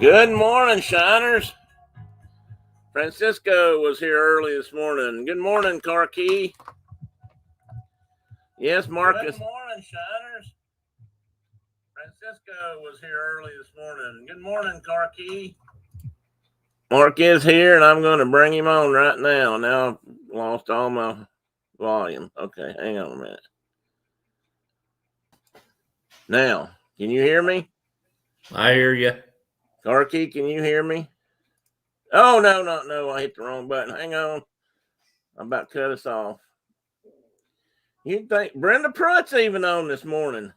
Good morning, Shiners. Francisco was here early this morning. Good morning, Car Key. Yes, Marcus. Good morning, Shiners. Francisco was here early this morning. Good morning, Car Key. Mark is here, and I'm going to bring him on right now. Now I've lost all my volume. Okay, hang on a minute. Now, can you hear me? I hear you. Car Key, can you hear me? Oh, no. I hit the wrong button. Hang on. I'm about to cut us off. You'd think Brenda Prutt's even on this morning.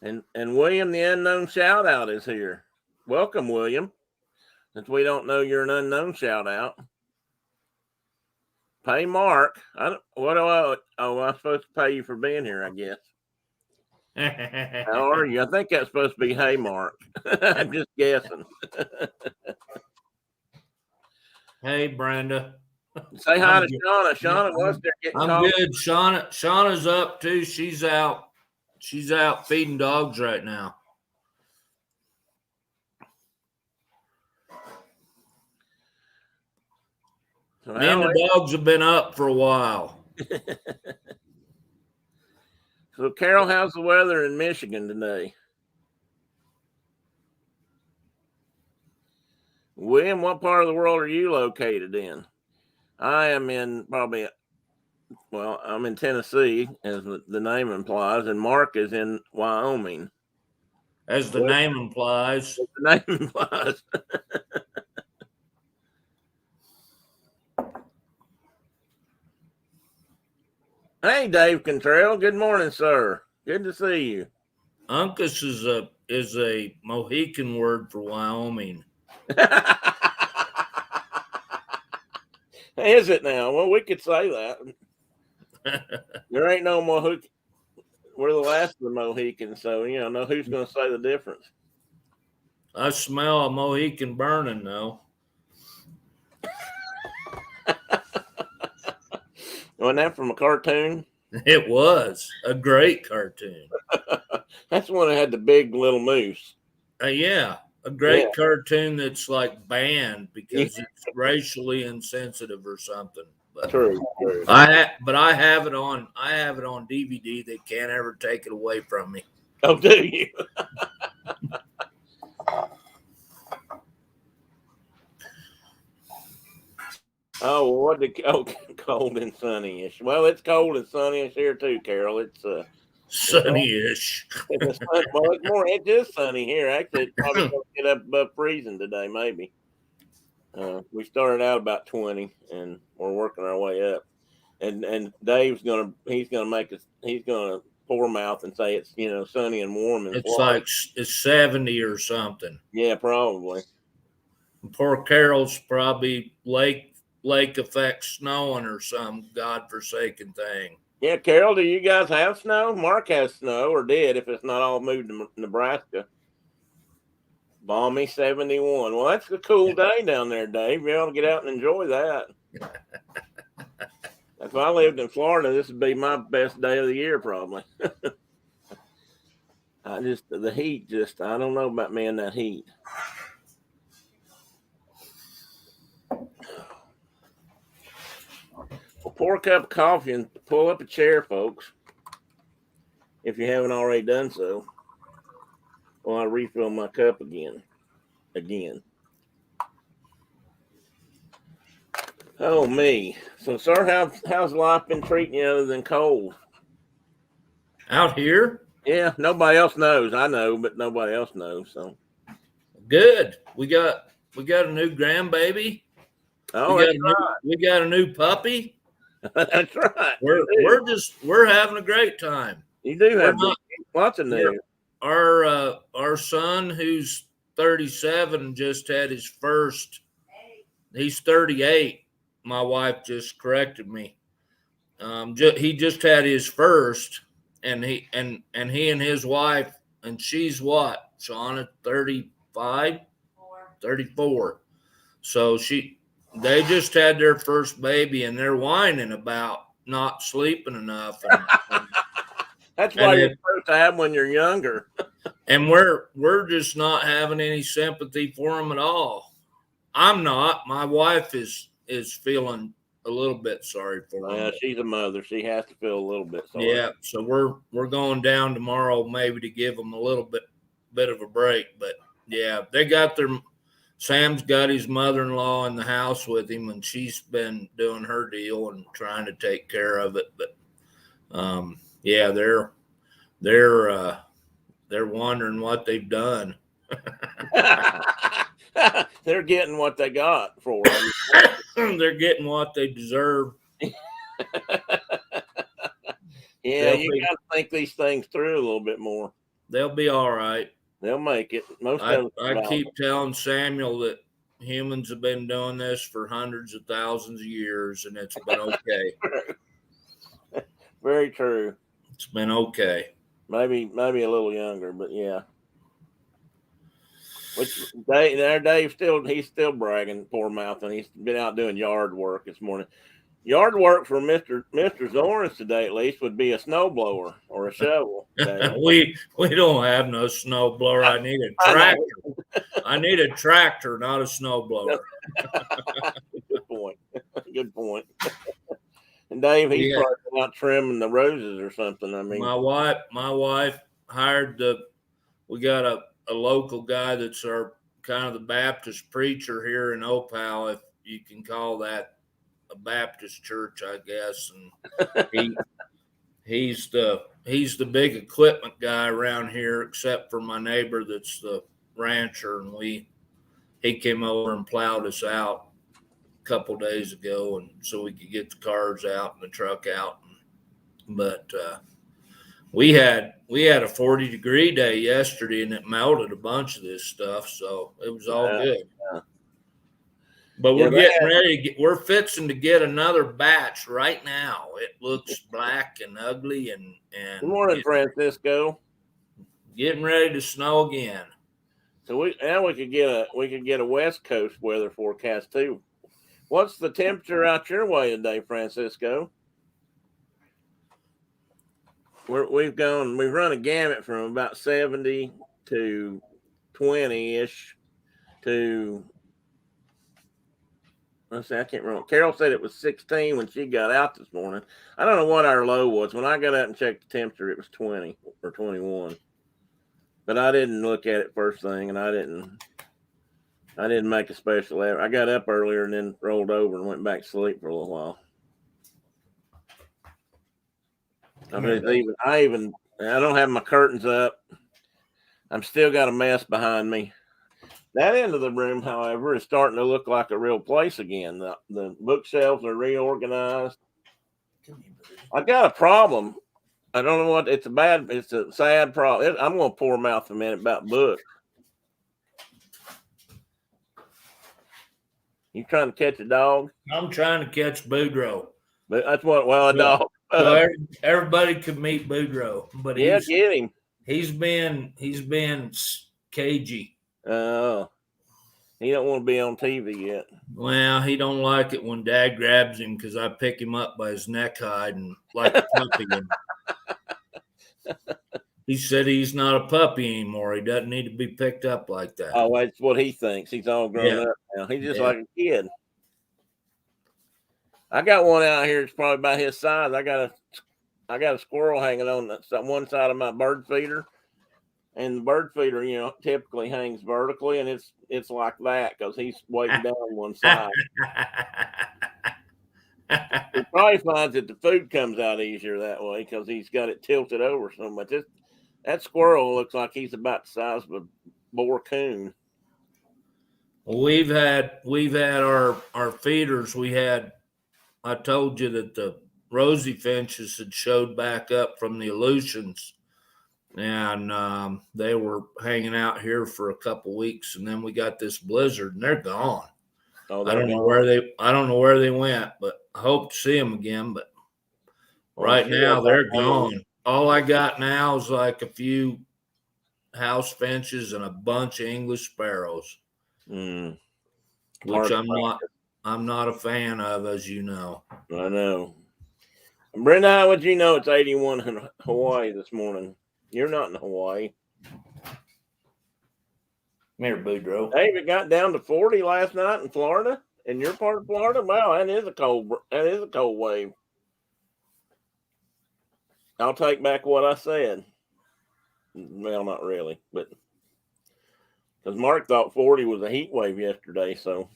And William the Unknown Shout Out is here. Welcome, William. Since we don't know you're an unknown shout out. Pay Mark. I'm supposed to pay you for being here, I guess. How are you? I think that's supposed to be hey Mark. I'm just guessing. Hey, Brenda. Say hi to Shauna. Shauna was there getting I'm good. Shauna's up too. She's out feeding dogs right now. So me and the dogs have been up for a while. So, Carol, how's the weather in Michigan today? William, what part of the world are you located in? I am in I'm in Tennessee, as the name implies, and Mark is in Wyoming. As the name implies. The name implies. Hey, Dave Contrell. Good morning, sir. Good to see you. Uncas is a Mohican word for Wyoming. Is it now? Well, we could say that. There ain't no Mohican. We're the last of the Mohicans, so know who's going to say the difference. I smell a Mohican burning, though. Wasn't that from a cartoon? It was a great cartoon. That's the one that had the big little moose. Yeah, a great cartoon that's like banned because it's racially insensitive or something. But True. I have it on DVD. They can't ever take it away from me. Oh, do you? Cold and sunny-ish. Well, it's cold and sunny-ish here too, Carol. It's sunny-ish. It's just sunny here. Actually, it's probably going to get up above freezing today, maybe. We started out about 20, and we're working our way up. And Dave's gonna pour mouth and say it's sunny and warm and it's like it's 70 or something. Yeah, probably. Poor Carol's probably lake effect snowing or some godforsaken thing. Yeah, Carol, do you guys have snow? Mark has snow, or did, if it's not all moved to Nebraska. Balmy 71. Well, that's a cool day down there, Dave. You're able to get out and enjoy that. If I lived in Florida, this would be my best day of the year, probably. The heat I don't know about me in that heat. Well, pour a cup of coffee and pull up a chair, folks, if you haven't already done so. While I refill my cup again. Oh, me. So, sir, how's life been treating you other than cold? Out here? Yeah, nobody else knows. I know, but nobody else knows. So good. We got a new grandbaby. Oh, we got a new puppy. That's right. We're having a great time. You do have lots of news. Our son, who's 37, just had his first. He's 38. My wife just corrected me. He just had his first, and he and his wife, and she's what, Shauna, 35, 34. So they just had their first baby, and they're whining about not sleeping enough. That's And why you're supposed to have when you're younger. and we're just not having any sympathy for them at all. I'm not. My wife is feeling a little bit sorry for them. Yeah, she's a mother. She has to feel a little bit sorry. Yeah, so we're going down tomorrow maybe to give them a little bit of a break. But yeah, they got their Sam's got his mother-in-law in the house with him, and she's been doing her deal and trying to take care of it. But yeah, they're wondering what they've done. They're getting what they got for them. They're getting what they deserve. Yeah, you got to think these things through a little bit more. They'll be all right. They'll make it. I keep telling Samuel that humans have been doing this for hundreds of thousands of years, and it's been okay. Very true. It's been okay. Maybe a little younger, but yeah. Which Dave he's still bragging, poor mouth, and he's been out doing yard work this morning. Yard work for Mr. Zornis today, at least, would be a snow blower or a shovel. we don't have no snow blower. I need a tractor. I need a tractor, not a snow blower. Good point. Good point. And Dave, he's probably out trimming the roses or something. I mean, my wife hired we got a local guy that's our kind of the Baptist preacher here in Opal, if you can call that a Baptist church, I guess. And he's the big equipment guy around here, except for my neighbor that's the rancher, and he came over and plowed us out a couple days ago, and so we could get the cars out and the truck out. But we had a 40-degree day yesterday, and it melted a bunch of this stuff, so it was all good. Yeah. But we're getting ready. We're fixing to get another batch right now. It looks black and ugly, and good morning, Francisco. Getting ready to snow again. So we could get a West Coast weather forecast too. What's the temperature out your way today, Francisco? We've run a gamut from about 70 to 20-ish to, let's see, I can't remember. Carol said it was 16 when she got out this morning. I don't know what our low was. When I got out and checked the temperature, it was 20 or 21. But I didn't look at it first thing, and I didn't make a special effort. I got up earlier and then rolled over and went back to sleep for a little while. I don't have my curtains up. I'm still got a mess behind me. That end of the room, however, is starting to look like a real place again. The bookshelves are reorganized. I got a problem. I don't know what it's a sad problem. I'm going to pour mouth a minute about books. You trying to catch a dog? I'm trying to catch Boudreaux. But that's a dog. So everybody could meet Boudreaux, but get him. He's been cagey. Oh, he don't want to be on TV yet. Well, he don't like it when Dad grabs him because I pick him up by his neck hide and like a puppy. He said he's not a puppy anymore. He doesn't need to be picked up like that. Oh, that's what he thinks. He's all grown up now. He's just like a kid. I got one out here. It's probably about his size. I got a squirrel hanging on one side of my bird feeder, and the bird feeder, typically hangs vertically, and it's like that because he's weighing down one side. He probably finds that the food comes out easier that way because he's got it tilted over so much. That squirrel looks like he's about the size of a boar coon. Well, we've had our feeders. I told you that the rosy finches had showed back up from the Aleutians, and they were hanging out here for a couple weeks, and then we got this blizzard, and they're gone. Oh, I don't know where they went, but I hope to see them again. But right now they're gone. All I got now is like a few house finches and a bunch of English sparrows, which I'm not a fan of, as you know. I know. Brenda, how would you know it's 81 in Hawaii this morning? You're not in Hawaii. Here, Boudreaux. David got down to 40 last night in Florida. In your part of Florida? Wow, that is a cold wave. I'll take back what I said. Well, not really, but because Mark thought 40 was a heat wave yesterday, so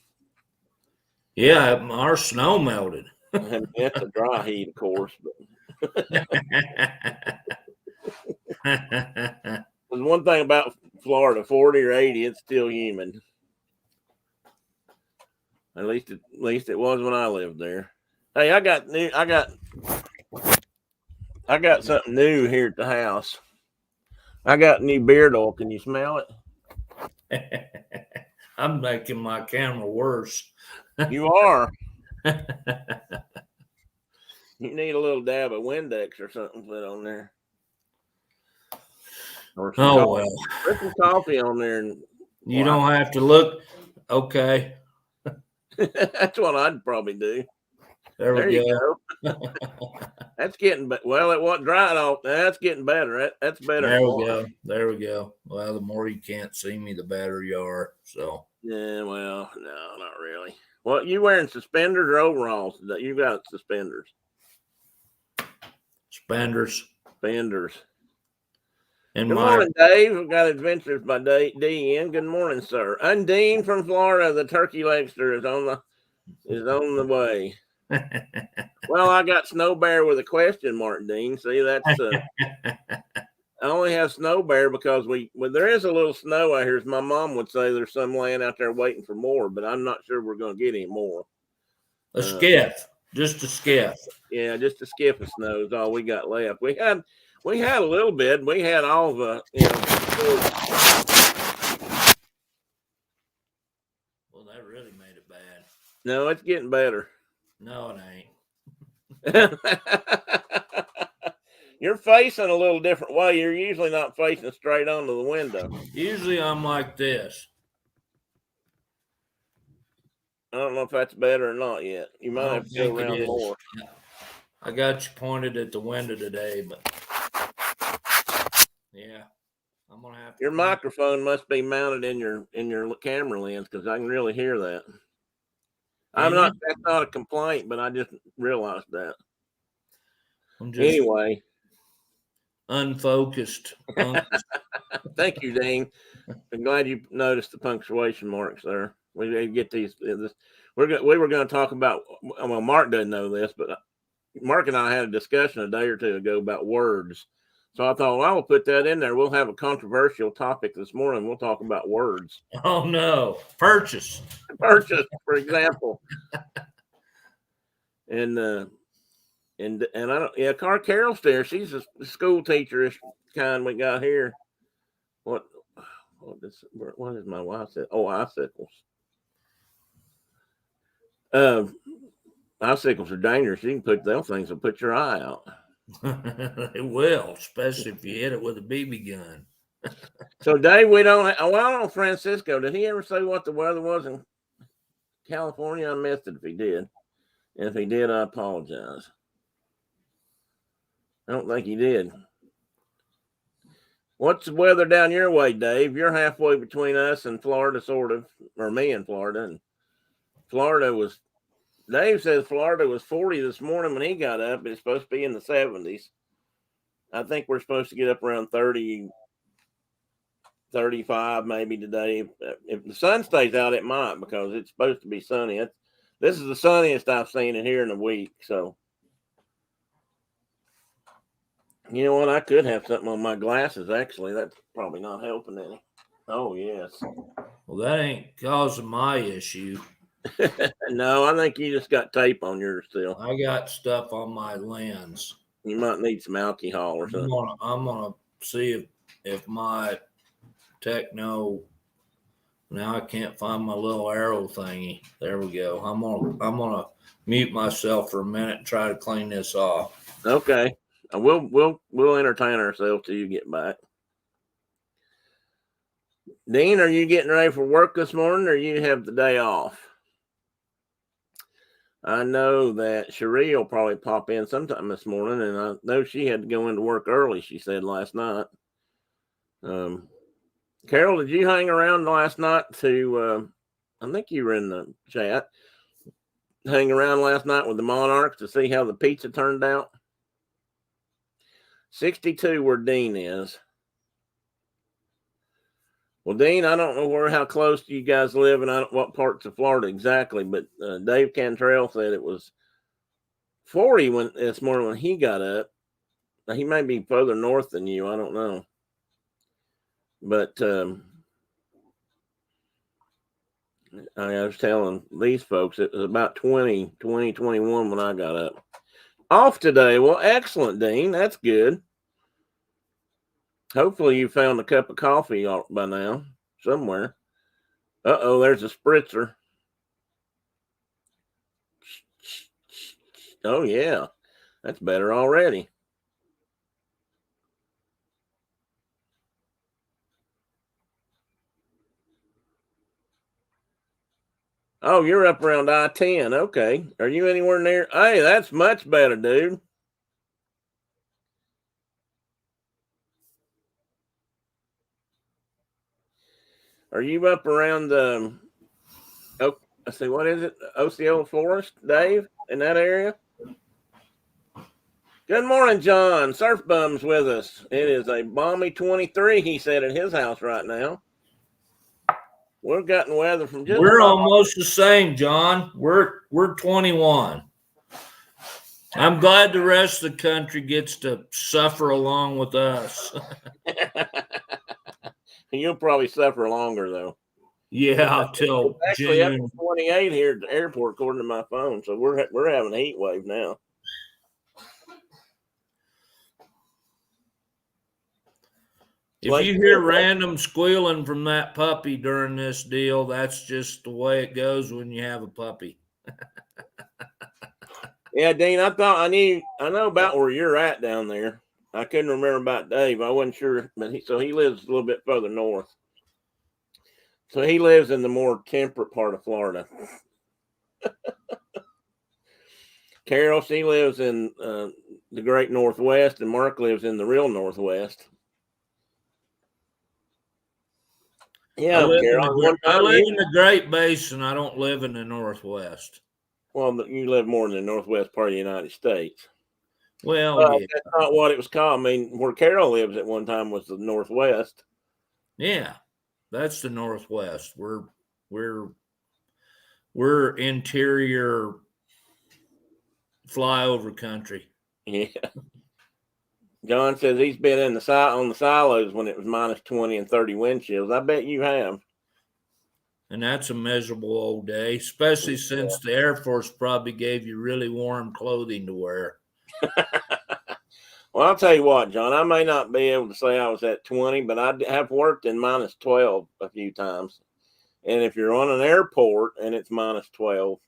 Yeah, our snow melted. that's a dry heat, of course. But there's one thing about Florida: 40 or 80, it's still humid. At least it was when I lived there. Hey, I got something new here at the house. I got new beard oil. Can you smell it? I'm making my camera worse. You are. You need a little dab of Windex or something put on there. Or some coffee. Well. Put some coffee on there. And you don't have to look. Okay. That's what I'd probably do. There we go. That's getting well. It wasn't drying off. That's getting better. That's better. There we go. Well, the more you can't see me, the better you are. So yeah. Well, no, not really. Well, you wearing suspenders or overalls? You got suspenders. Suspenders. Good morning, Dave. We've got Adventures by Dean. Good morning, sir. Undine from Florida. The turkey legster is on the way. Well, I got Snow Bear with a question mark, Dean. See, that's I only have Snow Bear because there is a little snow out here. As my mom would say, there's some laying out there waiting for more, but I'm not sure we're going to get any more. A skiff, just a skiff. Yeah, just a skiff of snow is all we got left. We had a little bit. We had all the Well, that really made it bad. No, it's getting better. No, it ain't. You're facing a little different way. You're usually not facing straight onto the window. Usually I'm like this. I don't know if that's better or not yet. You might have to go around more. I got you pointed at the window today, but yeah, I'm gonna have to. Your microphone must be mounted in your camera lens because I can really hear that. That's not a complaint, but I just realized that. Anyway. Unfocused. Thank you, Dean. I'm glad you noticed the punctuation marks there. We get these. We were going to talk about. Well, Mark doesn't know this, but Mark and I had a discussion a day or two ago about words. So I thought, well, I will put that in there. We'll have a controversial topic this morning. We'll talk about words. Oh no, purchase, for example. And I don't. Car Carol's there. She's a school teacher-ish kind we got here. What is my wife said? Oh, icicles. Icicles are dangerous. You can put those things will put your eye out. It will, especially if you hit it with a BB gun. So, Dave, I don't know Francisco. Did he ever say what the weather was in California? I missed it if he did. And if he did, I apologize. I don't think he did. What's the weather down your way, Dave? You're halfway between us and Florida, sort of, or me and Florida. And Dave says Florida was 40 this morning when he got up. It's supposed to be in the 70s. I think we're supposed to get up around 30, 35 maybe today. If the sun stays out, it might because it's supposed to be sunny. This is the sunniest I've seen it here in a week. So, you know what? I could have something on my glasses, actually. That's probably not helping any. Oh, yes. Well, that ain't causing my issue. No, I think you just got tape on yours still. I got stuff on my lens. You might need some alcohol or something. I'm gonna see if my techno. Now I can't find my little arrow thingy. There we go. I'm gonna mute myself for a minute and try to clean this off. Okay. We'll entertain ourselves till you get back. Dean, are you getting ready for work this morning or you have the day off? I know that Cherie will probably pop in sometime this morning, and I know she had to go into work early, she said last night. Carol, did you hang around last night to, I think you were in the chat, hang around last night with the Monarchs to see how the pizza turned out? 62 where Dean is. Well, Dean, I don't know how close you guys live and what parts of Florida exactly, but Dave Cantrell said it was 40 this morning when he got up. Now, he may be further north than you. I don't know. But I was telling these folks it was about 20, 21 when I got up. Off today. Well, excellent, Dean. That's good. Hopefully you found a cup of coffee by now somewhere. Uh-oh, there's a spritzer. Oh, yeah. That's better already. Oh, you're up around I-10. Okay. Are you anywhere near? Hey, that's much better, dude. Are you up around let's see, what is it? Osceola Forest, Dave, in that area? Good morning, John. Surf Bum's with us. It is a balmy 23, he said, at his house right now. We've gotten weather from just We're almost the same, John. We're 21. I'm glad the rest of the country gets to suffer along with us. You'll probably suffer longer, though. Yeah, till it's actually June. up to 28 here at the airport, according to my phone. So we're having a heat wave now. If you hear random squealing from that puppy during this deal, that's just the way it goes when you have a puppy. Yeah, Dean, I know about where you're at down there. I couldn't remember about Dave. I wasn't sure, but he lives a little bit further north. So he lives in the more temperate part of Florida. Carol, she lives in the great Northwest, and Mark lives in the real Northwest. Yeah, I live Carol. I live in the Great Basin. I don't live in the Northwest. Well, you live more in the Northwest part of the United States. Well, yeah. That's not what it was called. I mean, where Carol lives at one time was the Northwest. Yeah, that's the Northwest. We're interior flyover country. Yeah. John says he's been on the silos when it was minus 20 and 30 wind chills. I bet you have. And that's a miserable old day, especially since the Air Force probably gave you really warm clothing to wear. Well, I'll tell you what, John, I may not be able to say I was at 20, but I have worked in minus 12 a few times. And if you're on an airport and it's minus 12,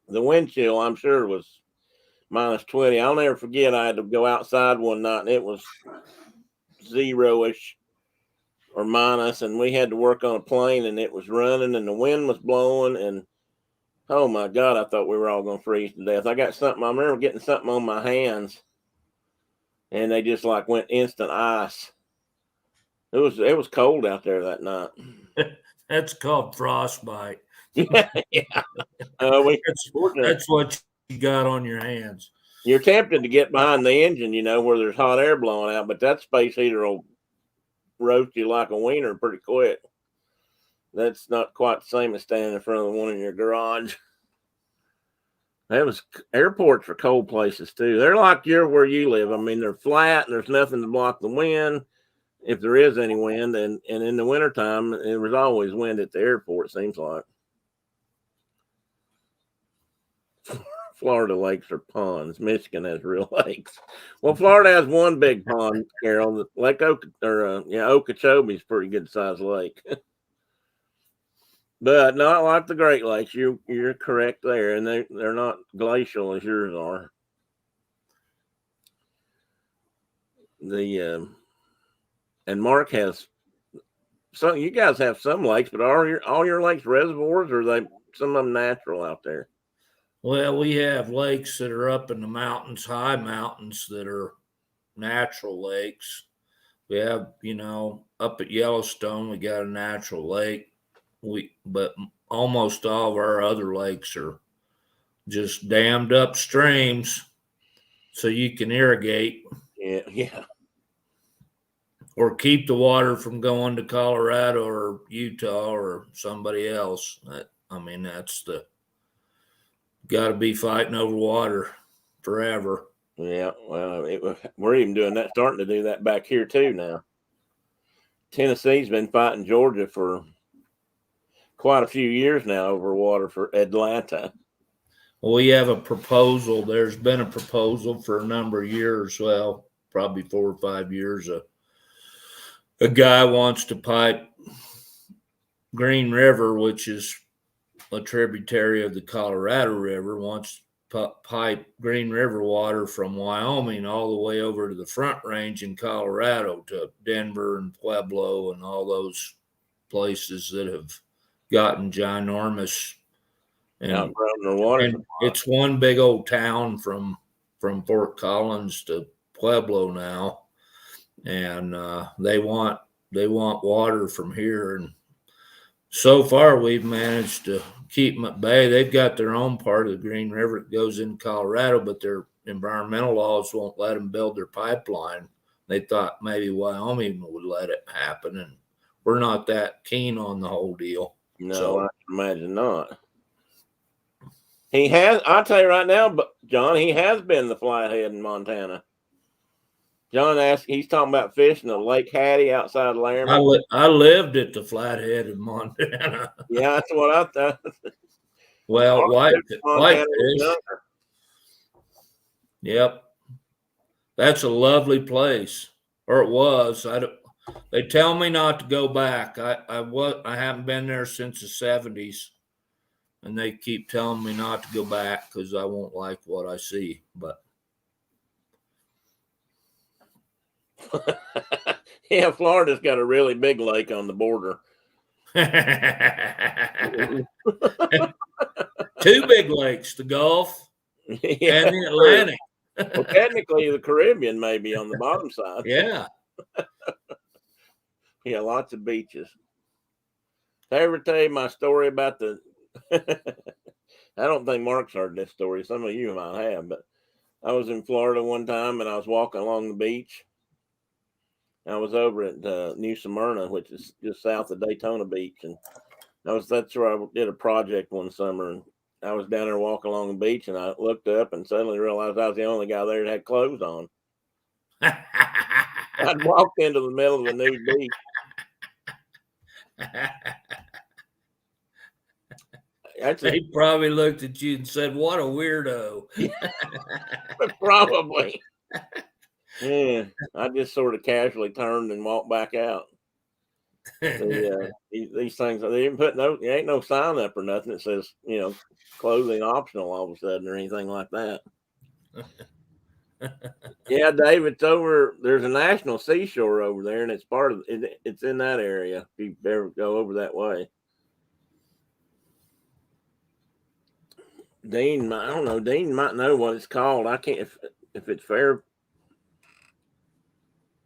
the wind chill, I'm sure, was minus 20. I'll never forget, I had to go outside one night and it was zero-ish or minus, and we had to work on a plane and it was running and the wind was blowing, and oh my God, I thought we were all going to freeze to death. I remember getting something on my hands and they just like went instant ice. It was cold out there that night. That's called frostbite. Yeah. That's what you got on your hands. You're tempted to get behind the engine, where there's hot air blowing out, but that space heater will roast you like a wiener pretty quick. That's not quite the same as standing in front of the one in your garage. Airports are cold places too. They're like where you live. I mean, they're flat and there's nothing to block the wind, if there is any wind. And in the wintertime, there was always wind at the airport, it seems like. Florida lakes are ponds. Michigan has real lakes. Well, Florida has one big pond, Carol. Lake Okeechobee is a pretty good sized lake. But not like the Great Lakes. You're correct there, and they're not glacial as yours are. And Mark has some. You guys have some lakes, but are all your lakes reservoirs, or are they some of them natural out there? Well, we have lakes that are up in the mountains, high mountains that are natural lakes. We have, up at Yellowstone, we got a natural lake. But almost all of our other lakes are just dammed up streams so you can irrigate Yeah. or keep the water from going to Colorado or Utah or somebody else. That's the got to be fighting over water forever. Yeah. Well, we're even doing that, starting to do that back here too now. Tennessee's been fighting Georgia for quite a few years now over water for Atlanta. Well, we have a proposal. There's been a proposal for a number of years. Well, probably 4 or 5 years. A guy wants to pipe Green River, which is a tributary of the Colorado River, wants to pipe Green River water from Wyoming all the way over to the Front Range in Colorado to Denver and Pueblo and all those places that have gotten ginormous. And it's one big old town from Fort Collins to Pueblo now, and they want water from here. And so far, we've managed to keep them at bay. They've got their own part of the Green River that goes in Colorado, but their environmental laws won't let them build their pipeline. They thought maybe Wyoming would let it happen, and we're not that keen on the whole deal. No, so, I can imagine not. He has, I'll tell you right now, but John, he has been the flathead in Montana. John asked, he's talking about fishing the Lake Hattie outside Laramie. I lived at the Flathead in Montana. Yeah, that's what I thought. Well, whitefish. Yep. That's a lovely place, or it was. They tell me not to go back. I haven't been there since the 70s. And they keep telling me not to go back because I won't like what I see. But yeah, Florida's got a really big lake on the border. 2 big lakes, the Gulf and the Atlantic. Well, technically, the Caribbean may be on the bottom side. Yeah. Yeah, lots of beaches. Did I ever tell you my story about the I don't think Mark's heard this story. Some of you might have, but I was in Florida one time and I was walking along the beach. I was over at New Smyrna, which is just south of Daytona Beach, and that's where I did a project one summer. And I was down there walking along the beach, and I looked up and suddenly realized I was the only guy there that had clothes on. I'd walked into the middle of the nude beach. They probably looked at you and said, "What a weirdo." Probably. Yeah, I just sort of casually turned and walked back out. These things, they didn't put there ain't no sign up or nothing that says, clothing optional all of a sudden or anything like that. Yeah, Dave, it's over. There's a national seashore over there, and it's part of it. It's in that area. If you ever go over that way. Dean, I don't know. Dean might know what it's called. I can't if it's Fairville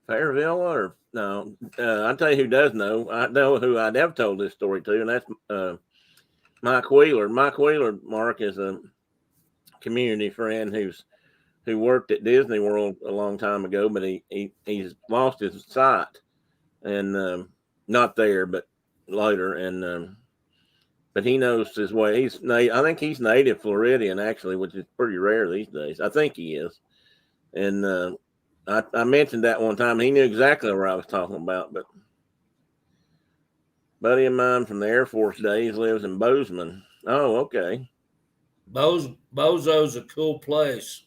or no. I'll tell you who does know. I know who I'd have told this story to, and that's Mike Wheeler. Mike Wheeler, Mark, is a community friend who worked at Disney World a long time ago, but he's lost his sight, and not there, but later, and but he knows his way. I think he's native Floridian, actually, which is pretty rare these days. I think he is. And I mentioned that one time. He knew exactly what I was talking about. But buddy of mine from the Air Force days lives in Bozeman. Oh, okay. Bozo's a cool place.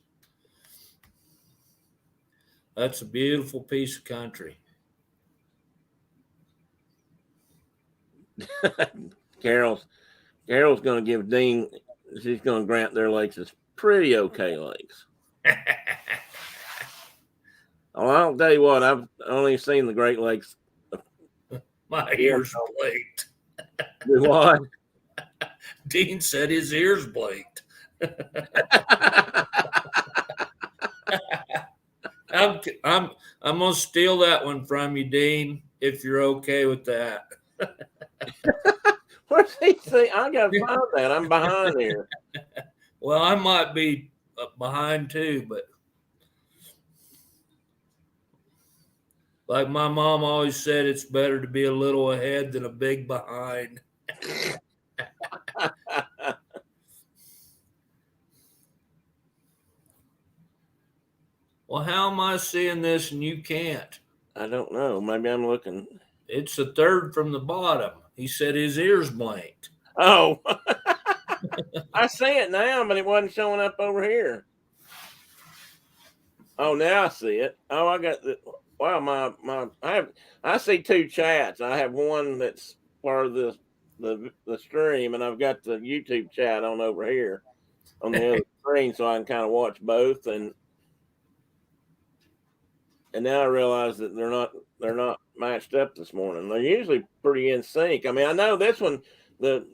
That's a beautiful piece of country. Carol's going to give Dean, she's going to grant their lakes as pretty okay lakes. Oh, I'll tell you what, I've only seen the Great Lakes. My ears blaked. Do what? Dean said his ears blaked. I'm gonna steal that one from you, Dean, if you're okay with that. Where's he see? I gotta find that. I'm behind here. Well, I might be behind too, but like my mom always said, it's better to be a little ahead than a big behind. Well, how am I seeing this and you can't? I don't know. Maybe I'm looking. It's the third from the bottom. He said his ears blinked. Oh, I see it now, but it wasn't showing up over here. Oh, now I see it. Oh, I got the. Wow, I see two chats. I have one that's part of the stream, and I've got the YouTube chat on over here on the other screen, so I can kind of watch both. And now I realize that they're not matched up this morning. They're usually pretty in sync. I mean, I know this one, the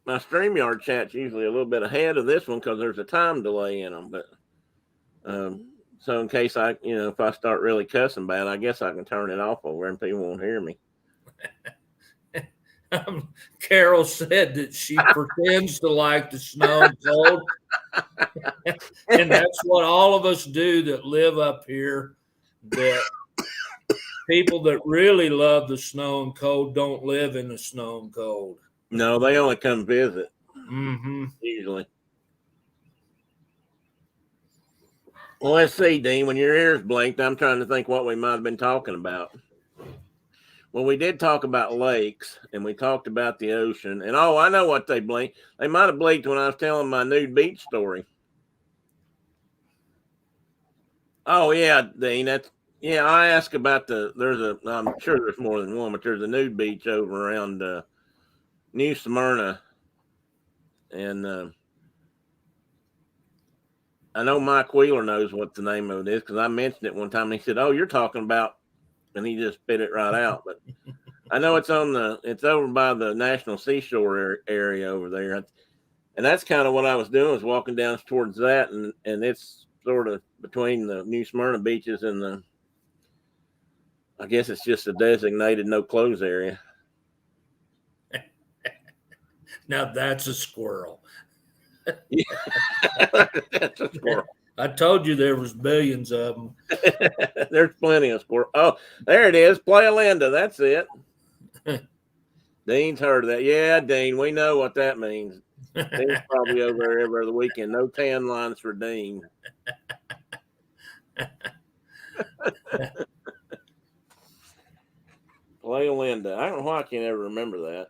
my StreamYard chat's usually a little bit ahead of this one because there's a time delay in them. But so in case if I start really cussing bad, I guess I can turn it off over and people won't hear me. Carol said that she pretends to like the snow and cold. And that's what all of us do that live up here. That people that really love the snow and cold don't live in the snow and cold. No, they only come visit. Mm-hmm. Usually. Well, let's see, Dean. When your ears blinked, I'm trying to think what we might have been talking about. Well, we did talk about lakes, and we talked about the ocean. And I know what they blinked. They might have blinked when I was telling my nude beach story. Oh yeah, Dean. I asked about I'm sure there's more than one, but there's a nude beach over around New Smyrna, and I know Mike Wheeler knows what the name of it is because I mentioned it one time. And he said, "Oh, you're talking about," and he just spit it right out. But I know it's over by the National Seashore area over there, and that's kind of what I was doing, was walking down towards that, and it's sort of between the New Smyrna beaches and I guess it's just a designated no close area. Now that's a squirrel. Yeah. That's a squirrel. I told you there was billions of them. There's plenty of squirrels. Oh, there it is. Playa Linda. That's it. Dean's heard of that. Yeah, Dean, we know what that means. Dean's probably over there every other weekend. No tan lines for Dean. Playa Linda. I don't know why I can't ever remember that.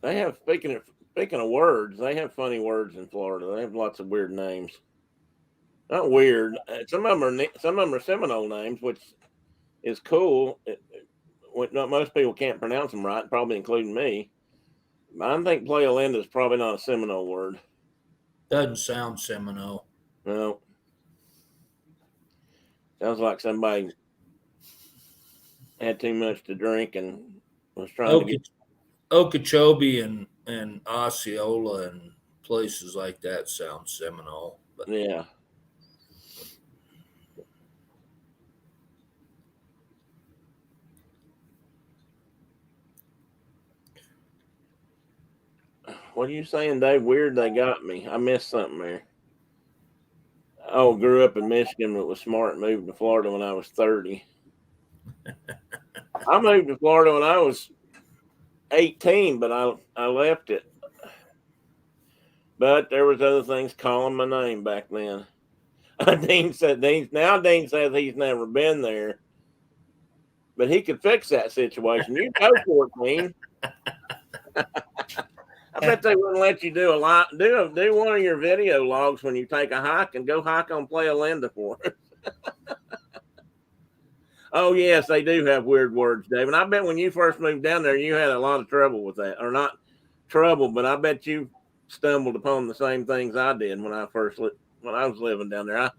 They have, speaking of words, they have funny words in Florida. They have lots of weird names. Not weird. Some of them are Seminole names, which is cool. Most people can't pronounce them right, probably including me. I think Playa Linda is probably not a Seminole word. Doesn't sound Seminole. No. Sounds like somebody had too much to drink and was trying to get Okeechobee and Osceola and places like that sound Seminole. But yeah. What are you saying, Dave? Weird they got me. I missed something there. Oh, grew up in Michigan but was smart and moved to Florida when I was 30. I moved to Florida when I was 18, but I left it. But there was other things calling my name back then. Dean says he's never been there, but he could fix that situation. You go for it, Dean. I bet they wouldn't let you do do one of your video logs when you take a hike and go hike on Playa Linda for it. Oh yes, they do have weird words, Dave. And I bet when you first moved down there, you had a lot of trouble with that, or not trouble, but I bet you stumbled upon the same things I did when I was living down there.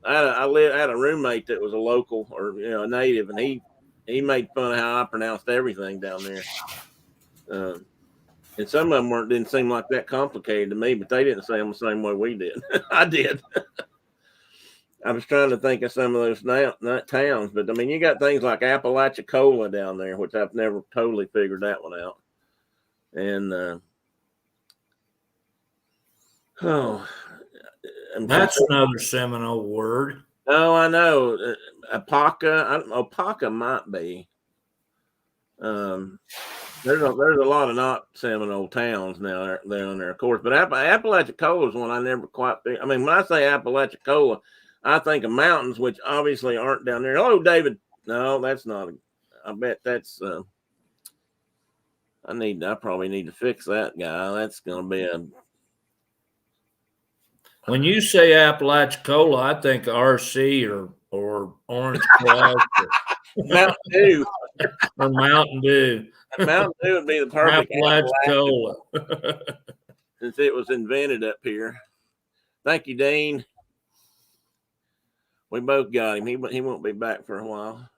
I had a roommate that was a local or a native, and he made fun of how I pronounced everything down there. And some of them didn't seem like that complicated to me, but they didn't say them the same way we did. I did. I was trying to think of some of those not towns, but I mean, you got things like Apalachicola down there, which I've never totally figured that one out. And That's another Seminole word. Oh, I know. Apaca. I don't know. Apaca might be. There's a lot of not Seminole towns now down there, of course. But Apalachicola is one I never quite. I mean, when I say Apalachicola, I think of mountains, which obviously aren't down there. Oh, David. No, that's not. I bet that's. I probably need to fix that guy. That's going to be a. When you say Apalachicola, I think RC or Orange Crush Mountain Dew. or Mountain Dew. Mountain Dew would be the perfect Apalachicola. Since it was invented up here. Thank you, Dean. We both got him. He won't be back for a while.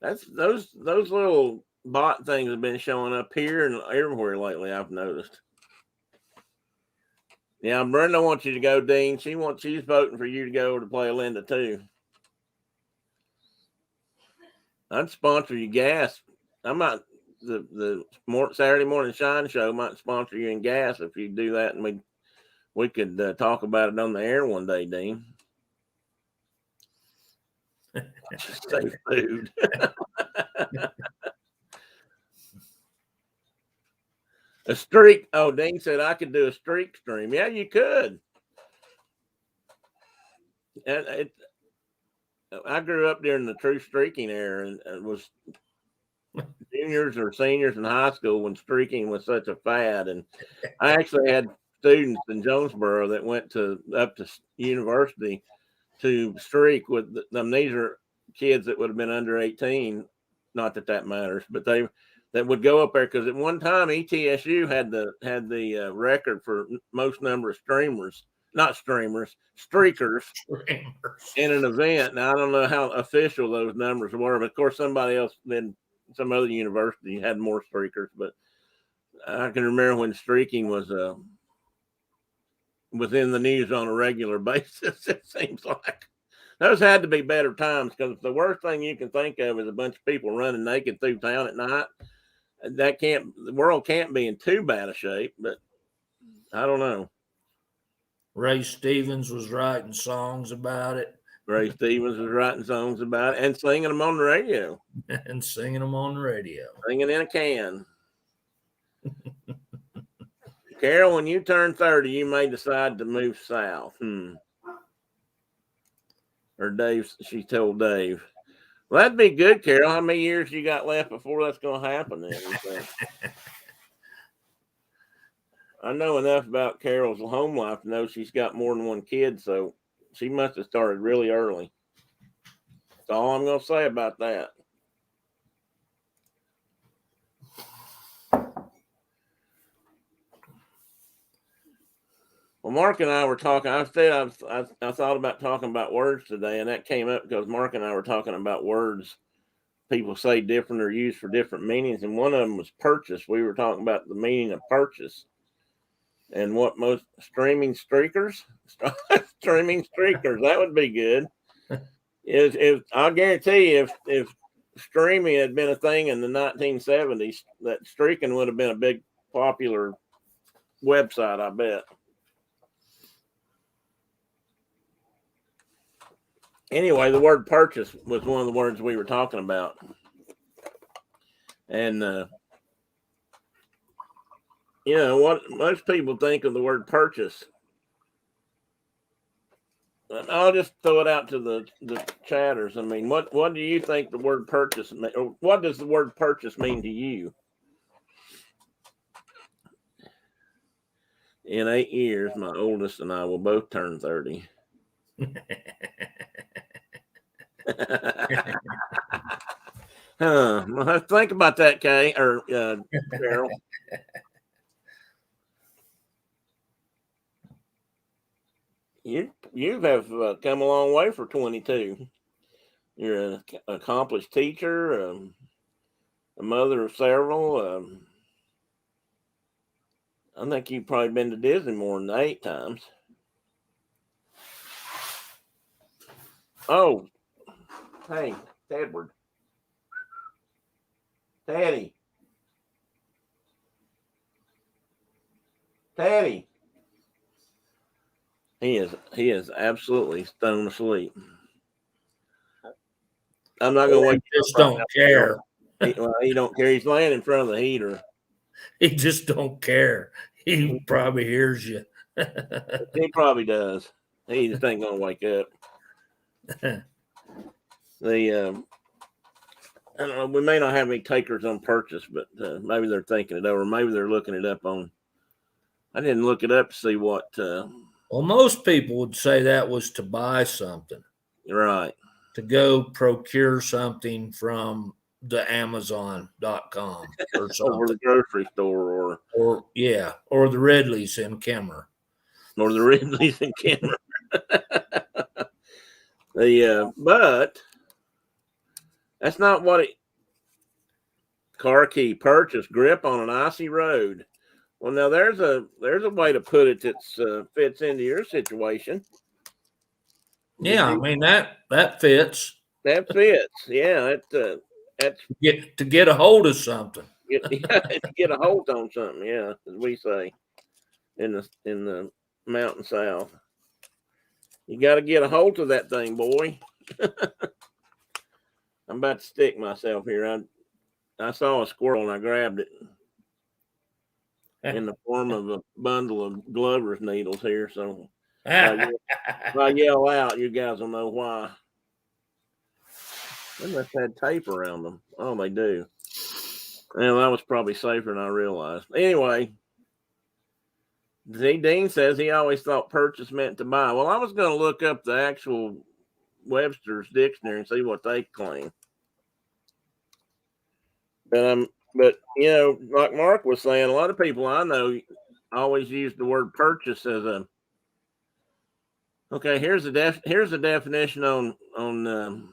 That's those little bot things have been showing up here and everywhere lately. I've noticed. Yeah, Brenda wants you to go, Dean. She's voting for you to go to play Linda too. I'd sponsor you gas. I might the Saturday morning shine show might sponsor you in gas if you do that, and we could talk about it on the air one day, Dean. Just say food. A streak. Oh, Dean said I could do a streak stream. Yeah, you could. I grew up during the true streaking era, and it was juniors or seniors in high school when streaking was such a fad. And I actually had students in Jonesboro that went up to university to streak with them. These are kids that would have been under 18. Not that matters, but that would go up there because at one time ETSU had the record for most number of streakers in an event. Now I don't know how official those numbers were, but of course somebody else then some other university had more streakers. But I can remember when streaking was within the news on a regular basis. It seems like those had to be better times, because the worst thing you can think of is a bunch of people running naked through town at night. The world can't be in too bad a shape, but I don't know. Ray Stevens was writing songs about it. Ray Stevens was writing songs about it and singing them on the radio. Singing Singing in a can. Carol, when you turn 30, you may decide to move south. Or Dave, she told Dave. Well, that'd be good, Carol. How many years you got left before that's going to happen then? I know enough about Carol's home life to know she's got more than one kid, so she must have started really early. That's all I'm going to say about that. Well, Mark and I were talking. I thought about talking about words today, and that came up because Mark and I were talking about words people say different or use for different meanings, and one of them was purchase. We were talking about the meaning of purchase. And what most streaming streakers, that would be good. If I'll guarantee if streaming had been a thing in the 1970s, that streaking would have been a big popular website, I bet. Anyway, the word purchase was one of the words we were talking about. And what most people think of the word purchase. I'll just throw it out to the chatters. I mean, what do you think the word purchase mean? Or what does the word purchase mean to you? In 8 years, my oldest and I will both turn 30. Well, think about that, Kay or Carol. You have come a long way for 22. You're an accomplished teacher, a mother of several. I think you've probably been to Disney more than 8 times. Oh, hey, Edward. Teddy. Teddy. He is absolutely stone asleep. I'm not gonna wake Just don't care. He don't care. He's laying in front of the heater. He just don't care. He probably hears you. He probably does. He just ain't gonna wake up. I don't know. We may not have any takers on purchase, but maybe they're thinking it over. Maybe they're looking it up on. I didn't look it up to see what. Well, most people would say that was to buy something. Right. To go procure something from the Amazon.com or something. Or the grocery store or the Ridley's in Kemmer. Or the Ridley's in Kemmer. But that's not what it. Car key purchase, grip on an icy road. Well, now there's a way to put it that fits into your situation. Yeah, I mean that fits. That fits. Yeah, that's to get a hold of something. To get a hold on something. Yeah, as we say in the mountain south. You got to get a hold of that thing, boy. I'm about to stick myself here. I saw a squirrel and I grabbed it in the form of a bundle of Glover's needles here. So if I yell out, you guys will know why. They must have tape around them. Oh, they do. Well, that was probably safer than I realized. Anyway, Dean says he always thought purchase meant to buy. Well, I was going to look up the actual Webster's dictionary and see what they claim. But you know, like Mark was saying, a lot of people I know always use the word purchase as a. Okay, here's the definition on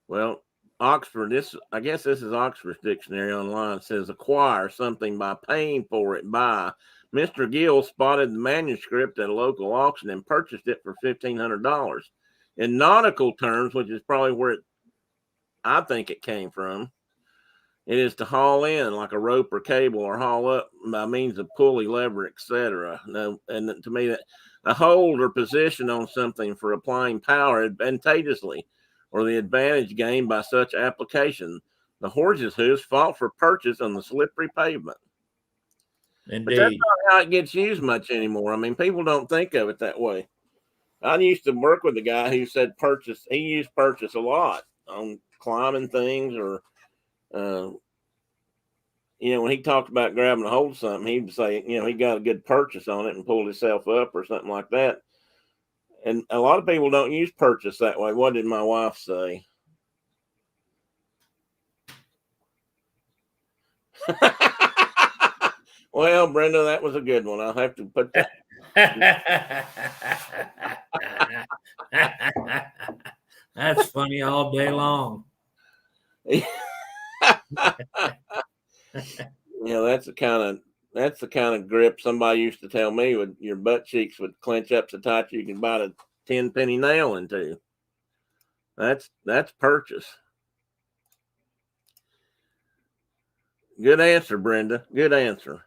well, Oxford. I guess this is Oxford's dictionary online. It says acquire something by paying for it. By Mr. Gill spotted the manuscript at a local auction and purchased it for $1,500. In nautical terms, which is probably where I think it came from, it is to haul in like a rope or cable, or haul up by means of pulley, lever, etc. No, and to me, that a hold or position on something for applying power advantageously, or the advantage gained by such application. The horse's hoofs fought for purchase on the slippery pavement. Indeed. But that's not how it gets used much anymore. I mean, people don't think of it that way. I used to work with a guy who said purchase. He used purchase a lot on climbing things, or when he talked about grabbing a hold of something, he'd say, he got a good purchase on it and pulled himself up or something like that. And a lot of people don't use purchase that way. What did my wife say? Well, Brenda, that was a good one. I'll have to put that. That's funny all day long. That's the kind of grip somebody used to tell me would your butt cheeks would clench up so tight you can bite a 10-penny nail into. That's purchase. Good answer, Brenda. Good answer.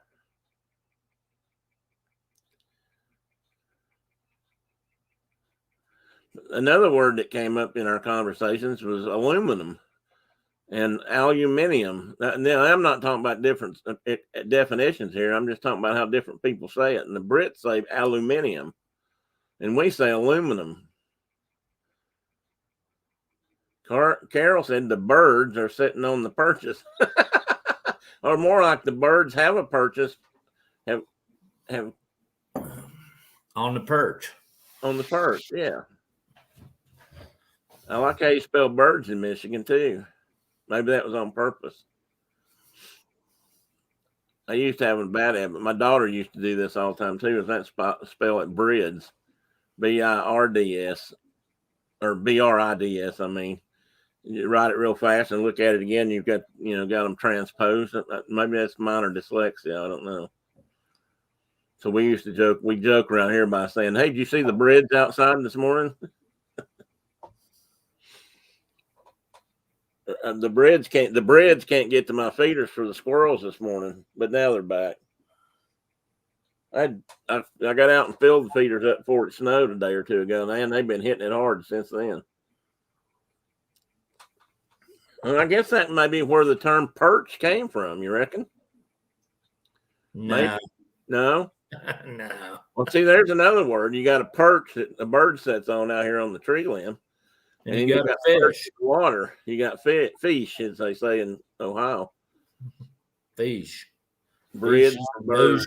Another word that came up in our conversations was aluminum and aluminium. Now, I'm not talking about different definitions here. I'm just talking about how different people say it. And the Brits say aluminium, and we say aluminum. Carol said the birds are sitting on the purchase, or more like the birds have a purchase, have on the perch. On the perch, yeah. I like how you spell birds in Michigan too. Maybe that was on purpose. I used to have a bad habit. My daughter used to do this all the time too. Is that spell it Brids, BIRDS, or BRIDS? I mean, You write it real fast and look at it again. You've got got them transposed. Maybe that's minor dyslexia. I don't know. So we used to joke. We joke around here by saying, "Hey, did you see the Brits outside this morning?" The Brits can't get to my feeders for the squirrels this morning, but now they're back. I got out and filled the feeders up before it snowed a day or two ago, and they've been hitting it hard since then. And I guess that may be where the term perch came from. You reckon? No. Maybe? No. No. Well, see, there's another word. You got a perch that a bird sits on out here on the tree limb, And then you got a fish. Water. You got fish, as they say in Ohio. Fish. Bridge Fish for bird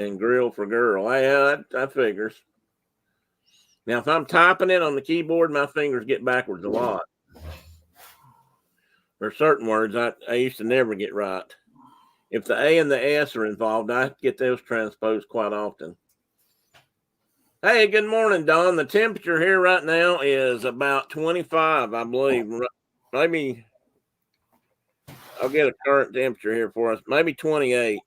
and grill for girl. Yeah, that figures. Now, if I'm typing it on the keyboard, my fingers get backwards a lot. There are certain words I used to never get right. If the A and the S are involved, I get those transposed quite often. Hey, good morning, Don. The temperature here right now is about 25, I believe. Maybe I'll get a current temperature here for us. Maybe 28.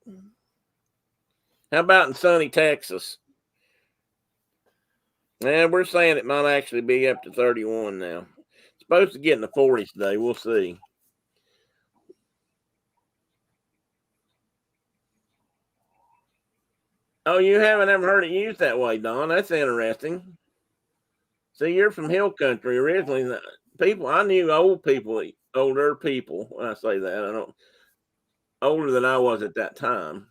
How about in sunny Texas? And we're saying it might actually be up to 31 now. It's supposed to get in the 40s today. We'll see. Oh, you haven't ever heard it used that way, Don. That's interesting. See, you're from Hill Country originally. I knew older people. When I say that, I don't older than I was at that time.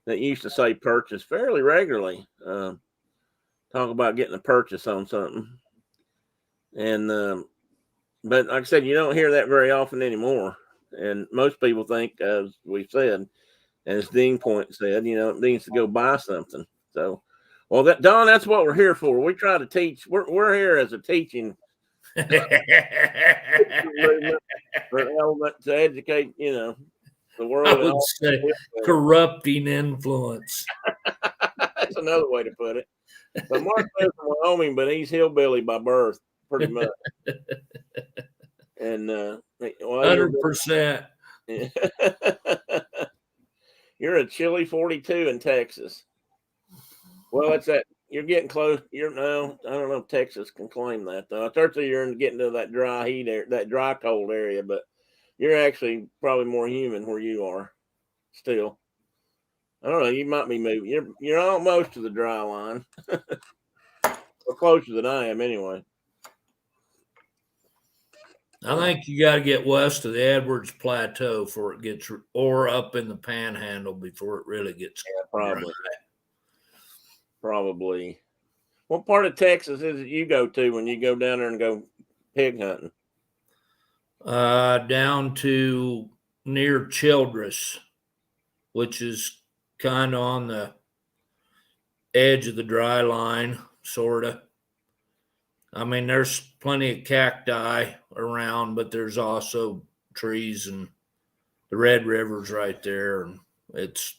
That used to say purchase fairly regularly. Talk about getting a purchase on something, and but like I said, you don't hear that very often anymore. And most people think, as we said, as Dean Point said, it needs to go buy something. So, well, Don, that's what we're here for. We try to teach. We're here as a teaching element to educate, the world. I would say corrupting influence. That's another way to put it. So Mark lives in Wyoming, but he's hillbilly by birth, pretty much. And 100%. You're a chilly 42 in Texas. Well, it's that you're getting close. I don't know if Texas can claim that though. Certainly you're getting to that dry heat that dry cold area, but you're actually probably more humid where you are still. I don't know. You might be moving. You're almost to the dry line, or closer than I am anyway. I think you got to get west of the Edwards Plateau before it gets, or up in the Panhandle before it really gets. Yeah, probably. What part of Texas is it you go to when you go down there and go pig hunting? Down to near Childress, which is kind of on the edge of the dry line, sort of. I mean, there's plenty of cacti around, but there's also trees, and the Red River's right there, and it's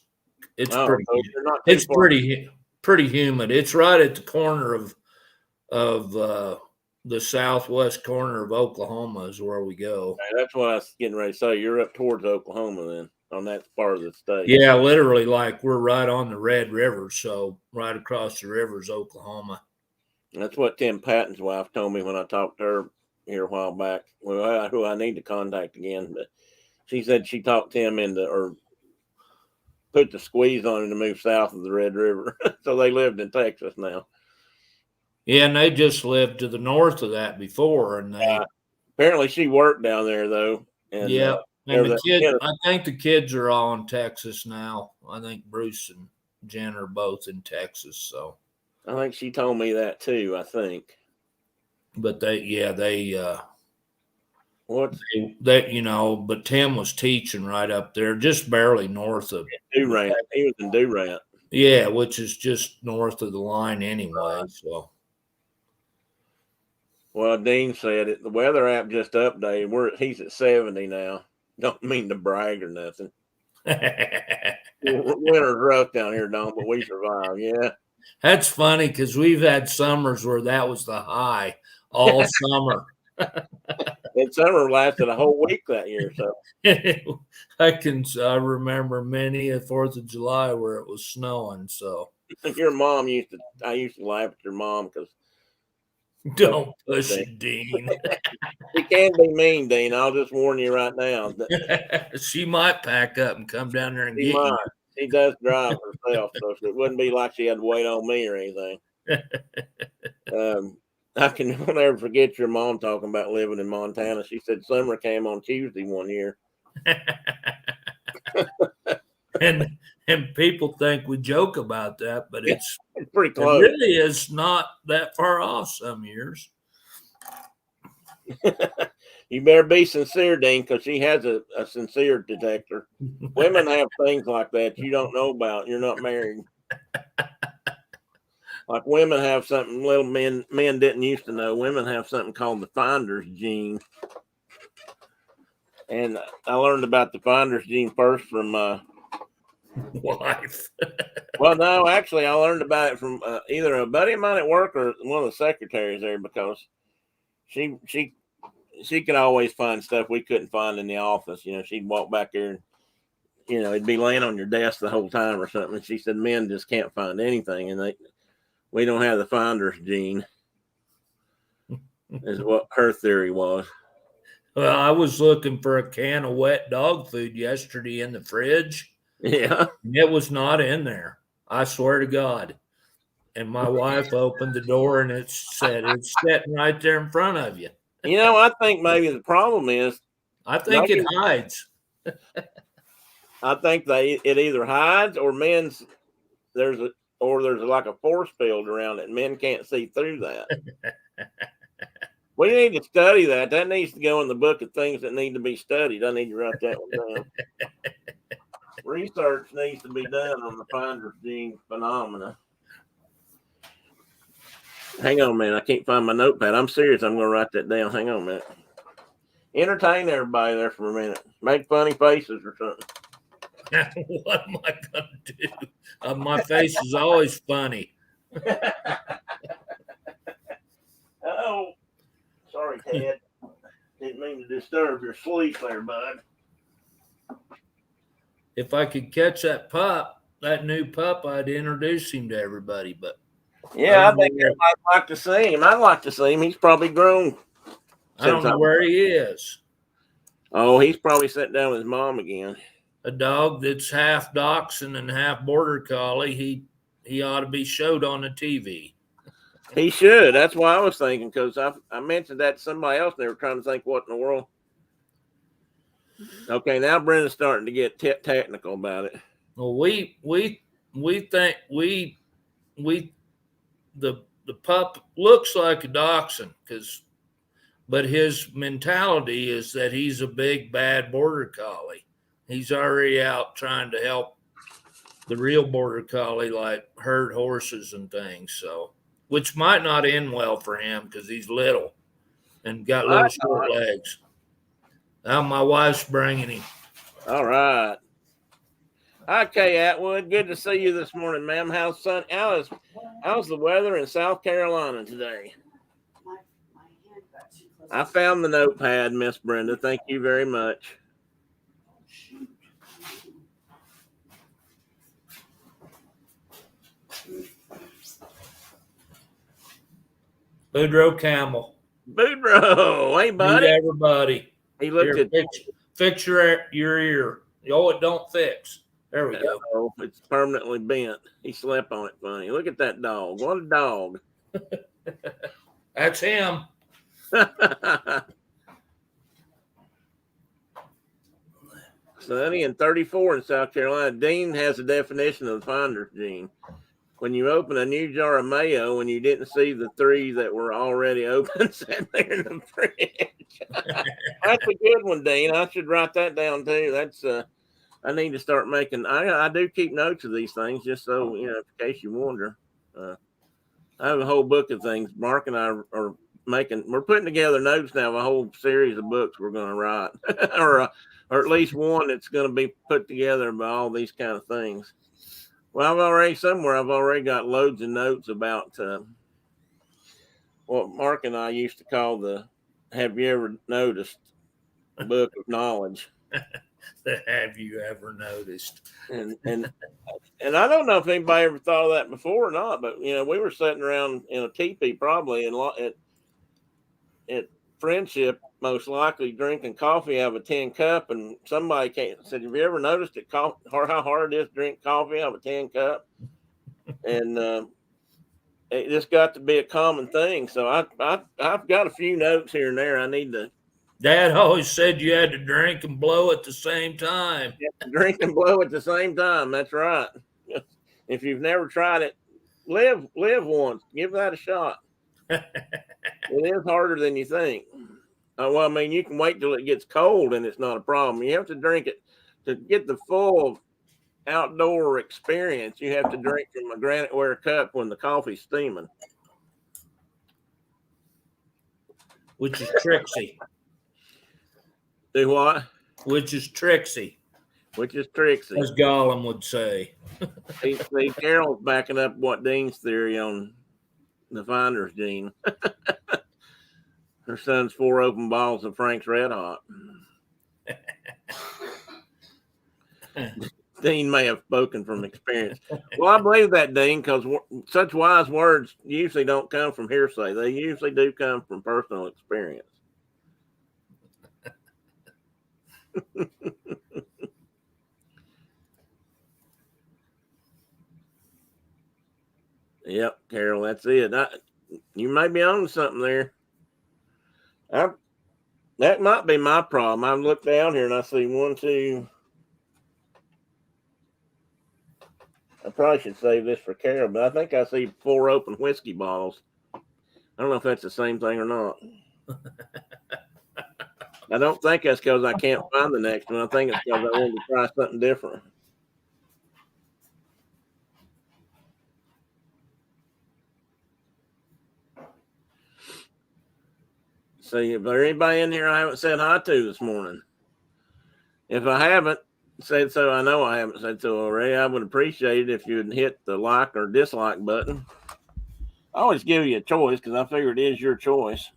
pretty humid. It's right at the corner of the southwest corner of Oklahoma is where we go. That's what I was getting ready to say. You're up towards Oklahoma then, on that part of the state. Yeah, literally, like we're right on the Red River, so right across the river is Oklahoma. That's what Tim Patton's wife told me when I talked to her here a while back. Well, who I need to contact again, but she said she talked Tim or put the squeeze on him to move south of the Red River. So they lived in Texas now. Yeah, and they just lived to the north of that before, and apparently she worked down there though. And yeah, and the kids, I think the kids are all in Texas now. I think Bruce and Jen are both in Texas, so. I think she told me that too, I think. But but Tim was teaching right up there, just barely north of Durant. He was in Durant. Yeah, which is just north of the line anyway. So, well, Dean said it. The weather app just updated. He's at 70 now. Don't mean to brag or nothing. Winter's rough down here, Don, but we survive. Yeah. That's funny because we've had summers where that was the high all summer. And summer lasted a whole week that year. So I remember many a 4th of July where it was snowing. So your I used to laugh at your mom because don't push it, Dean. she can be mean, Dean. I'll just warn you right now. She might pack up and come down there and She get might. She does drive herself, so it wouldn't be like she had to wait on me or anything. I can never forget your mom talking about living in Montana. She said summer came on Tuesday one year. and people think we joke about that, but It's pretty it close. really is not that far off some years. You better be sincere, Dean, because she has a sincere detector. Women have things like that you don't know about. You're not married. Like women have something little men didn't used to know. Women have something called the finder's gene. And I learned about the finder's gene first from my wife. Well, no, actually, I learned about it from either a buddy of mine at work or one of the secretaries there because she could always find stuff we couldn't find in the office. You know, she'd walk back there and it'd be laying on your desk the whole time or something. And she said men just can't find anything, and we don't have the finder's gene. Is what her theory was. Well, I was looking for a can of wet dog food yesterday in the fridge. Yeah. It was not in there. I swear to God. And my wife opened the door and it said it's sitting right there in front of you. I think maybe the problem is I think it hides. I think it either hides or there's like a force field around it. Men can't see through that. We need to study that. That needs to go in the book of things that need to be studied. I need to write that one down. Research needs to be done on the finder's gene phenomena. Hang on a minute. I can't find my notepad. I'm serious. I'm going to write that down. Hang on a minute. Entertain everybody there for a minute. Make funny faces or something. What am I going to do? My face is always funny. Oh, sorry, Ted. Didn't mean to disturb your sleep there, bud. If I could catch that new pup, I'd introduce him to everybody. But yeah, I think I'd like to see him. I'd like to see him. He's probably grown. I don't know where he is. Oh, he's probably sat down with his mom again. A dog that's half dachshund and half border collie, he ought to be showed on the TV. He should. That's why I was thinking, because I mentioned that to somebody else and they were trying to think what in the world. Okay, now Brenda's starting to get technical about it. Well, we think the pup looks like a dachshund but his mentality is that he's a big bad border collie. He's already out trying to help the real border collie, like herd horses and things. So, which might not end well for him because he's little and got little short legs. Now my wife's bringing him. All right. Okay, Atwood. Good to see you this morning, ma'am. How's the weather in South Carolina today? I found the notepad, Miss Brenda. Thank you very much. Boudreaux Camel. Boudreaux. Hey, buddy. Meet everybody. He looked at fix your ear. Oh, it don't fix. There we go. Oh, it's permanently bent. He slept on it funny. Look at that dog. What a dog. That's him. Sunny and 34 in South Carolina. Dean has a definition of the finder's gene. When you open a new jar of mayo and you didn't see the 3 that were already open sat there in the fridge. That's a good one, Dean. I should write that down too. That's I need to start making. I do keep notes of these things just so in case you wonder. I have a whole book of things. Mark and I are making. We're putting together notes now of a whole series of books we're going to write, or at least one that's going to be put together by all these kind of things. Well, I've already got loads of notes about what Mark and I used to call the Have you ever noticed? Book of knowledge. Have you ever noticed? And I don't know if anybody ever thought of that before or not, but we were sitting around in a teepee probably at Friendship, most likely drinking coffee out of a tin cup, and somebody came and said, "Have you ever noticed how hard it is to drink coffee out of a tin cup?" And it just got to be a common thing. So I've got a few notes here and there. I need to Dad always said you had to drink and blow at the same time. drink and blow at the same time. That's right. If you've never tried it, live once. Give that a shot. It is harder than you think. Well, I mean, you can wait till it gets cold and it's not a problem. You have to drink it to get the full outdoor experience. You have to drink from a graniteware cup when the coffee's steaming. Which is Trixie. Do what? Which is Trixie. Which is Trixie. As Gollum would say. See, Carol's backing up what Dean's theory on the finder's gene. Her son's 4 open bottles of Frank's Red Hot. Dean may have spoken from experience. Well, I believe that, Dean, because such wise words usually don't come from hearsay. They usually do come from personal experience. Yep, Carol, that's it. You may be on to something there. That might be my problem. I look down here and I see 1, 2. I probably should save this for Carol, but I think I see 4 open whiskey bottles. I don't know if that's the same thing or not. I don't think that's because I can't find the next one. I think it's because I wanted to try something different. See, if there's anybody in here I haven't said hi to this morning. If I haven't said so, I know I haven't said so already. I would appreciate it if you'd hit the like or dislike button. I always give you a choice because I figure it is your choice.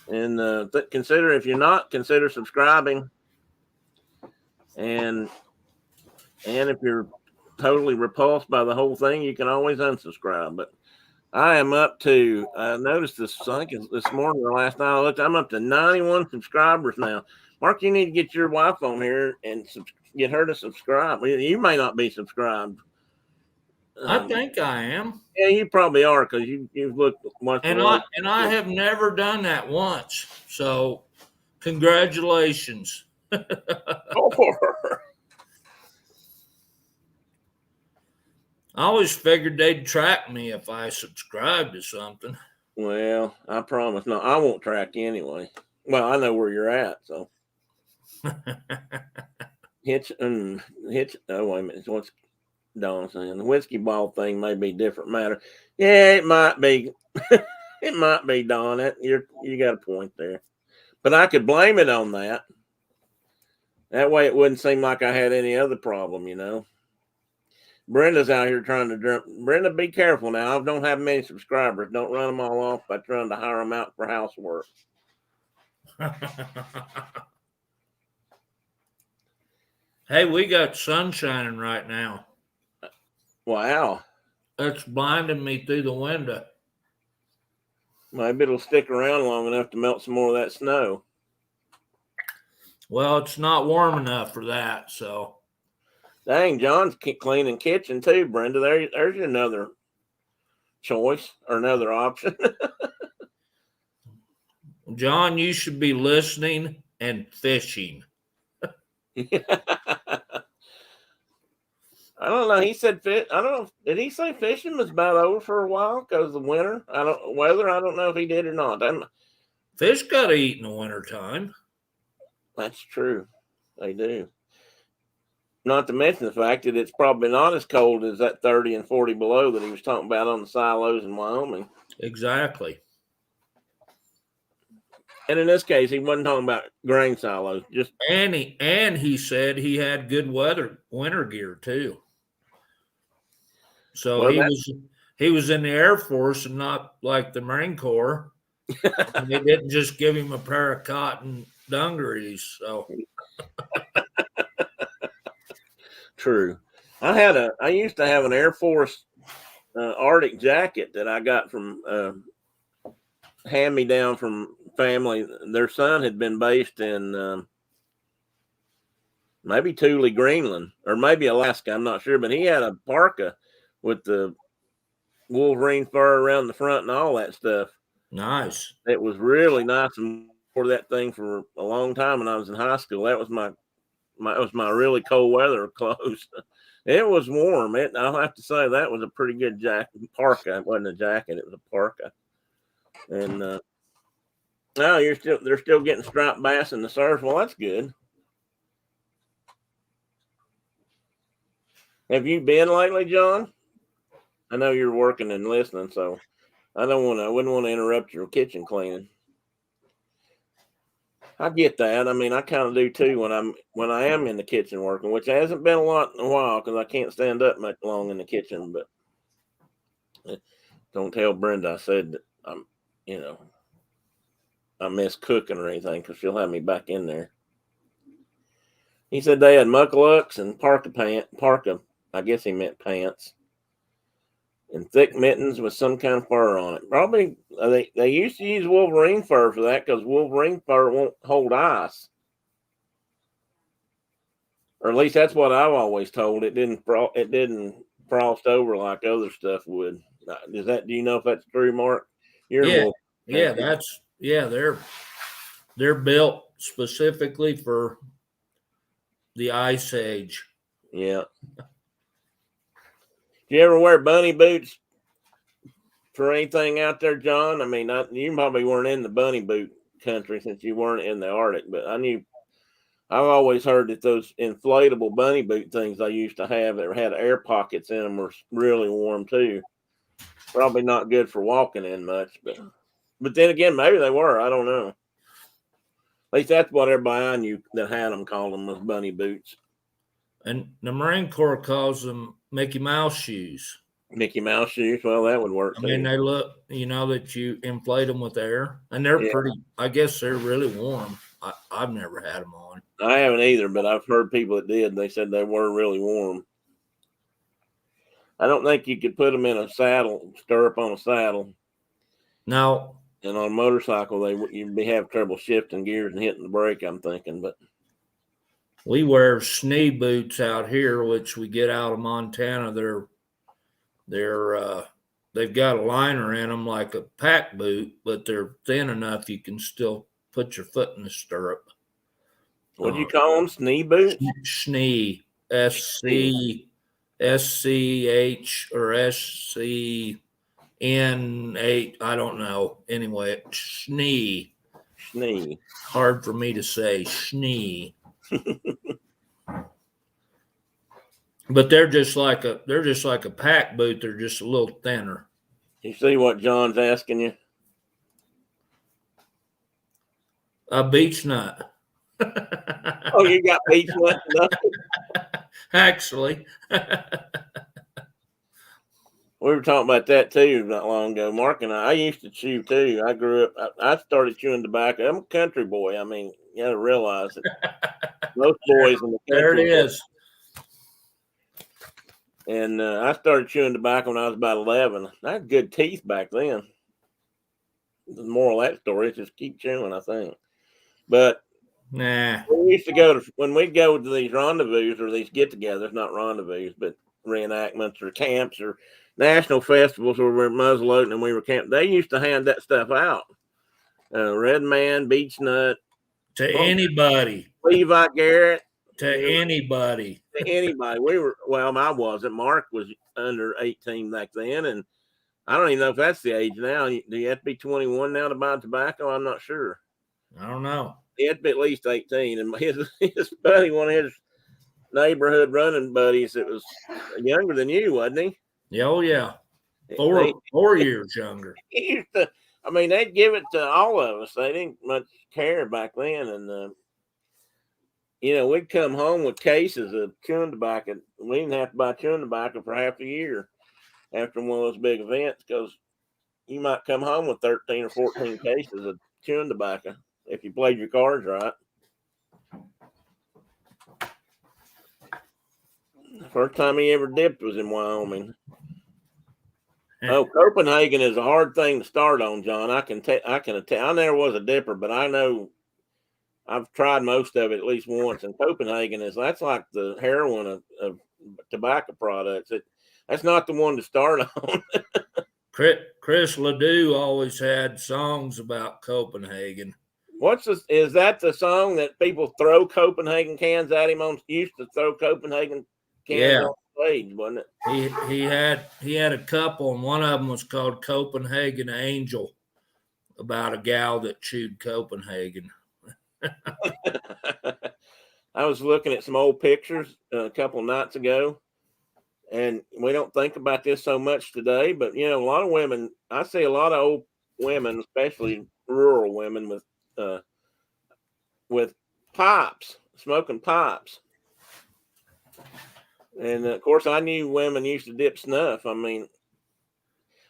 And consider, if you're not, consider subscribing. And if you're totally repulsed by the whole thing, you can always unsubscribe. But I am up to, I noticed this, I think this morning or last night I looked, I'm up to 91 subscribers now. Mark, you need to get your wife on here and get her to subscribe. You may not be subscribed. I think I am. Yeah, you probably are because you've looked. And I have never done that once. So, congratulations. I always figured they'd track me if I subscribed to something. Well, I promise. No, I won't track you anyway. Well, I know where you're at, so. Hitch. Oh, wait a minute. What's Don saying? The whiskey ball thing may be a different matter. Yeah, it might be. It might be, Don. You got a point there. But I could blame it on that. That way it wouldn't seem like I had any other problem, Brenda's out here trying to drink. Brenda, be careful now. I don't have many subscribers. Don't run them all off by trying to hire them out for housework. Hey, we got sun shining right now. Wow. That's blinding me through the window. Maybe it'll stick around long enough to melt some more of that snow. Well, it's not warm enough for that, so. Dang, John's cleaning kitchen too, Brenda. There's another choice or another option. John, you should be listening and fishing. I don't know. He said fish. I don't know. Did he say fishing was about over for a while because of the winter? I don't know if he did or not. Fish got to eat in the wintertime. That's true. They do. Not to mention the fact that it's probably not as cold as that 30 and 40 below that he was talking about on the silos in Wyoming. Exactly. And in this case, he wasn't talking about grain silos. And he said he had good winter gear too. So he was in the Air Force and not like the Marine Corps. They didn't just give him a pair of cotton dungarees. So True. I used to have an Air Force Arctic jacket that I got from hand me down from family. Their son had been based in maybe Thule, Greenland, or maybe Alaska. I'm not sure, but he had a parka with the Wolverine fur around the front and all that stuff. nice. It was really nice, and wore that thing for a long time when I was in high school. That was my really cold weather clothes. It was warm. I'll have to say that was a pretty good jacket, parka. It wasn't a jacket; it was a parka. And no, they're still getting striped bass in the surf. Well, that's good. Have you been lately, John? I know you're working and listening, so I wouldn't want to interrupt your kitchen cleaning. I get that. I mean, I kind of do too when I am in the kitchen working, which hasn't been a lot in a while because I can't stand up much long in the kitchen. But don't tell Brenda I said that you know, I miss cooking or anything because she'll have me back in there. He said they had mucklucks and parka. I guess he meant pants and thick mittens with some kind of fur on it. Probably they used to use Wolverine fur for that because Wolverine fur won't hold ice. Or at least that's what I've always told. It didn't frost over like other stuff would. Do you know if that's true, Mark? You're Yeah, more they're built specifically for the ice age. yeah. Do you ever wear bunny boots for anything out there, John? I mean, you probably weren't in the bunny boot country since you weren't in the Arctic, but I've always heard that those inflatable bunny boot things I used to have that had air pockets in them were really warm too. Probably not good for walking in much, but then again, maybe they were. I don't know. At least that's what everybody I knew that had them called them was bunny boots. And the Marine Corps calls them Mickey Mouse shoes. Mickey Mouse shoes. Well, that would work I too. mean, they look, that you inflate them with air, and they're pretty. I guess they're really warm. I've never had them on. I haven't either, but I've heard people that did. They said they were really warm. I don't think you could put them in a saddle, stirrup on a saddle. Now, and on a motorcycle, you'd have trouble shifting gears and hitting the brake. I'm thinking, but we wear snee boots out here, which we get out of Montana. They've got a liner in them like a pack boot, but they're thin enough you can still put your foot in the stirrup. What do you call them? Snee boots? Snee. SCSCH or SCN8. I don't know. Anyway, snee. Snee. Hard for me to say. Snee. But they're just like a pack boot. They're just a little thinner. You see what John's asking you? A beech nut. Oh, you got beech nut enough? Actually. We were talking about that too not long ago. Mark and I used to chew too. I grew up, I started chewing tobacco. I'm a country boy. I mean, you got to realize that most boys in the country. There it is. And I started chewing tobacco when I was about 11. I had good teeth back then. The moral of that story is just keep chewing, I think. But nah, we used to when we'd go to these rendezvous or these get-togethers, not rendezvous, but reenactments or camps or national festivals where we were muzzleloading and we were camping. They used to hand that stuff out. Red Man, beech nut. To anybody. Levi Garrett. To anybody. To anybody. I wasn't. Mark was under 18 back then, and I don't even know if that's the age now. Do you have to be 21 now to buy tobacco? I'm not sure. I don't know. He had to be at least 18. And his buddy, one of his neighborhood running buddies, that was younger than you, wasn't he? Oh, yeah. 4 years younger. He used to, they'd give it to all of us. They didn't much care back then. And, we'd come home with cases of chewing tobacco. We didn't have to buy chewing tobacco for half a year after one of those big events because you might come home with 13 or 14 cases of chewing tobacco if you played your cards right. The first time he ever dipped was in Wyoming. Oh, Copenhagen is a hard thing to start on, John. I can tell. I never was a dipper, but I know I've tried most of it at least once. And Copenhagen that's like the heroin of tobacco products. That's not the one to start on. Chris Ledoux always had songs about Copenhagen. Is that the song that people throw Copenhagen cans at him on? Used to throw Copenhagen cans on stage, wasn't it? He had a couple, and one of them was called Copenhagen Angel, about a gal that chewed Copenhagen. I was looking at some old pictures a couple of nights ago, and we don't think about this so much today, but a lot of women, I see a lot of old women, especially rural women, with pipes, smoking pipes. And of course, I knew women used to dip snuff. I mean,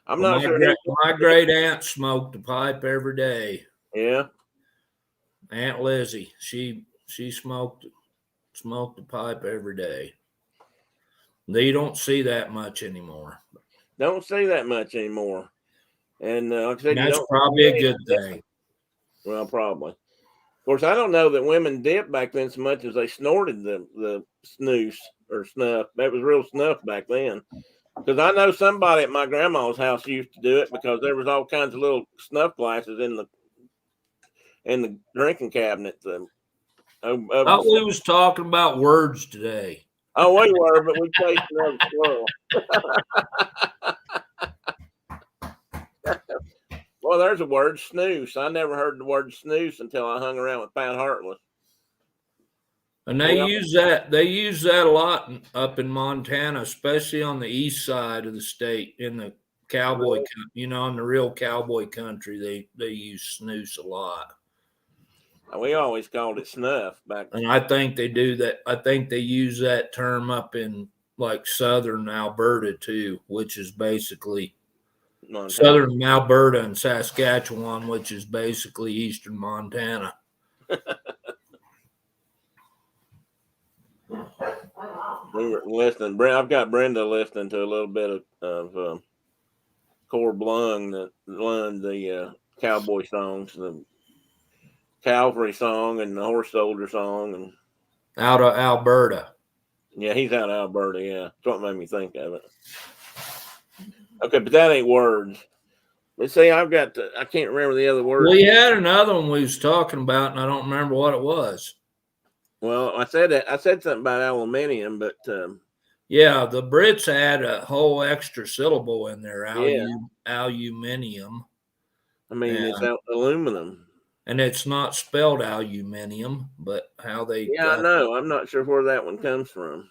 I'm not sure. My great aunt smoked a pipe every day. Yeah, Aunt Lizzie, she smoked a pipe every day. They don't see that much anymore. Don't see that much anymore. And like I said, that's probably a good thing. Well, probably. Of course, I don't know that women dipped back then so much as they snorted the snooze or snuff. That was real snuff back then. Because I know somebody at my grandma's house used to do it because there was all kinds of little snuff glasses in the drinking cabinet. We was talking about words today. Oh, we were, but we chased another squirrel. Well, there's a word, snooze. I never heard the word snooze until I hung around with Pat Hartless. And they use that a lot up in Montana, especially on the east side of the state, in the cowboy, in the real cowboy country. They use snooze a lot. We always called it snuff back then. And I think they do that. I think they use that term up in like southern Alberta too, which is basically Montana. Southern Alberta and Saskatchewan, which is basically eastern Montana. We were listening. I've got Brenda listening to a little bit of Cor Blung, the cowboy songs, the cavalry song and the horse soldier song, and out of Alberta. Yeah, he's out of Alberta. Yeah, that's what made me think of it. Okay, but that ain't words. Let's see. I can't remember the other words. Well, you had another one we was talking about, and I don't remember what it was. Well, I said something about aluminium, but yeah, the Brits had a whole extra syllable in there. Aluminium. I mean, it's aluminum. And it's not spelled aluminium, but how they. Yeah, I know. I'm not sure where that one comes from.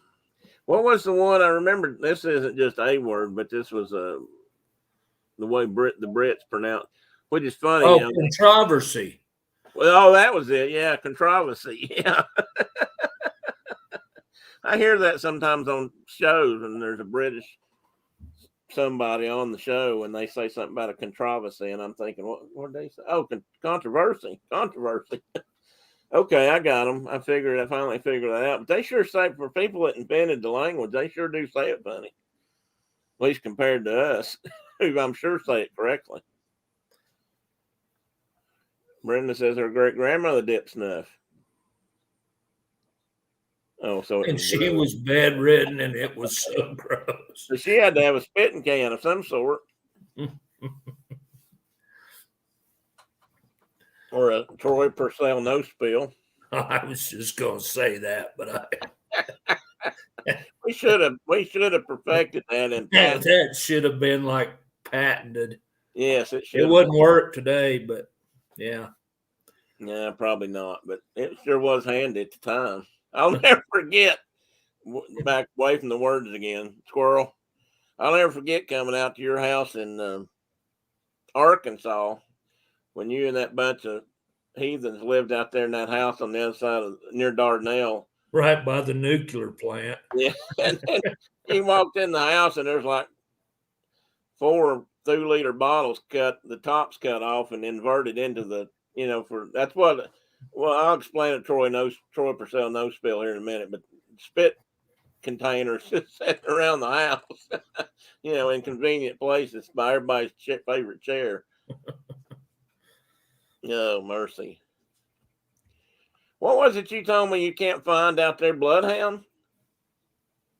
What was the one I remember? This isn't just a word, but this was the way the Brits pronounce, which is funny. Oh, controversy. Well, that was it. Yeah, controversy. Yeah. I hear that sometimes on shows, and there's a British somebody on the show, and they say something about a controversy, and I'm thinking, what did they say? Oh, controversy. Okay, I got them. I finally figured that out. But they sure say, for people that invented the language, they sure do say it funny. At least compared to us, who I'm sure say it correctly. Brenda says her great grandmother dipped snuff. Oh, so and she was bedridden, and it was so gross. So she had to have a spitting can of some sort. Or a Troy Purcell no spill. I was just going to say that, but we should have perfected that. And that should have been like patented. Yes, it should. It wouldn't work today, but yeah. Yeah, probably not. But it sure was handy at the time. I'll never forget. Back away from the words again, squirrel. I'll never forget coming out to your house in Arkansas when you and that bunch of heathens lived out there in that house on the other side near Dardanelle. Right by the nuclear plant. Yeah. And you walked in the house and there's like 4 2-liter bottles cut, the tops cut off and inverted into the, that's what. Well, I'll explain it. Troy Purcell no spill here in a minute, but spit containers just sitting around the house, in convenient places by everybody's favorite chair. Oh, mercy. What was it you told me you can't find out there, bloodhound?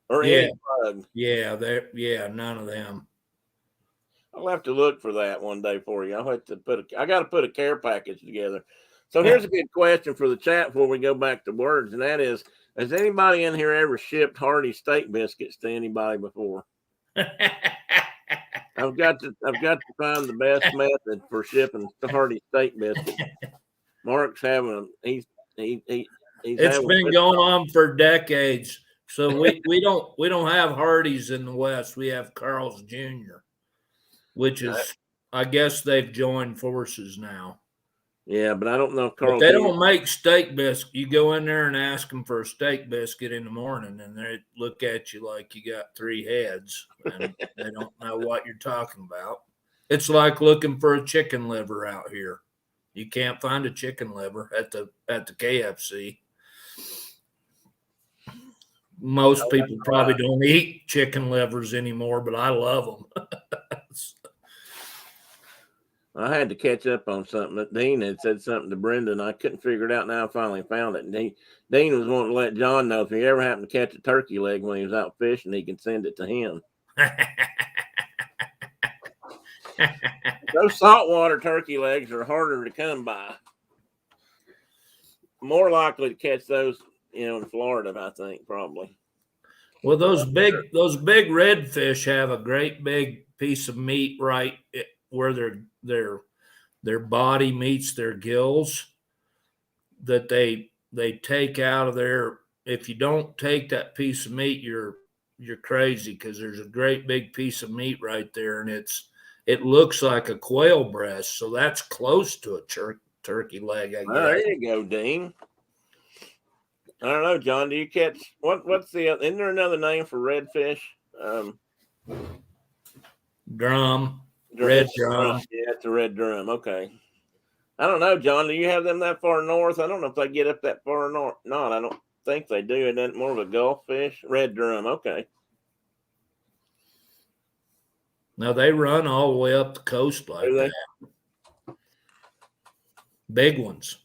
Or Yeah. any bug? Yeah, none of them. I'll have to look for that one day for you. I got to put a care package together. So here's a good question for the chat before we go back to words, and that is, has anybody in here ever shipped Hardy steak biscuits to anybody before? I've got to find the best method for shipping Hardy steak biscuits. Mark's having he's it's been going on for decades. So we don't have Hardee's in the West. We have Carl's Jr., which is, I guess they've joined forces now. Yeah, but I don't know if But they don't make steak biscuit. You go in there and ask them for a steak biscuit in the morning, and they look at you like you got 3 heads, and they don't know what you're talking about. It's like looking for a chicken liver out here. You can't find a chicken liver at the KFC. Most people probably don't eat chicken livers anymore, but I love them. I had to catch up on something. Dean had said something to Brenda, and I couldn't figure it out. Now I finally found it. And Dean was wanting to let John know if he ever happened to catch a turkey leg when he was out fishing, he can send it to him. Those saltwater turkey legs are harder to come by. More likely to catch those, in Florida, I think, probably. Well, those big redfish have a great big piece of meat right where their body meets their gills that they take out of there. If you don't take that piece of meat, you're crazy, because there's a great big piece of meat right there, and it looks like a quail breast, so that's close to a turkey leg, I guess. There you go, Dean. I don't know, John. Do you catch what's isn't there another name for redfish? Drum. Red drum. Yeah, it's a red drum. Okay. I don't know, John. Do you have them that far north? I don't know if they get up that far north. Not. I don't think they do. Isn't that more of a Gulf fish? Red drum. Okay. Now they run all the way up the coast like that. Big ones.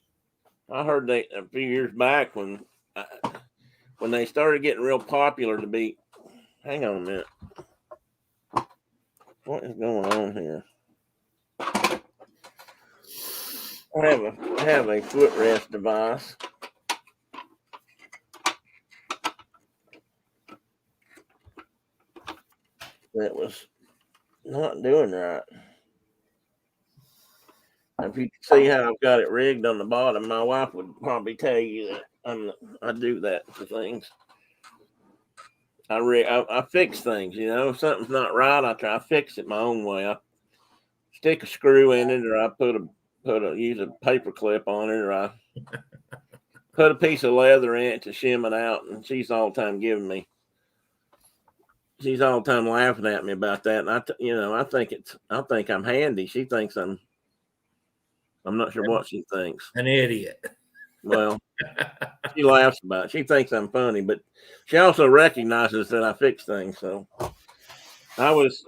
I heard a few years back when they started getting real popular to be. Hang on a minute. What is going on here? I have a footrest device. That was not doing right. If you can see how I've got it rigged on the bottom, my wife would probably tell you that I do that for things. I fix things, if something's not right, I try to fix it my own way. I stick a screw in it, or I use a paper clip on it, or I put a piece of leather in it to shim it out. And she's all the time she's all the time laughing at me about that. And I think I'm handy. She thinks I'm not sure what she thinks. An idiot. Well, she laughs about it. She thinks I'm funny, but she also recognizes that I fix things. So I was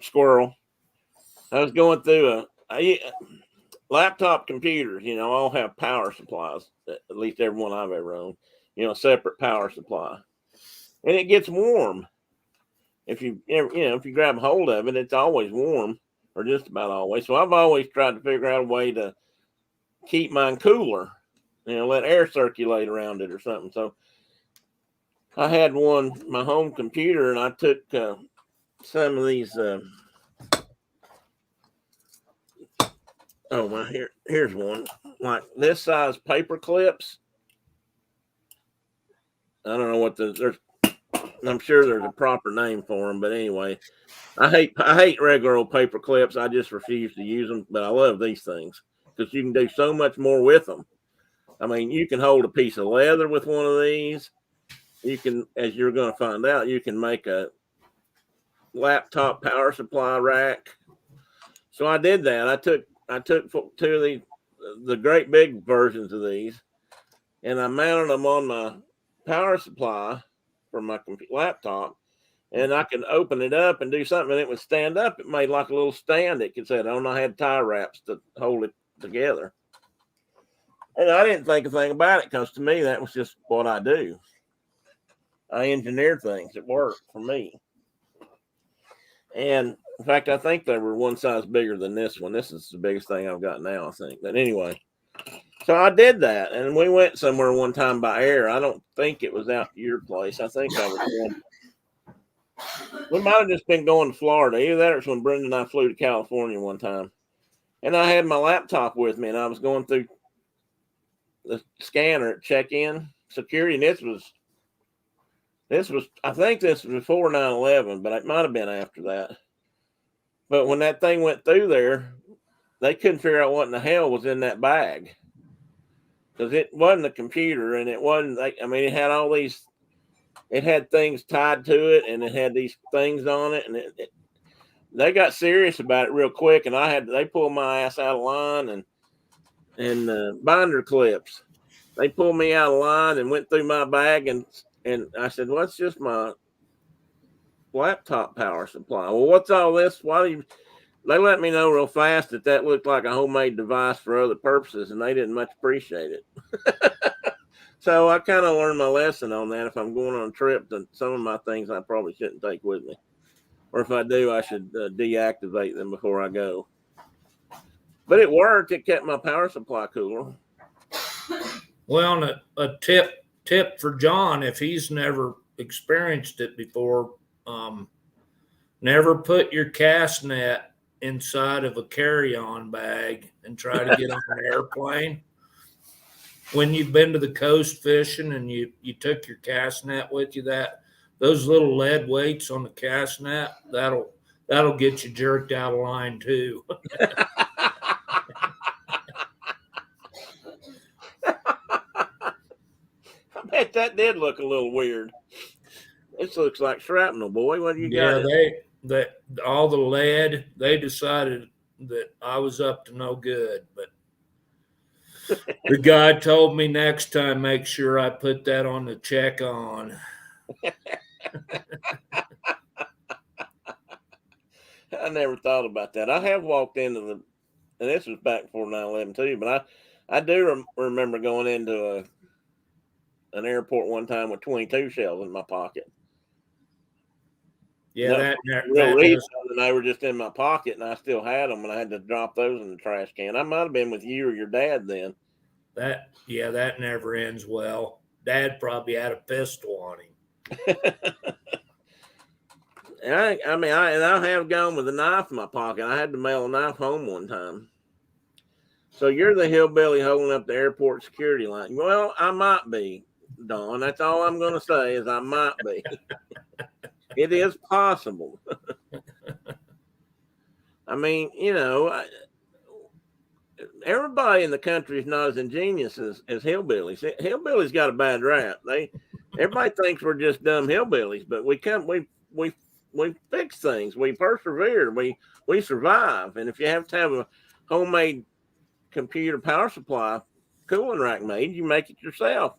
squirrel. I was going through laptop computers, all have power supplies, at least every one I've ever owned, a separate power supply. And it gets warm. If you grab hold of it, it's always warm, or just about always. So I've always tried to figure out a way to keep mine cooler, let air circulate around it or something. So I had my home computer, and I took some of these. Here's one like this size paper clips. I don't know what I'm sure there's a proper name for them, but anyway, I hate regular old paper clips. I just refuse to use them, but I love these things because you can do so much more with them. I mean, you can hold a piece of leather with one of these. You can, as you're going to find out, you can make a laptop power supply rack. So I did that. I took two of the great big versions of these, and I mounted them on my power supply for my laptop, and I could open it up and do something, and it would stand up. It made like a little stand it could sit on. I had tie wraps to hold it together. And I didn't think a thing about it because to me, that was just what I do. I engineer things that work for me. And in fact, I think they were one size bigger than this one. This is the biggest thing I've got now, I think. But anyway, so I did that. And we went somewhere one time by air. I don't think it was out to your place. I think I was going. We might have just been going to Florida. Either that or it's when Brenda and I flew to California one time. And I had my laptop with me, and I was going through the scanner at check-in security. And this was I think this was before 9/11, but it might have been after that. But when that thing went through there, they couldn't figure out what in the hell was in that bag because it wasn't a computer, and it wasn't like, I mean, it had all these, it had things tied to it, and it had these things on it, and they got serious about it real quick, and they pulled my ass out of line, and binder clips. They pulled me out of line and went through my bag, and I said, "Well, it's just my laptop power supply." Well, what's all this? Why do you? They let me know real fast that looked like a homemade device for other purposes, and they didn't much appreciate it. So I kind of learned my lesson on that. If I'm going on a trip, then some of my things I probably shouldn't take with me. Or if I do, I should deactivate them before I go. But it worked. It kept my power supply cooler. Well, a tip for John, if he's never experienced it before, never put your cast net inside of a carry-on bag and try to get on an airplane. When you've been to the coast fishing and you took your cast net with you, those little lead weights on the cast net, that'll get you jerked out of line too. I bet that did look a little weird. This looks like shrapnel, boy. What do you got? Yeah, all the lead, they decided that I was up to no good, but the guy told me next time, make sure I put that on the check on. I never thought about that. I have walked into and this was back before 9/11 too, but I do remember going into an airport one time with 22 shells in my pocket. Yeah, real reason, and they were just in my pocket, and I still had them, and I had to drop those in the trash can. I might have been with you or your dad then. That never ends well. Dad probably had a pistol on him. I have gone with a knife in my pocket. I had to mail a knife home one time. So you're the hillbilly holding up the airport security line. Well, I might be, Don. That's all I'm going to say is I might be. It is possible. I mean, everybody in the country is not as ingenious as hillbillies. Hillbillies got a bad rap. Everybody thinks we're just dumb hillbillies, but we fix things. We persevere. We survive. And if you have to have a homemade computer power supply cooling rack made, you make it yourself.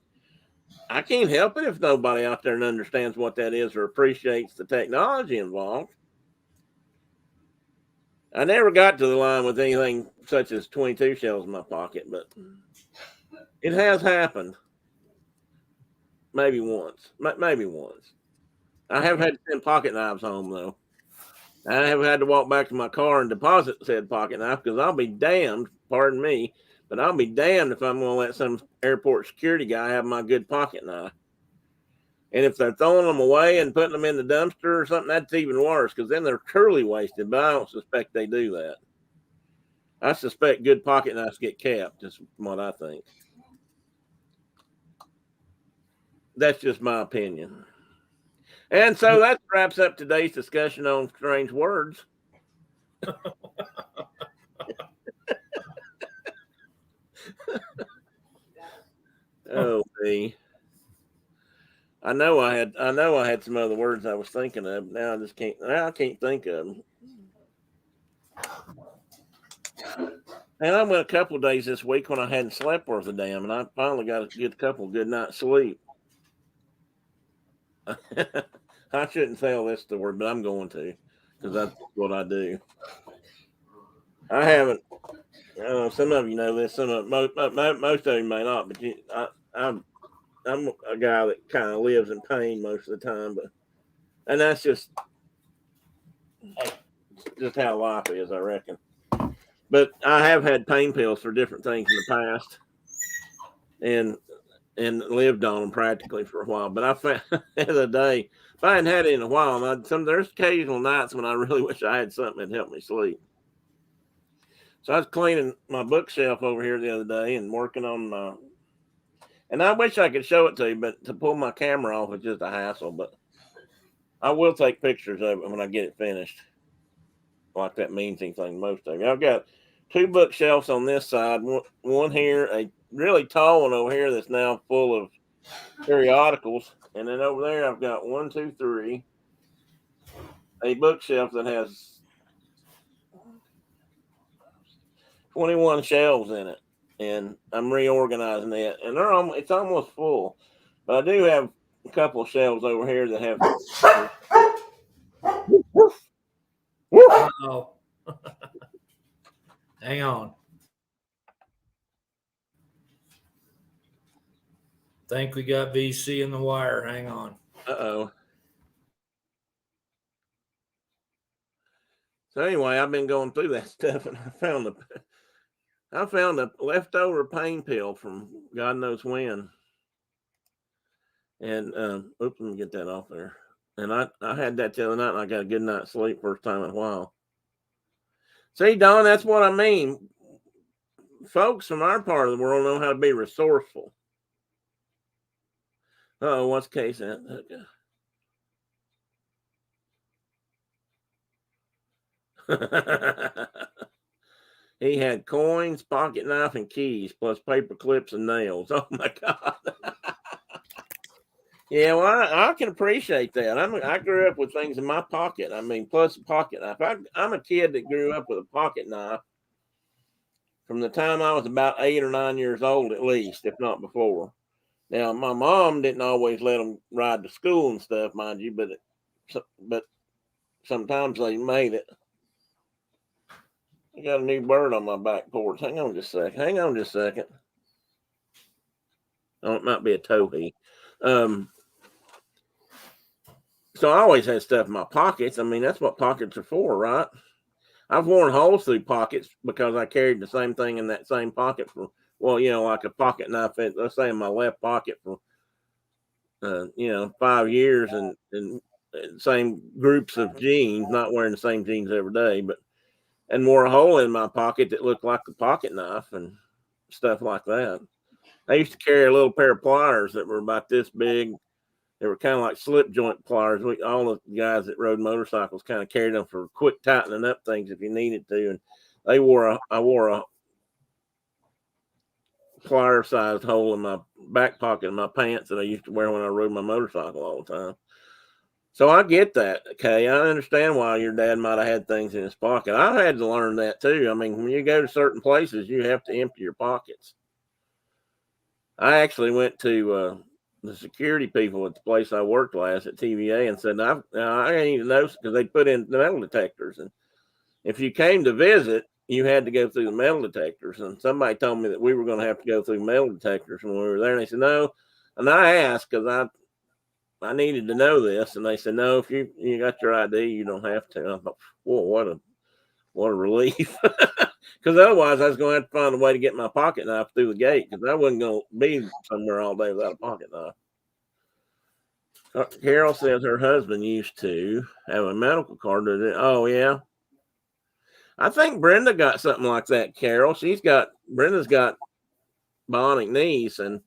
I can't help it if nobody out there understands what that is or appreciates the technology involved. I never got to the line with anything such as 22 shells in my pocket, but it has happened. Maybe once. I have had to send pocket knives home, though. I have had to walk back to my car and deposit said pocket knife because I'll be damned, pardon me, but I'll be damned if I'm going to let some airport security guy have my good pocket knife. And if they're throwing them away and putting them in the dumpster or something, that's even worse because then they're truly wasted, but I don't suspect they do that. I suspect good pocket knives get kept, is what I think. That's just my opinion. And so that wraps up today's discussion on strange words. Oh, me. I know I had some other words I was thinking of. Now I just can't. Now I can't think of them. And I went a couple of days this week when I hadn't slept worth a damn, and I finally got a good night's sleep. I shouldn't tell this story, but I'm going to because that's what I do. I haven't. Some of you know this. Most of you may not, but I'm a guy that kind of lives in pain most of the time. And that's just how life is, I reckon. But I have had pain pills for different things in the past, and lived on them practically for a while. But I found the other day, if I hadn't had it in a while, there's occasional nights when I really wish I had something that helped me sleep. So I was cleaning my bookshelf over here the other day and working on my. And I wish I could show it to you, but to pull my camera off is just a hassle. But I will take pictures of it when I get it finished. Like that means anything most of you. I've got 2 bookshelves on this side. One here, a really tall one over here that's now full of periodicals. And then over there, I've got 1, 2, 3, a bookshelf that has 21 shelves in it. And I'm reorganizing it. And it's almost full. But I do have a couple of shelves over here that have. Oh. Hang on. Think we got VC in the wire. Hang on. Uh-oh. So anyway, I've been going through that stuff, and I found a leftover pain pill from God knows when. And oops, let me get that off there. And I had that the other night, and I got a good night's sleep first time in a while. See, Don, that's what I mean. Folks from our part of the world know how to be resourceful. Oh, what's Case at? He had coins, pocket knife, and keys, plus paper clips and nails. Oh my God. Yeah, well, I can appreciate that. I grew up with things in my pocket. I mean, plus a pocket knife. I'm a kid that grew up with a pocket knife from the time I was about 8 or 9 years old, at least, if not before. Now, my mom didn't always let them ride to school and stuff, mind you, but sometimes they made it. I got a new bird on my back porch. Hang on just a second. Oh, it might be a towhee. So I always had stuff in my pockets. I mean, that's what pockets are for, right? I've worn holes through pockets because I carried the same thing in that same pocket for, like a pocket knife, let's say in my left pocket for, 5 years and same groups of jeans, not wearing the same jeans every day, and wore a hole in my pocket that looked like a pocket knife and stuff like that. I used to carry a little pair of pliers that were about this big. They were kind of like slip joint pliers. All the guys that rode motorcycles kind of carried them for quick tightening up things if you needed to. And I wore a plier sized hole in my back pocket of my pants that I used to wear when I rode my motorcycle all the time. So I get that. Okay. I understand why your dad might have had things in his pocket. I had to learn that too. I mean, when you go to certain places, you have to empty your pockets. I actually went to the security people at the place I worked last at TVA and said, I need to know, because they put in the metal detectors. And if you came to visit, you had to go through the metal detectors. And somebody told me that we were going to have to go through metal detectors when we were there. And they said, no. And I asked because I needed to know this. And they said, no, if you got your ID, you don't have to. I thought, whoa, what a relief. Because otherwise I was going to have to find a way to get my pocket knife through the gate, because I wasn't going to be somewhere all day without a pocket knife. Carol says her husband used to have a medical card. Oh, yeah. I think Brenda got something like that, Carol. Brenda's got bionic knees, and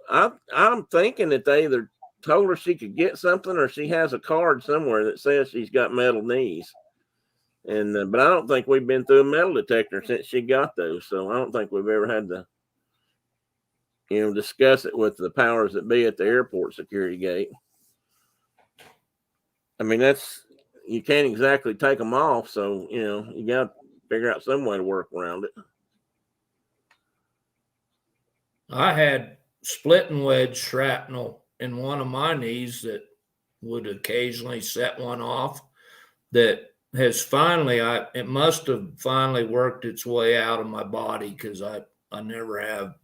I'm thinking that they either told her she could get something or she has a card somewhere that says she's got metal knees. And but I don't think we've been through a metal detector since she got those, so I don't think we've ever had to discuss it with the powers that be at the airport security gate. I mean, you can't exactly take them off, so you got to figure out some way to work around it. I had split and wedge shrapnel in one of my knees that would occasionally set one off. That has finally, it must have finally worked its way out of my body because I never have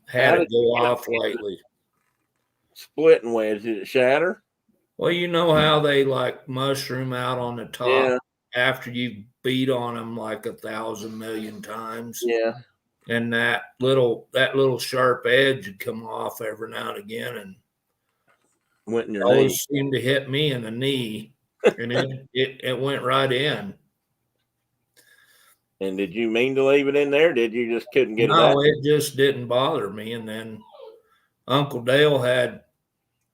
had it go off lately. Split and wedge, did it shatter? Well, you know how they like mushroom out on the top after you beat on them like 1,000 million times. Yeah. And that little sharp edge would come off every now and again, and went in your always seemed to hit me in the knee, and it went right in. And did you mean to leave it in there? Did you just couldn't get it out? No, it just didn't bother me. And then Uncle Dale had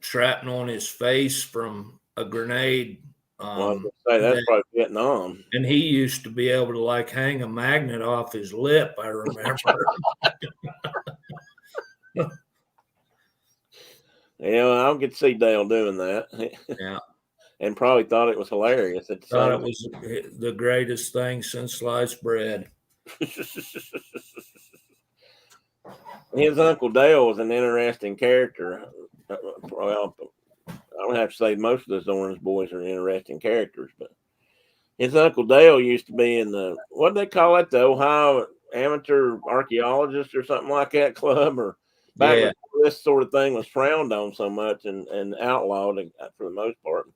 shrapnel on his face from a grenade. Well, I was gonna say that's probably Vietnam. And he used to be able to like hang a magnet off his lip, I remember. Yeah, I could see Dale doing that. Yeah. And probably thought it was hilarious at the Thought time. it was the greatest thing since sliced bread. His Uncle Dale was an interesting character. Well, I would have to say most of the Zorn's boys are interesting characters, but his Uncle Dale used to be in the, what do they call it, the Ohio Amateur Archaeologist or something like that club, or back when this sort of thing was frowned on so much and outlawed for the most part.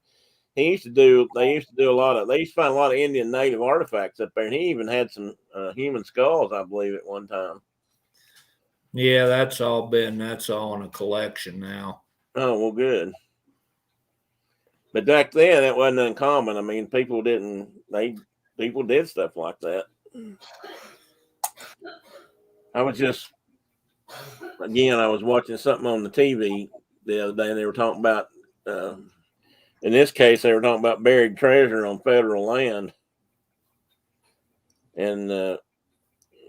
They used to find a lot of Indian native artifacts up there, and he even had some human skulls, I believe, at one time. Yeah, that's all in a collection now. Oh, well, good. But back then, it wasn't uncommon. I mean, people did stuff like that. I was watching something on the TV the other day, and they were talking about, in this case, they were talking about buried treasure on federal land. And, a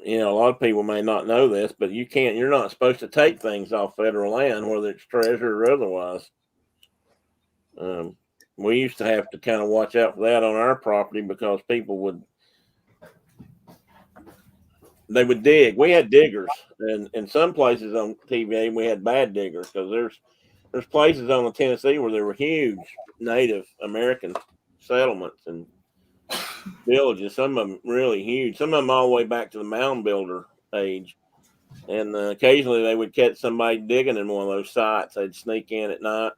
lot of people may not know this, but you're not supposed to take things off federal land, whether it's treasure or otherwise. We used to have to kind of watch out for that on our property because people would dig. We had diggers, and in some places on TVA we had bad diggers because there's places on the Tennessee where there were huge Native American settlements and villages. Some of them really huge. Some of them all the way back to the mound builder age. And occasionally they would catch somebody digging in one of those sites. They'd sneak in at night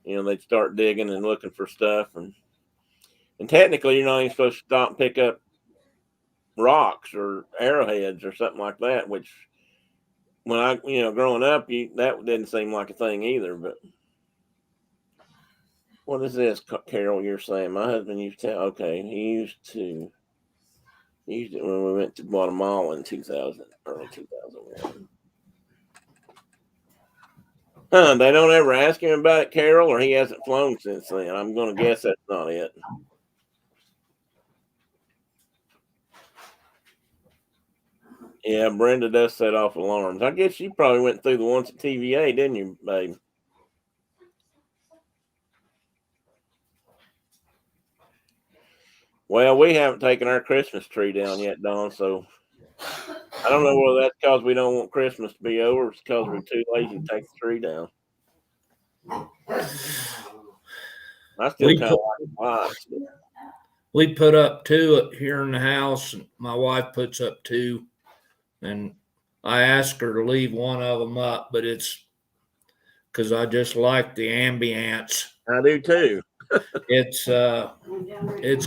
and they'd start digging and looking for stuff. And technically, you're not even supposed to stop and pick up rocks or arrowheads or something like that, which when I, growing up, that didn't seem like a thing either. But what is this, Carol, you're saying? My husband used to, he used it when we went to Guatemala in early 2001. They don't ever ask him about it, Carol, or he hasn't flown since then. I'm going to guess that's not it. Yeah, Brenda does set off alarms. I guess you probably went through the ones at TVA, didn't you, babe? Well, we haven't taken our Christmas tree down yet, Dawn, so I don't know whether that's because we don't want Christmas to be over or it's because we're too lazy to take the tree down. I still kind of like lights. We put up 2 here in the house, and my wife puts up 2, and I asked her to leave one of them up, but it's because I just like the ambience. I do too. It's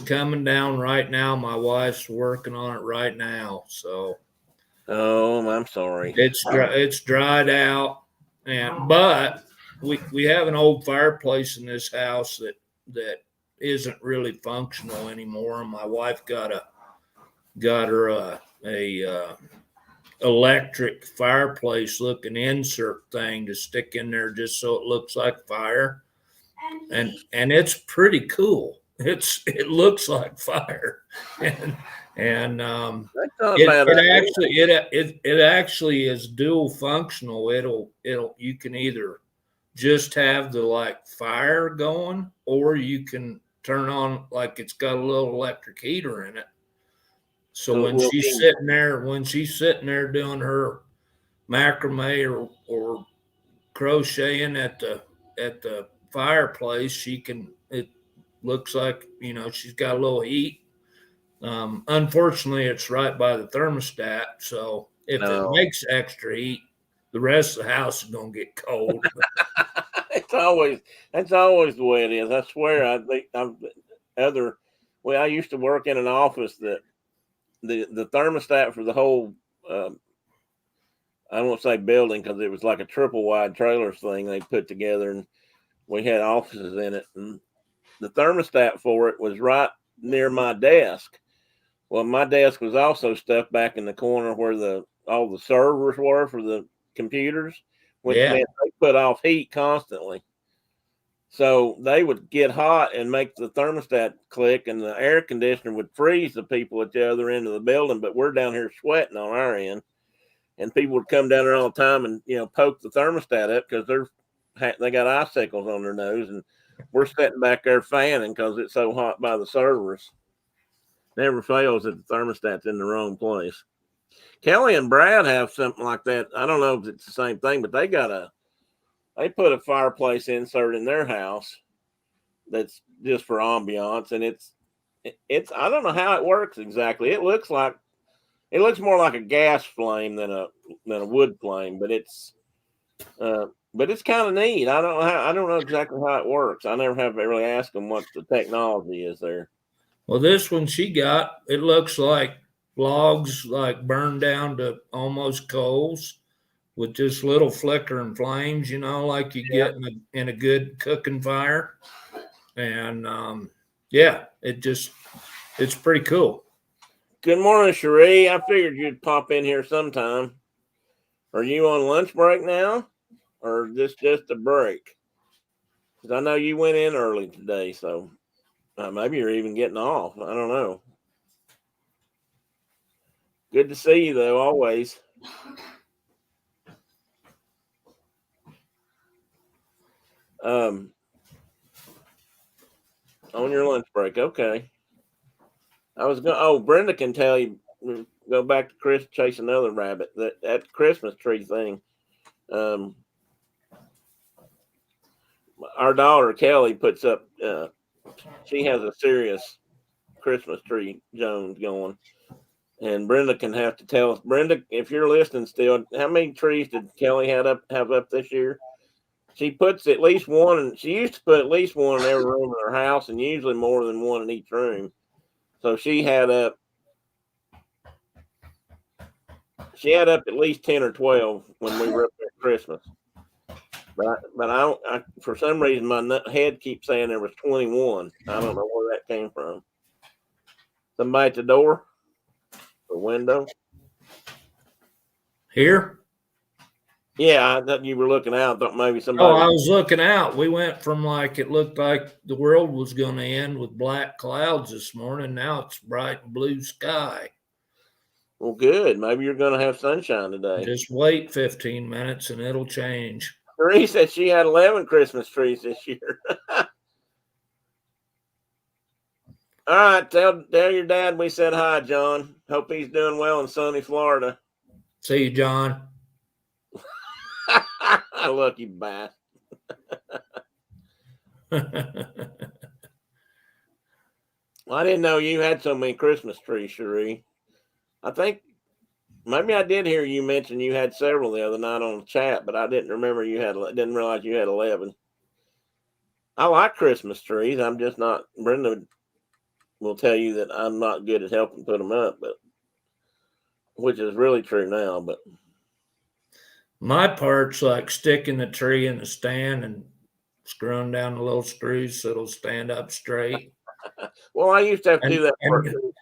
coming down right now. My wife's working on it right now, so. Oh, I'm sorry. It's dried out, but we have an old fireplace in this house that isn't really functional anymore. And my wife got her a electric fireplace looking insert thing to stick in there just so it looks like fire, and it's pretty cool. It looks like fire, And That's not a bad idea. it actually is dual functional. You can either just have the like fire going, or you can turn on like it's got a little electric heater in it. So So it will heat. when she's sitting there doing her macrame or crocheting at the fireplace, she can. It looks like she's got a little heat. Unfortunately, it's right by the thermostat, so if it No, makes extra heat, the rest of the house is gonna get cold. it's always that's always the way it is. I swear. I think I've other. Well, I used to work in an office that the thermostat for the whole. I won't say building because it was like a triple wide trailers thing they put together, and we had offices in it, and the thermostat for it was right near my desk. Well, my desk was also stuffed back in the corner where all the servers were for the computers, which Yeah, meant they put off heat constantly. So they would get hot and make the thermostat click, and the air conditioner would freeze the people at the other end of the building. But we're down here sweating on our end, and people would come down there all the time and poke the thermostat up because they got icicles on their nose, and we're sitting back there fanning because it's so hot by the servers. Never fails that the thermostat's in the wrong place. Kelly and Brad have something like that. I don't know if it's the same thing, but they put a fireplace insert in their house that's just for ambiance, and it's I don't know how it works exactly. It looks more like a gas flame than a wood flame, but it's kind of neat. I don't know exactly how it works. I never have really asked them what the technology is there. well, this one she got, it looks like logs like burned down to almost coals with just little flickering flames, like you Yeah. get in a good cooking fire. And yeah, it's pretty cool. Good morning, Cherie. I figured you'd pop in here sometime. Are you on lunch break now, or just a break? Because I know you went in early today, so maybe you're even getting off. I don't know. Good to see you, though, always. Um, on your lunch break, okay. I was going. Oh, Brenda can tell you. Go back to Chris chase another rabbit. That Christmas tree thing. Um, our daughter Kelly puts up. She has a serious Christmas tree Jones going. And Brenda can have to tell us, Brenda, if you're listening still, how many trees did Kelly have up this year? She puts at least one, and she used to put at least one in every room in her house, and usually more than one in each room. So she had up at least 10 or 12 when we were up there at Christmas. But for some reason my head keeps saying there was 21. I don't know where that came from. Somebody at the door or window. Here? Yeah, I thought you were looking out. I thought maybe Oh, somebody. I was looking out. We went from like it looked like the world was going to end with black clouds this morning. Now it's bright blue sky. Well, good. Maybe you're going to have sunshine today. Just wait 15 minutes and it'll change. Marie said she had 11 Christmas trees this year. All right, tell your dad we said hi, John. Hope he's doing well in sunny Florida. See you, John. Lucky bastard. Well, I didn't know you had so many Christmas trees, Cherie. I think maybe I did hear you mention you had several the other night on the chat, but I didn't remember didn't realize you had 11. I like Christmas trees. I'm just not. Brenda will tell you that I'm not good at helping put them up, but which is really true now. But my part's like sticking the tree in the stand and screwing down the little screws so it'll stand up straight. Well, I used to have to do that part and, too.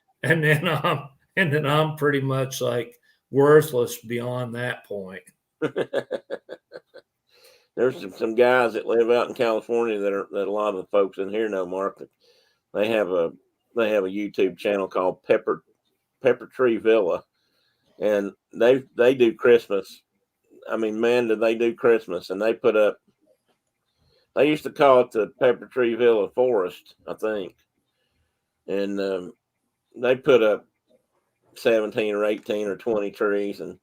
and then I'm pretty much like worthless beyond that point. There's some guys that live out in California that a lot of the folks in here know, Mark. They have a YouTube channel called Pepper Tree Villa, and they do Christmas. I mean, man, did they do Christmas? And they put up. They used to call it the Pepper Tree Villa Forest, I think, and they put up 17 or 18 or 20 trees, and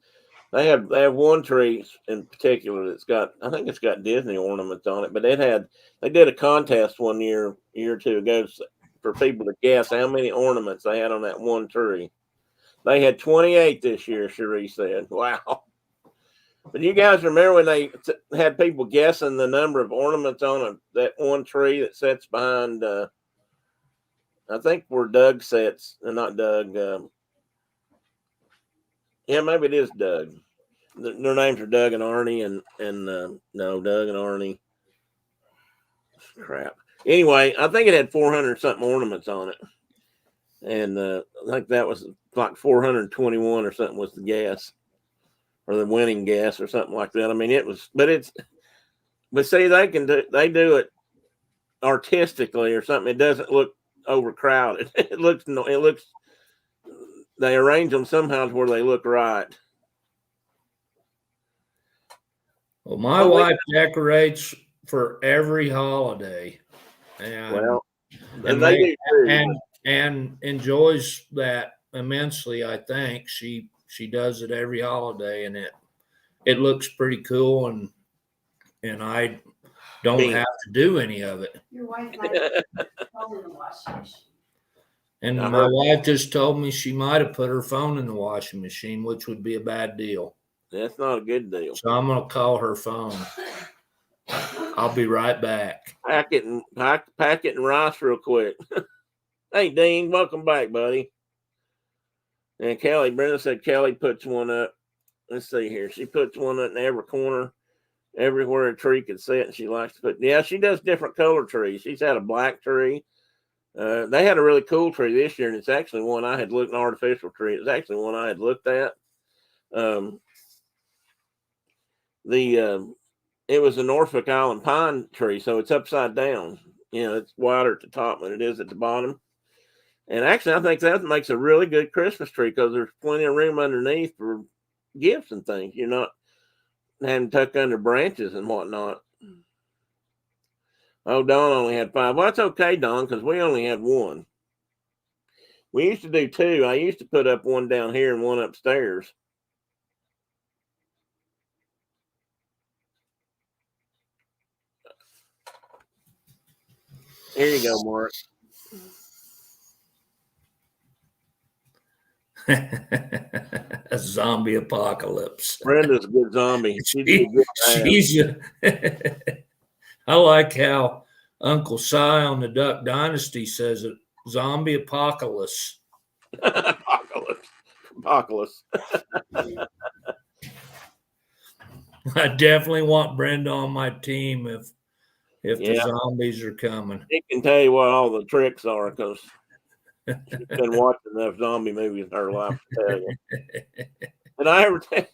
they have one tree in particular that's got, I think it's got Disney ornaments on it, but they did a contest one year or two ago for people to guess how many ornaments they had on that one tree. They had 28 this year, Cherie said. Wow. But you guys remember when they had people guessing the number of ornaments on that one tree that sits behind, I think where Doug sits, not Doug. Yeah, maybe it is Doug. Their names are Doug and Arnie, and no, Doug and Arnie. Crap. Anyway, I think it had 400 something ornaments on it, and I think that was like 421 or something was the guess, or the winning guess, or something like that. I mean, it was, but see, they do it artistically or something. It doesn't look overcrowded. It looks. They arrange them somehow to where they look right. Well, my wife decorates for every holiday, and they do too. And enjoys that immensely. I think she does it every holiday, and it looks pretty cool, and I don't have to do any of it. Your wife might phone in the washing machine. And my wife just told me she might have put her phone in the washing machine, which would be a bad deal. That's not a good deal. So I'm going to call her phone. I'll be right back. Pack it and rice real quick. Hey, Dean, welcome back, buddy. And Brenda said Kelly puts one up. Let's see here. She puts one up in every corner, everywhere a tree could sit. And she likes to put, she does different color trees. She's had a black tree. They had a really cool tree this year, and it's actually one I had looked, an artificial tree. It was actually one I had looked at. It was a Norfolk Island pine tree, so it's upside down. It's wider at the top than it is at the bottom. And actually, I think that makes a really good Christmas tree because there's plenty of room underneath for gifts and things. You're not having to tuck under branches and whatnot. Oh, Don only had 5. Well, that's okay, Don, because we only had 1. We used to do 2. I used to put up one down here and one upstairs. Here you go, Mark. A zombie apocalypse. Brenda's a good zombie. I like how Uncle Si on the Duck Dynasty says it. Zombie apocalypse. Apocalypse. I definitely want Brenda on my team if the zombies are coming. She can tell you what all the tricks are because she's been watching enough zombie movies in her life to tell you. And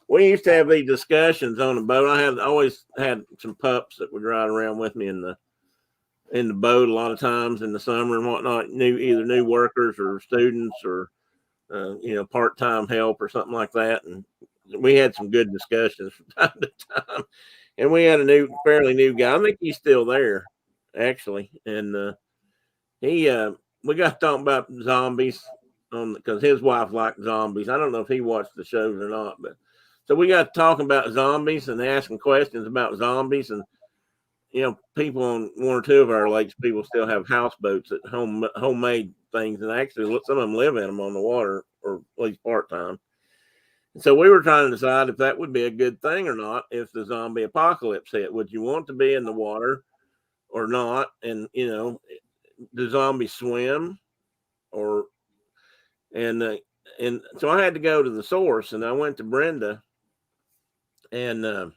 we used to have these discussions on the boat. I always had some pups that would ride around with me in the boat a lot of times in the summer and whatnot. Either new workers or students or part-time help or something like that. And we had some good discussions from time to time. And we had a fairly new guy. I think he's still there, actually. And we got talking about zombies because his wife liked zombies. I don't know if he watched the shows or not, but so we got talking about zombies and asking questions about zombies. And people on 1 or 2 of our lakes, people still have houseboats at home, homemade things, and actually some of them live in them on the water, or at least part time. And so we were trying to decide if that would be a good thing or not if the zombie apocalypse hit. Would you want to be in the water or not? And do zombies swim? And so I had to go to the source, and I went to Brenda, and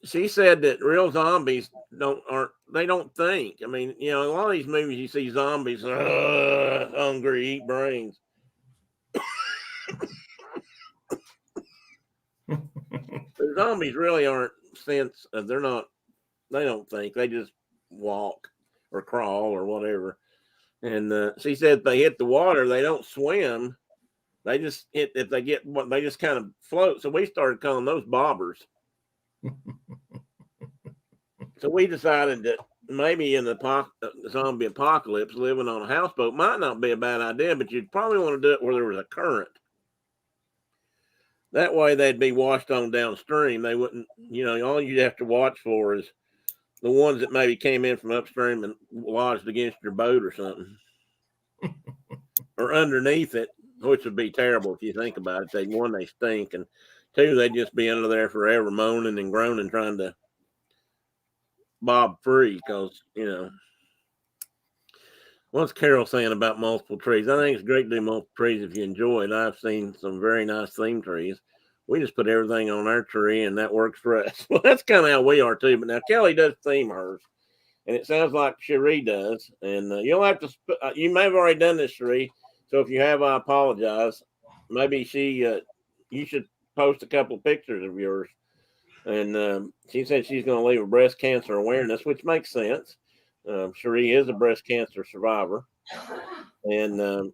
she said that real zombies don't think. I mean, a lot of these movies you see zombies hungry, eat brains. The zombies really aren't they don't think. They just walk or crawl or whatever. And she said if they hit the water, they don't swim. They just hit if they get what they just kind of float. So we started calling those bobbers. So we decided that maybe in the zombie apocalypse, living on a houseboat might not be a bad idea, but you'd probably want to do it where there was a current. That way they'd be washed on downstream. They wouldn't, all you'd have to watch for is the ones that maybe came in from upstream and lodged against your boat or something. Or underneath it, which would be terrible if you think about it. They stink, and two, they'd just be under there forever moaning and groaning trying to bob free because, what's Carol saying about multiple trees? I think it's great to do multiple trees if you enjoy it. I've seen some very nice theme trees. We just put everything on our tree, and that works for us. Well, that's kind of how we are, too. But now Kelly does theme hers, and it sounds like Cherie does. And you'll have to you may have already done this, Cherie. So if you have, I apologize. Maybe you should post a couple of pictures of yours. And she said she's going to leave a breast cancer awareness, which makes sense. Cherie is a breast cancer survivor, and I'm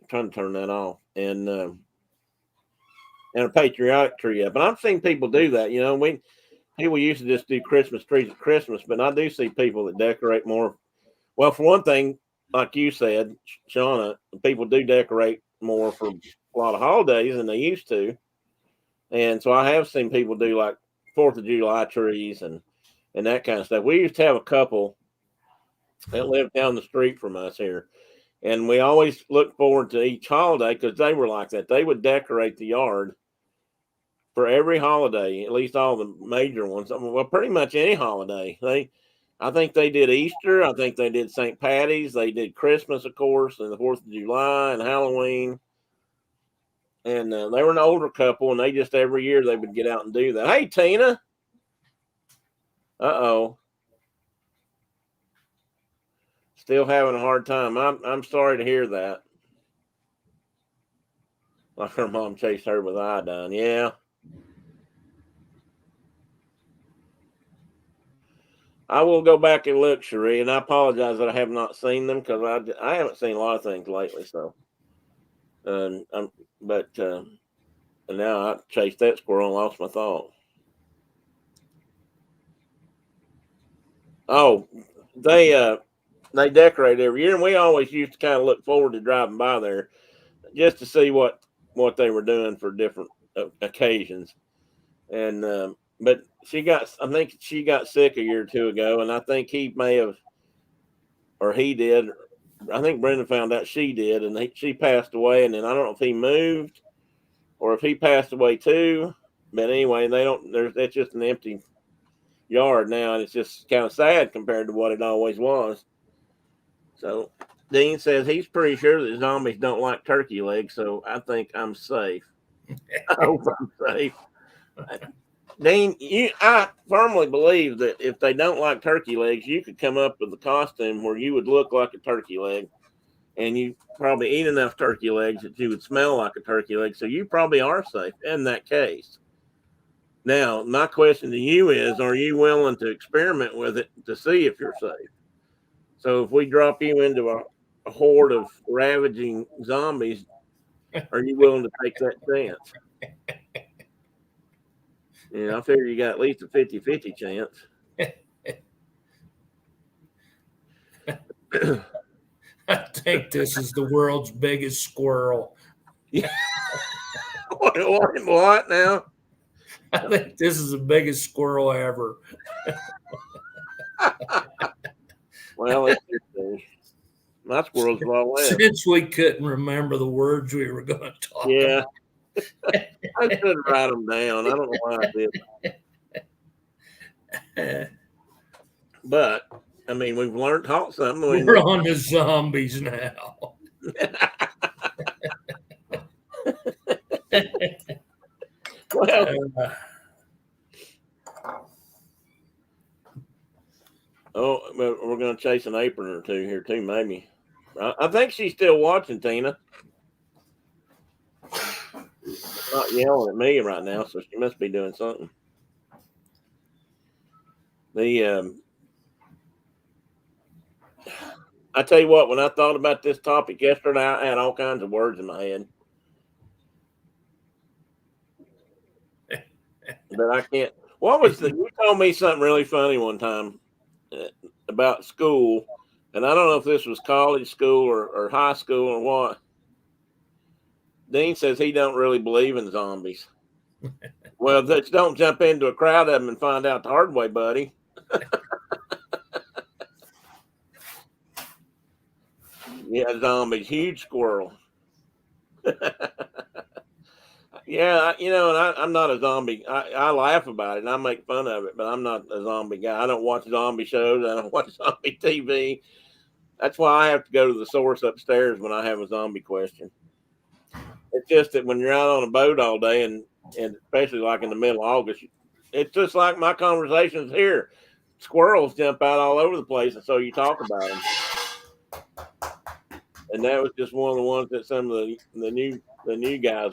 trying to turn that off, and a patriotic tree up. And I've seen people do that. People used to just do Christmas trees at Christmas, but I do see people that decorate more. Well, for one thing, like you said, Shauna, people do decorate more for a lot of holidays than they used to. And so I have seen people do like 4th of July trees and that kind of stuff. We used to have a couple that lived down the street from us here. And we always looked forward to each holiday because they were like that. They would decorate the yard for every holiday, at least all the major ones. Well, pretty much any holiday. I think they did Easter. I think they did St. Patty's. They did Christmas, of course, and the 4th of July and Halloween. And they were an older couple, and they just every year they would get out and do that. Hey, Tina. Uh-oh. Still having a hard time. I'm sorry to hear that. Like her mom chased her with iodine. Yeah. I will go back and look, Cherie, and I apologize that I have not seen them because I haven't seen a lot of things lately. So, and now I chased that squirrel and lost my thought. Oh, they decorate every year, and we always used to kind of look forward to driving by there just to see what they were doing for different occasions. And but I think she got sick a year or two ago, and I think he may have, or he did. I think Brenda found out she did, and she passed away. And then I don't know if he moved or if he passed away too. But anyway, that's just an empty yard now, and it's just kind of sad compared to what it always was. So Dean says he's pretty sure that zombies don't like turkey legs, so I think I'm safe. I hope I'm safe. Dean, I firmly believe that if they don't like turkey legs, you could come up with a costume where you would look like a turkey leg, and you probably eat enough turkey legs that you would smell like a turkey leg. So you probably are safe in that case. Now, my question to you is, are you willing to experiment with it to see if you're safe? So if we drop you into a horde of ravaging zombies, are you willing to take that chance? I figure you got at least a 50-50 chance. I think this is the world's biggest squirrel. Yeah. What now? I think this is the biggest squirrel ever. Well, my squirrel's all left. Since we couldn't remember the words we were going to talk Yeah. about. I should write them down. I don't know why I did. But, I mean, we've taught something. We're on to zombies now. Well, but we're going to chase an apron or two here too, maybe. I think she's still watching, Tina. Not yelling at me right now, so she must be doing something. I tell you what, when I thought about this topic yesterday, I had all kinds of words in my head that I can't. What was you told me something really funny one time about school, and I don't know if this was college school or high school or what. Dean says he don't really believe in zombies. Well, just don't jump into a crowd of them and find out the hard way, buddy. Yeah, zombies, huge squirrel. Yeah, and I'm not a zombie. I laugh about it and I make fun of it, but I'm not a zombie guy. I don't watch zombie shows. I don't watch zombie TV. That's why I have to go to the source upstairs when I have a zombie question. It's just that when you're out on a boat all day and especially like in the middle of August, it's just like my conversations here. Squirrels jump out all over the place, and so you talk about them. And that was just one of the ones that some of the new guys,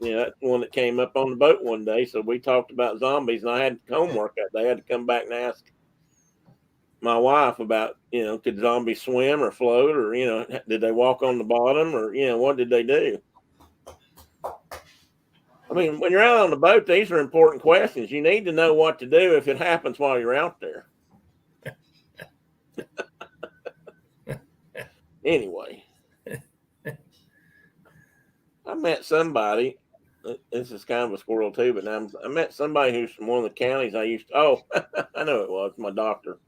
that's the one that came up on the boat one day. So we talked about zombies, and I had homework that day. I had to come back and ask my wife about, could zombies swim or float, or did they walk on the bottom, or what did they do? I mean, when you're out on the boat, these are important questions. You need to know what to do if it happens while you're out there. Anyway, I met somebody. This is kind of a squirrel too, but I met somebody who's from one of the counties I used to. Oh, I know it was my doctor.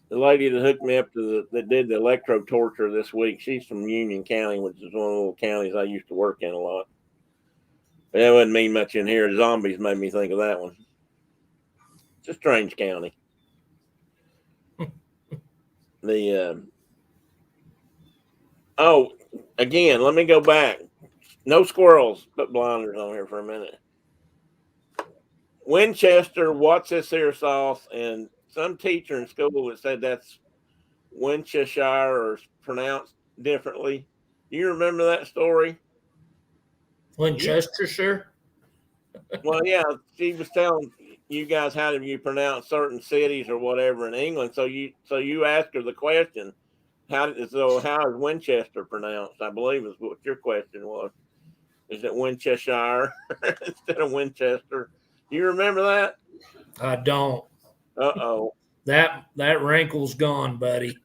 The lady that hooked me up that did the electro torture this week. She's from Union County, which is one of the little counties I used to work in a lot. But that wouldn't mean much in here. Zombies made me think of that one. It's a strange county. Again, let me go back. No squirrels, put blinders on here for a minute. Winchester, what's this here sauce? And some teacher in school that said that's Winchester or pronounced differently. Do you remember that story? Winchestershire? Well, yeah, she was telling you guys how do you pronounce certain cities or whatever in England. So you asked her the question, how is Winchester pronounced? I believe is what your question was. Is it Winchester instead of Winchester? Do you remember that? I don't. Uh-oh. That wrinkle's gone, buddy.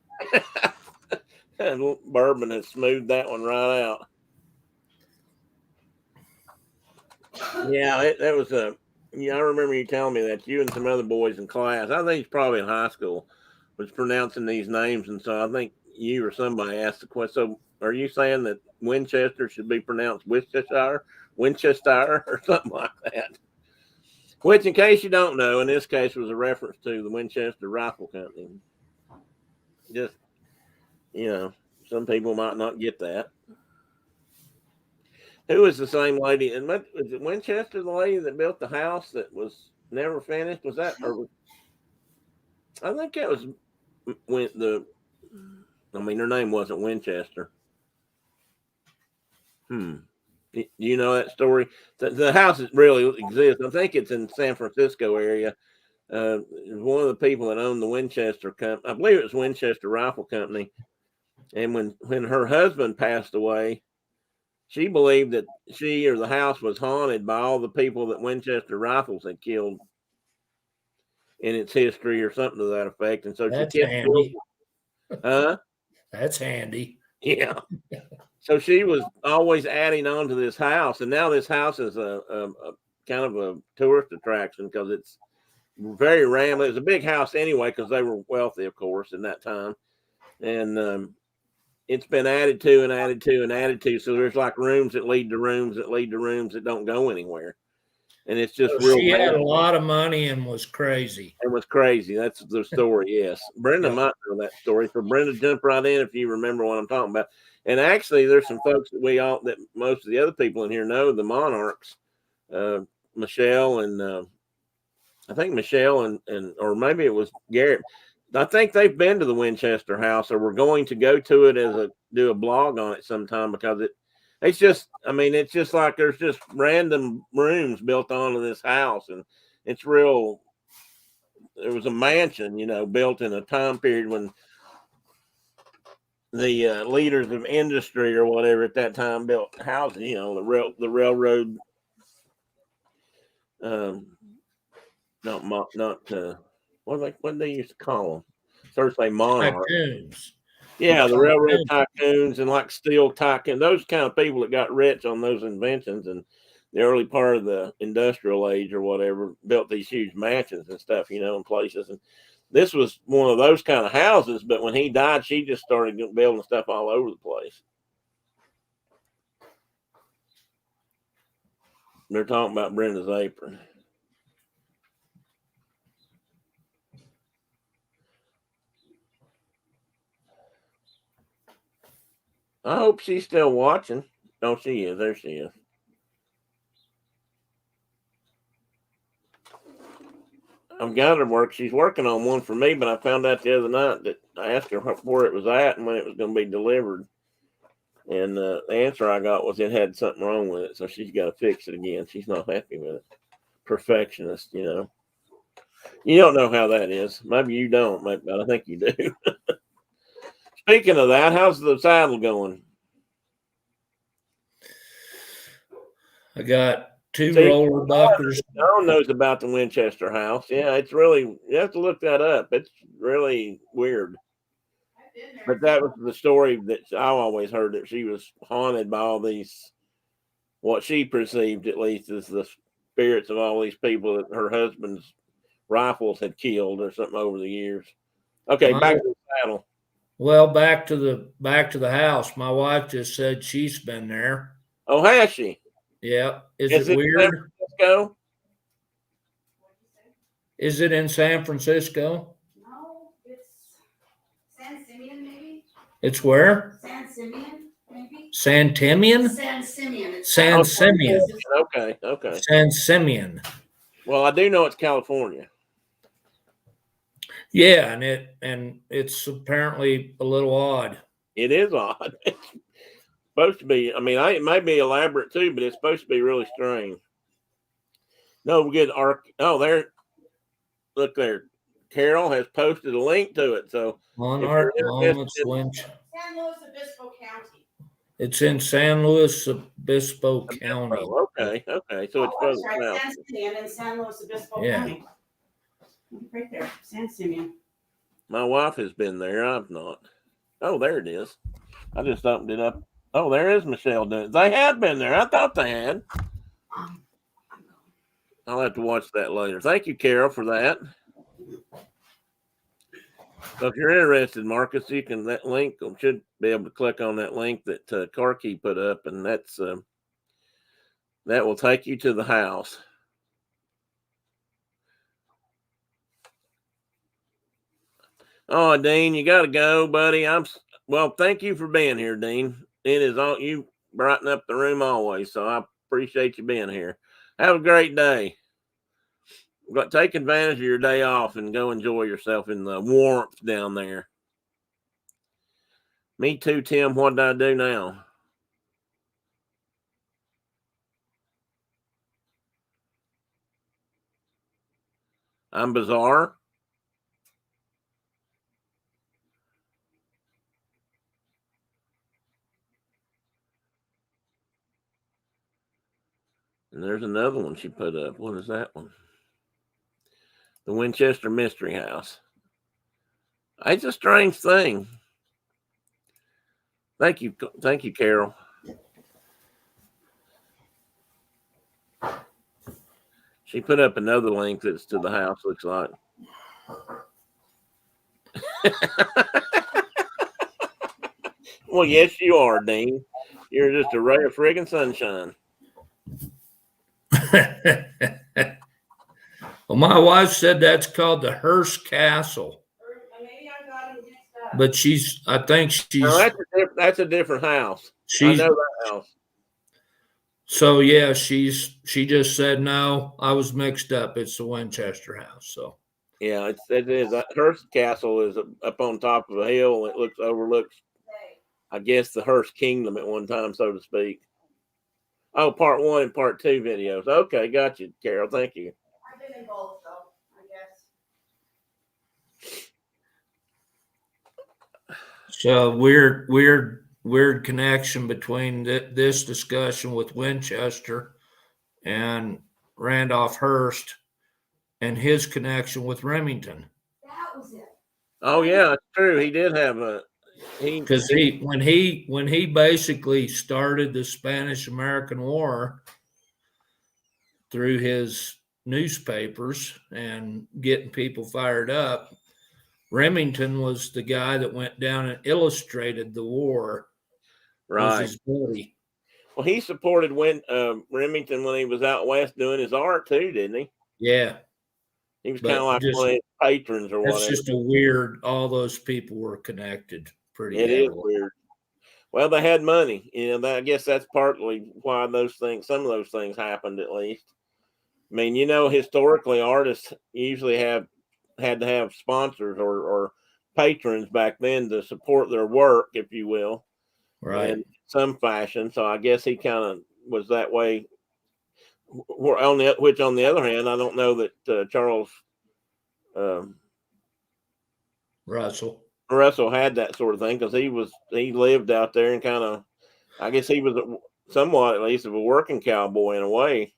And bourbon has smoothed that one right out. Yeah, that was I remember you telling me that you and some other boys in class, I think it's probably in high school, was pronouncing these names. And so I think you or somebody asked the question. So are you saying that Winchester should be pronounced Winchester, or something like that? Which, in case you don't know, in this case was a reference to the Winchester Rifle Company. Just, some people might not get that. Who was the same lady? And was it Winchester, the lady that built the house that was never finished? Was that? Or I think that was her name wasn't Winchester. Do you know that story? The house really exists. I think it's in San Francisco area. One of the people that owned the Winchester company, I believe it was Winchester Rifle Company. And when her husband passed away, she believed that she or the house was haunted by all the people that Winchester Rifles had killed in its history or something to that effect. And so That's she kept handy. Huh? That's handy. Yeah. So she was always adding on to this house. And now this house is a kind of a tourist attraction because it's very rambling. It's a big house anyway because they were wealthy, of course, in that time. And it's been added to and added to and added to. So there's like rooms that lead to rooms that lead to rooms that don't go anywhere. And it's just real. She had a lot of money and was crazy. It was crazy. That's the story. Yes. Brenda might know that story. So Brenda, jump right in if you remember what I'm talking about. And actually, there's some folks that most of the other people in here know, the Monarchs, Michelle and I think Michelle and or maybe it was Garrett. I think they've been to the Winchester house, or we're going to go to it do a blog on it sometime because it's just like there's just random rooms built onto this house, and it's real. There was a mansion, built in a time period when leaders of industry or whatever at that time built houses. You know, the railroad. What they used to call them? First say monarch. Tycoons. Yeah, the railroad tycoons and like steel tycoon, those kind of people that got rich on those inventions and the early part of the industrial age or whatever built these huge mansions and stuff, you know, in places. And this was one of those kind of houses. But when he died, she just started building stuff all over the place. They're talking about Brenda's apron. I hope she's still watching. Oh, she is. There she is. I've got her work. She's working on one for me, but I found out the other night that I asked her where it was at and when it was going to be delivered. And the answer I got was it had something wrong with it, so she's got to fix it again. She's not happy with it. Perfectionist, you know. You don't know how that is. Maybe you don't, but I think you do. Speaking of that, how's the saddle going? I got two roller buckers. No one knows about the Winchester house. Yeah, it's really, you have to look that up. It's really weird. But that was the story that I always heard, that she was haunted by all these, what she perceived at least as the spirits of all these people that her husband's rifles had killed or something over the years. Okay, back to the saddle. Well, back to the house. My wife just said she's been there. Oh, has she? Yeah. Is it weird? San Francisco? Is it in San Francisco? No, it's San Simeon, maybe. It's where? San Simeon, maybe. San Timian? San Simeon. San Simeon. Okay. San Simeon. Well, I do know it's California. Yeah, and it's apparently a little odd. It is odd. It's supposed to be. I mean, it might be elaborate too, but it's supposed to be really strange. No good there. Look there. Carol has posted a link to it. So Monarch Moments Winch. San Luis Obispo County. It's in San Luis Obispo County. Okay. So it's further south. San Simeon in San Luis Obispo County. Right there, San Simeon. My wife has been there. I've not. Oh, there it is. I just opened it up. Oh, there is Michelle doing it. They had been there. I thought they had. I'll have to watch that later. Thank you, Carol, for that. So if you're interested, Marcus, you can, that link, should be able to click on that link that Carkey put up, and that's that will take you to the house. Oh, Dean, you got to go, buddy. Well, thank you for being here, Dean. It is all, you brighten up the room always, so I appreciate you being here. Have a great day. But take advantage of your day off and go enjoy yourself in the warmth down there. Me too, Tim. What did I do now? I'm bizarre. And there's another one she put up. What is that one? The Winchester Mystery House. It's a strange thing. Thank you, Carol. She put up another link that's to the house, looks like. Well, yes, you are, Dean. You're just a ray of friggin' sunshine. Well, my wife said that's called the Hearst Castle. Maybe I got it mixed up. But I think she's. No, that's a different house. I know that house. So yeah, she just said no. I was mixed up. It's the Winchester house. So yeah, it is. Hearst Castle is up on top of a hill. It overlooks, I guess, the Hearst Kingdom at one time, so to speak. Oh, part 1 and part 2 videos. Okay, got you, Carol. Thank you. I've been in both, though, I guess. So weird connection between this discussion with Winchester and Randolph Hearst and his connection with Remington. That was it. Oh yeah, it's true. He did have because when he basically started the Spanish-American War through his newspapers and getting people fired up, Remington was the guy that went down and illustrated the war. Was right. his buddy. Well, he supported Remington when he was out west doing his art too, didn't he? Yeah. He was kind of like one of his patrons or That's whatever. just a weird. All those people were connected pretty It heavily. is weird. Well, they had money. I guess that's partly why some of those things happened at least. I mean, historically, artists usually had to have sponsors or patrons back then to support their work, if you will, Right. in some fashion. So I guess he kind of was that way. Which, on the other hand, I don't know that Charles Russell had that sort of thing, because he lived out there and kind of, I guess he was somewhat, at least, of a working cowboy in a way.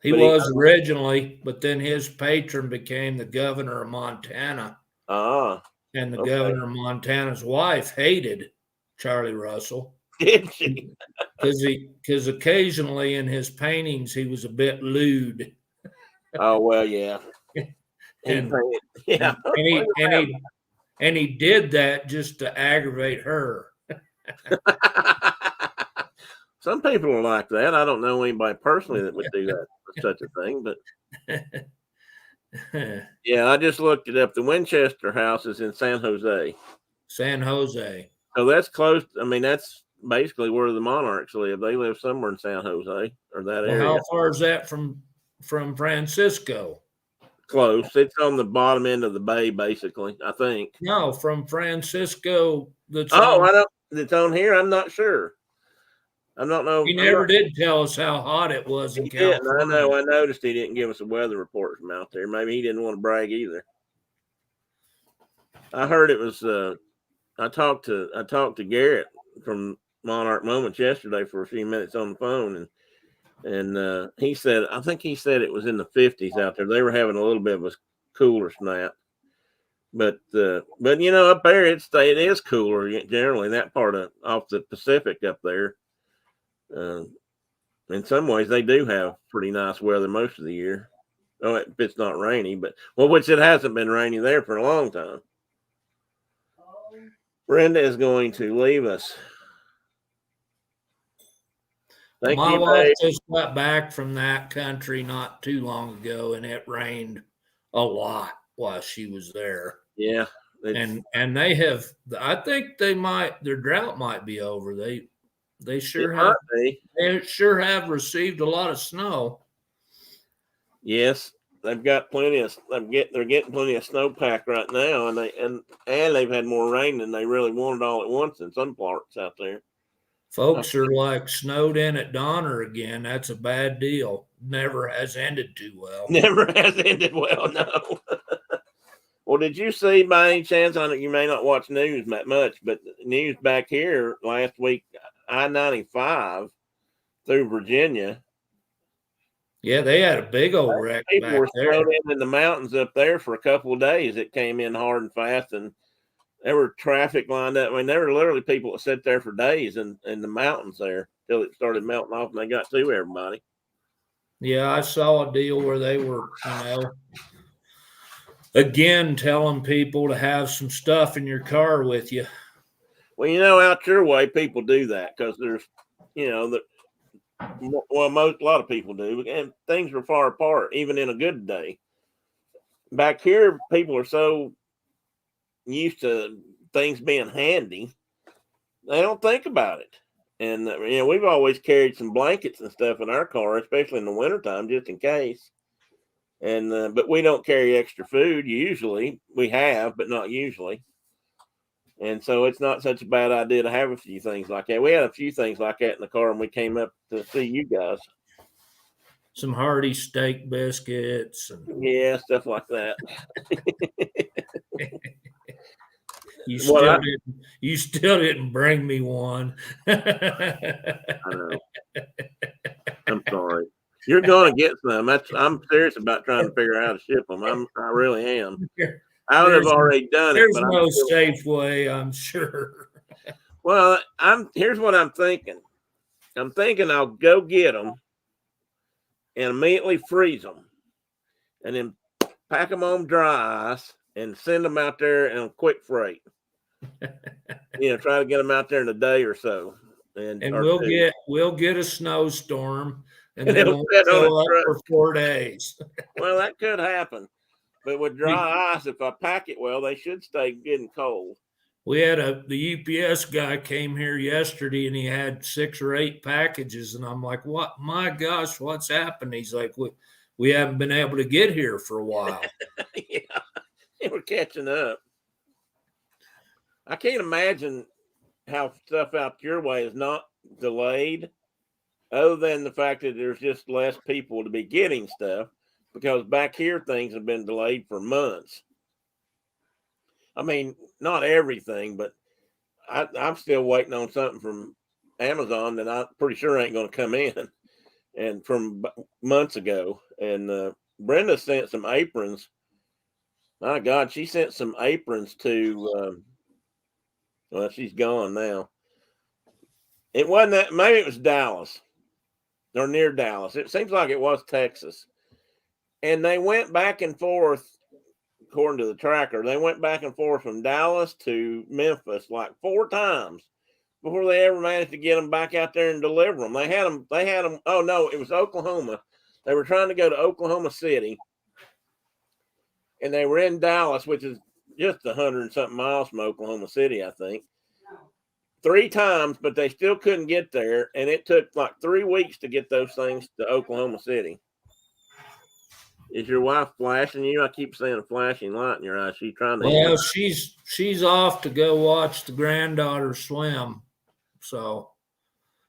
He was originally, but then his patron became the governor of Montana. And the governor of Montana's wife hated Charlie Russell. Did she? Because occasionally in his paintings he was a bit lewd. Oh well, yeah. And he did that just to aggravate her. Some people are like that. I don't know anybody personally that would do that, such a thing, but yeah, I just looked it up. The Winchester House is in San Jose. San Jose. So that's close. I mean, that's basically where the monarchs live. They live somewhere in San Jose or that area. How far is that from Francisco? Close. It's on the bottom end of the bay, basically, I think. No, from Francisco. I don't. It's on here. I'm not sure. I don't know. He never did tell us how hot it was in California. I know. I noticed he didn't give us a weather report from out there. Maybe he didn't want to brag either. I heard it was. I talked to Garrett from Monarch Moments yesterday for a few minutes on the phone, and he said, I think he said it was in the 50s out there. They were having a little bit of a cooler snap, but up there it is cooler generally. That part off the Pacific up there. In some ways, they do have pretty nice weather most of the year. Oh, if it's not rainy, which it hasn't been rainy there for a long time. Brenda is going to leave us. My wife just got back from that country not too long ago, and it rained a lot while she was there. Yeah, and they have. I think their drought might be over. They sure have received a lot of snow. Yes, they've got plenty of. They're getting plenty of snowpack right now, and they've had more rain than they really wanted all at once in some parts out there. Folks are like snowed in at Donner again. That's a bad deal. Never has ended too well. Never has ended well. No. Well, did you see by any chance? I know you may not watch news that much, but news back here last week, I-95 through Virginia. Yeah, they had a big old wreck. People were snowed in the mountains up there for a couple of days. It came in hard and fast, and there were traffic lined up. I mean, there were literally people that sat there for days in the mountains there till it started melting off and they got to everybody. Yeah, I saw a deal where they were, again, telling people to have some stuff in your car with you. Well, out your way, people do that because there's, a lot of people do, and things are far apart, even in a good day. Back here, people are so used to things being handy, they don't think about it. And we've always carried some blankets and stuff in our car, especially in the wintertime, just in case. And but we don't carry extra food usually. We have, but not usually. And so it's not such a bad idea to have a few things like that. We had a few things like that in the car when we came up to see you guys. Some hearty steak biscuits. Yeah, stuff like that. You Well, still didn't. You still didn't bring me one. I know. I'm sorry. You're going to get some. I'm serious about trying to figure out how to ship them. I really am. I would have already done it, There's but no I'm still. safe way, I'm sure. Well, here's what I'm thinking. I'm thinking I'll go get them and immediately freeze them, and then pack them on dry ice and send them out there in a quick freight. Try to get them out there in a day or so, And or we'll get a snowstorm, and and they it'll won't sit on a show up truck. for 4 days. Well, that could happen, but with dry ice, if I pack it well, they should stay good and cold. We had the UPS guy came here yesterday, and he had 6 or 8 packages, and I'm like, "What? My gosh, what's happened?" He's like, "We haven't been able to get here for a while." Yeah, we're catching up. I can't imagine how stuff out your way is not delayed, other than the fact that there's just less people to be getting stuff, because back here things have been delayed for months. I mean, not everything, but I'm still waiting on something from Amazon that I'm pretty sure ain't going to come in, and from months ago. And Brenda sent some aprons. My God, she sent some aprons to. Well, she's gone now. It wasn't that. Maybe it was Dallas or near Dallas. It seems like it was Texas, and they went back and forth. According to the tracker, they went back and forth from Dallas to Memphis like 4 times before they ever managed to get them back out there and deliver them. They had them. Oh no, it was Oklahoma. They were trying to go to Oklahoma City, and they were in Dallas, which is just 100 and something miles from Oklahoma City, I think. 3 times, but they still couldn't get there, and it took like 3 weeks to get those things to Oklahoma City. Is your wife flashing you? I keep seeing a flashing light in your eyes. She's trying to. Well, she's off to go watch the granddaughter swim. So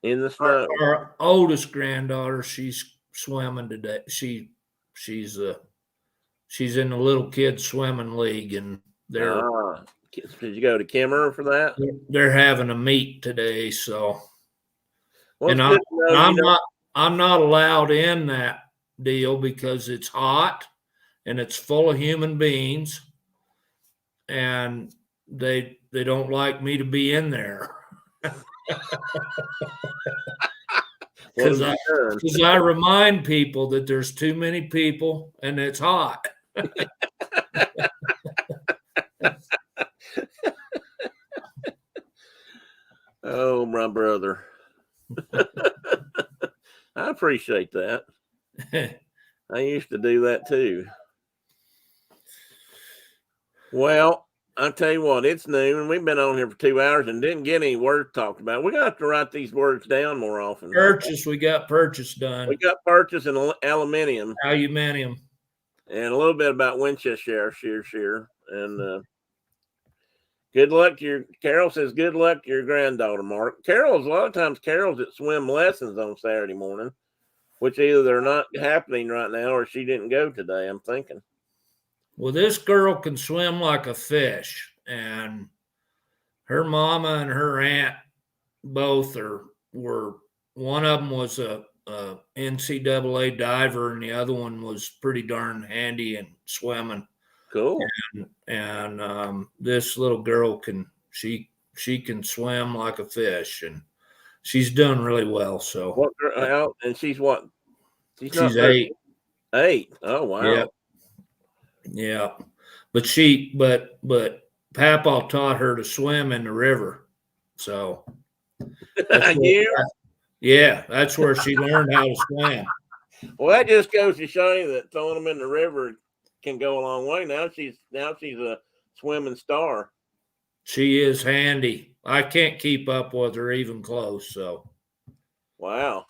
In the snow. Our oldest granddaughter, she's swimming today. She's in the little kids swimming league, and Did you go to Kimmer for that? they're having a meet today. So, Well, and I'm not allowed in that deal because it's hot and it's full of human beings, and they don't like me to be in there. Because I remind people that there's too many people and it's hot. Oh, my brother. I appreciate that. I used to do that too. Well, I'll tell you what, it's noon and we've been on here for 2 hours and didn't get any words talked about. We're going to have to write these words down more often. We got purchase done. We got purchase and aluminium. Aluminium. And a little bit about Winchester shear. And good luck to Carol says, good luck to your granddaughter, Mark. A lot of times Carol's at swim lessons on Saturday morning, which either they're not happening right now or she didn't go today, I'm thinking. Well, this girl can swim like a fish, and her mama and her aunt both were one of them was a NCAA diver, and the other one was pretty darn handy in swimming. Cool. And this little girl she can swim like a fish, and she's done really well. So and she's what? She's 8. 8. Oh wow. Yeah. But Papa taught her to swim in the river. So that's where she learned how to swim. Well, that just goes to show you that throwing them in the river can go a long way. Now she's a swimming star. She is handy. I can't keep up with her even close. So, wow.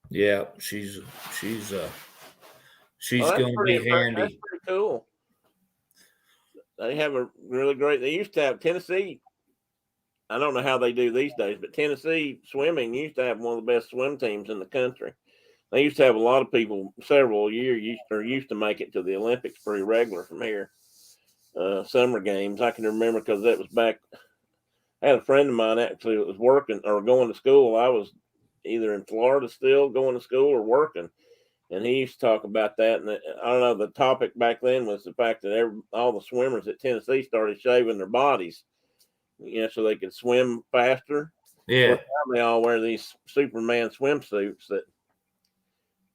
Yeah, she's going to be handy. That's pretty cool. They have a really great. They used to have Tennessee. I don't know how they do these days, but Tennessee swimming used to have one of the best swim teams in the country. They used to have a lot of people several years used to make it to the Olympics pretty regular from here. summer games. I can remember because that was back. I had a friend of mine actually that was working or going to school. I was either in Florida still going to school or working. And he used to talk about that. And I don't know, the topic back then was the fact that all the swimmers at Tennessee started shaving their bodies, so they could swim faster. Yeah. Well, now they all wear these Superman swimsuits that,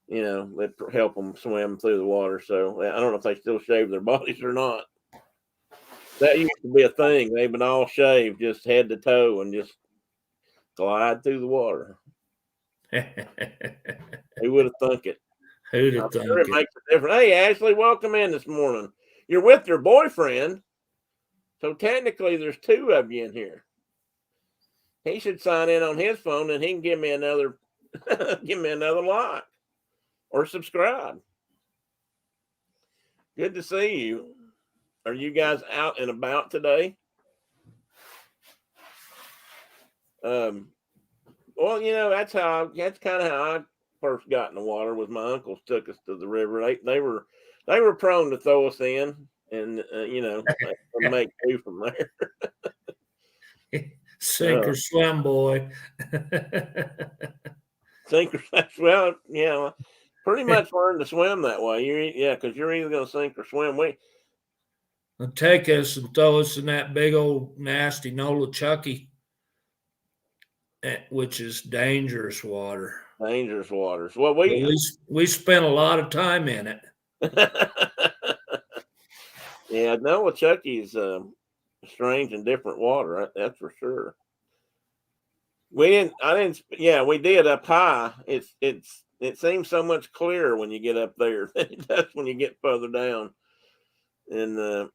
that help them swim through the water. So I don't know if they still shave their bodies or not. That used to be a thing. They would all shave just head to toe and just glide through the water. Who would have thunk it? Who'd I'm have thunk sure it it? makes a difference. Hey, Ashley, welcome in this morning. You're with your boyfriend, so technically there's two of you in here. He should sign in on his phone, and he can give me another like or subscribe. Good to see you. Are you guys out and about today? Well, that's kind of how I first got in the water. Was my uncles took us to the river. They were prone to throw us in, and make do from there. Sink or swim, boy. Sink or well, yeah, pretty much learn to swim that way. Because you're either going to sink or swim. They'll take us and throw us in that big old nasty touchy, which is dangerous water. Dangerous waters. Well, we spent a lot of time in it. Yeah, Chucky's strange and different water. That's for sure. We did up high. It seems so much clearer when you get up there than it does when you get further down. And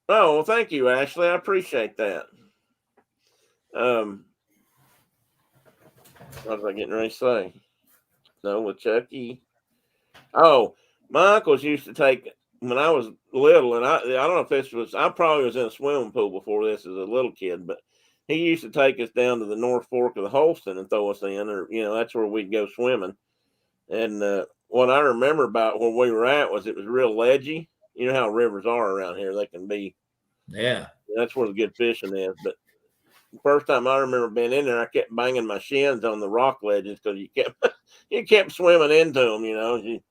well, thank you, Ashley. I appreciate that. What was I getting ready to say? With Chucky. Oh, my uncles used to take when I was little, and I don't know if this was. I probably was in a swimming pool before this as a little kid, but he used to take us down to the North Fork of the Holston and throw us in, or that's where we'd go swimming. And what I remember about where we were at was it was real ledgy. You know how rivers are around here; they can be. Yeah, that's where the good fishing is. But the first time I remember being in there, I kept banging my shins on the rock ledges because you kept swimming into them. You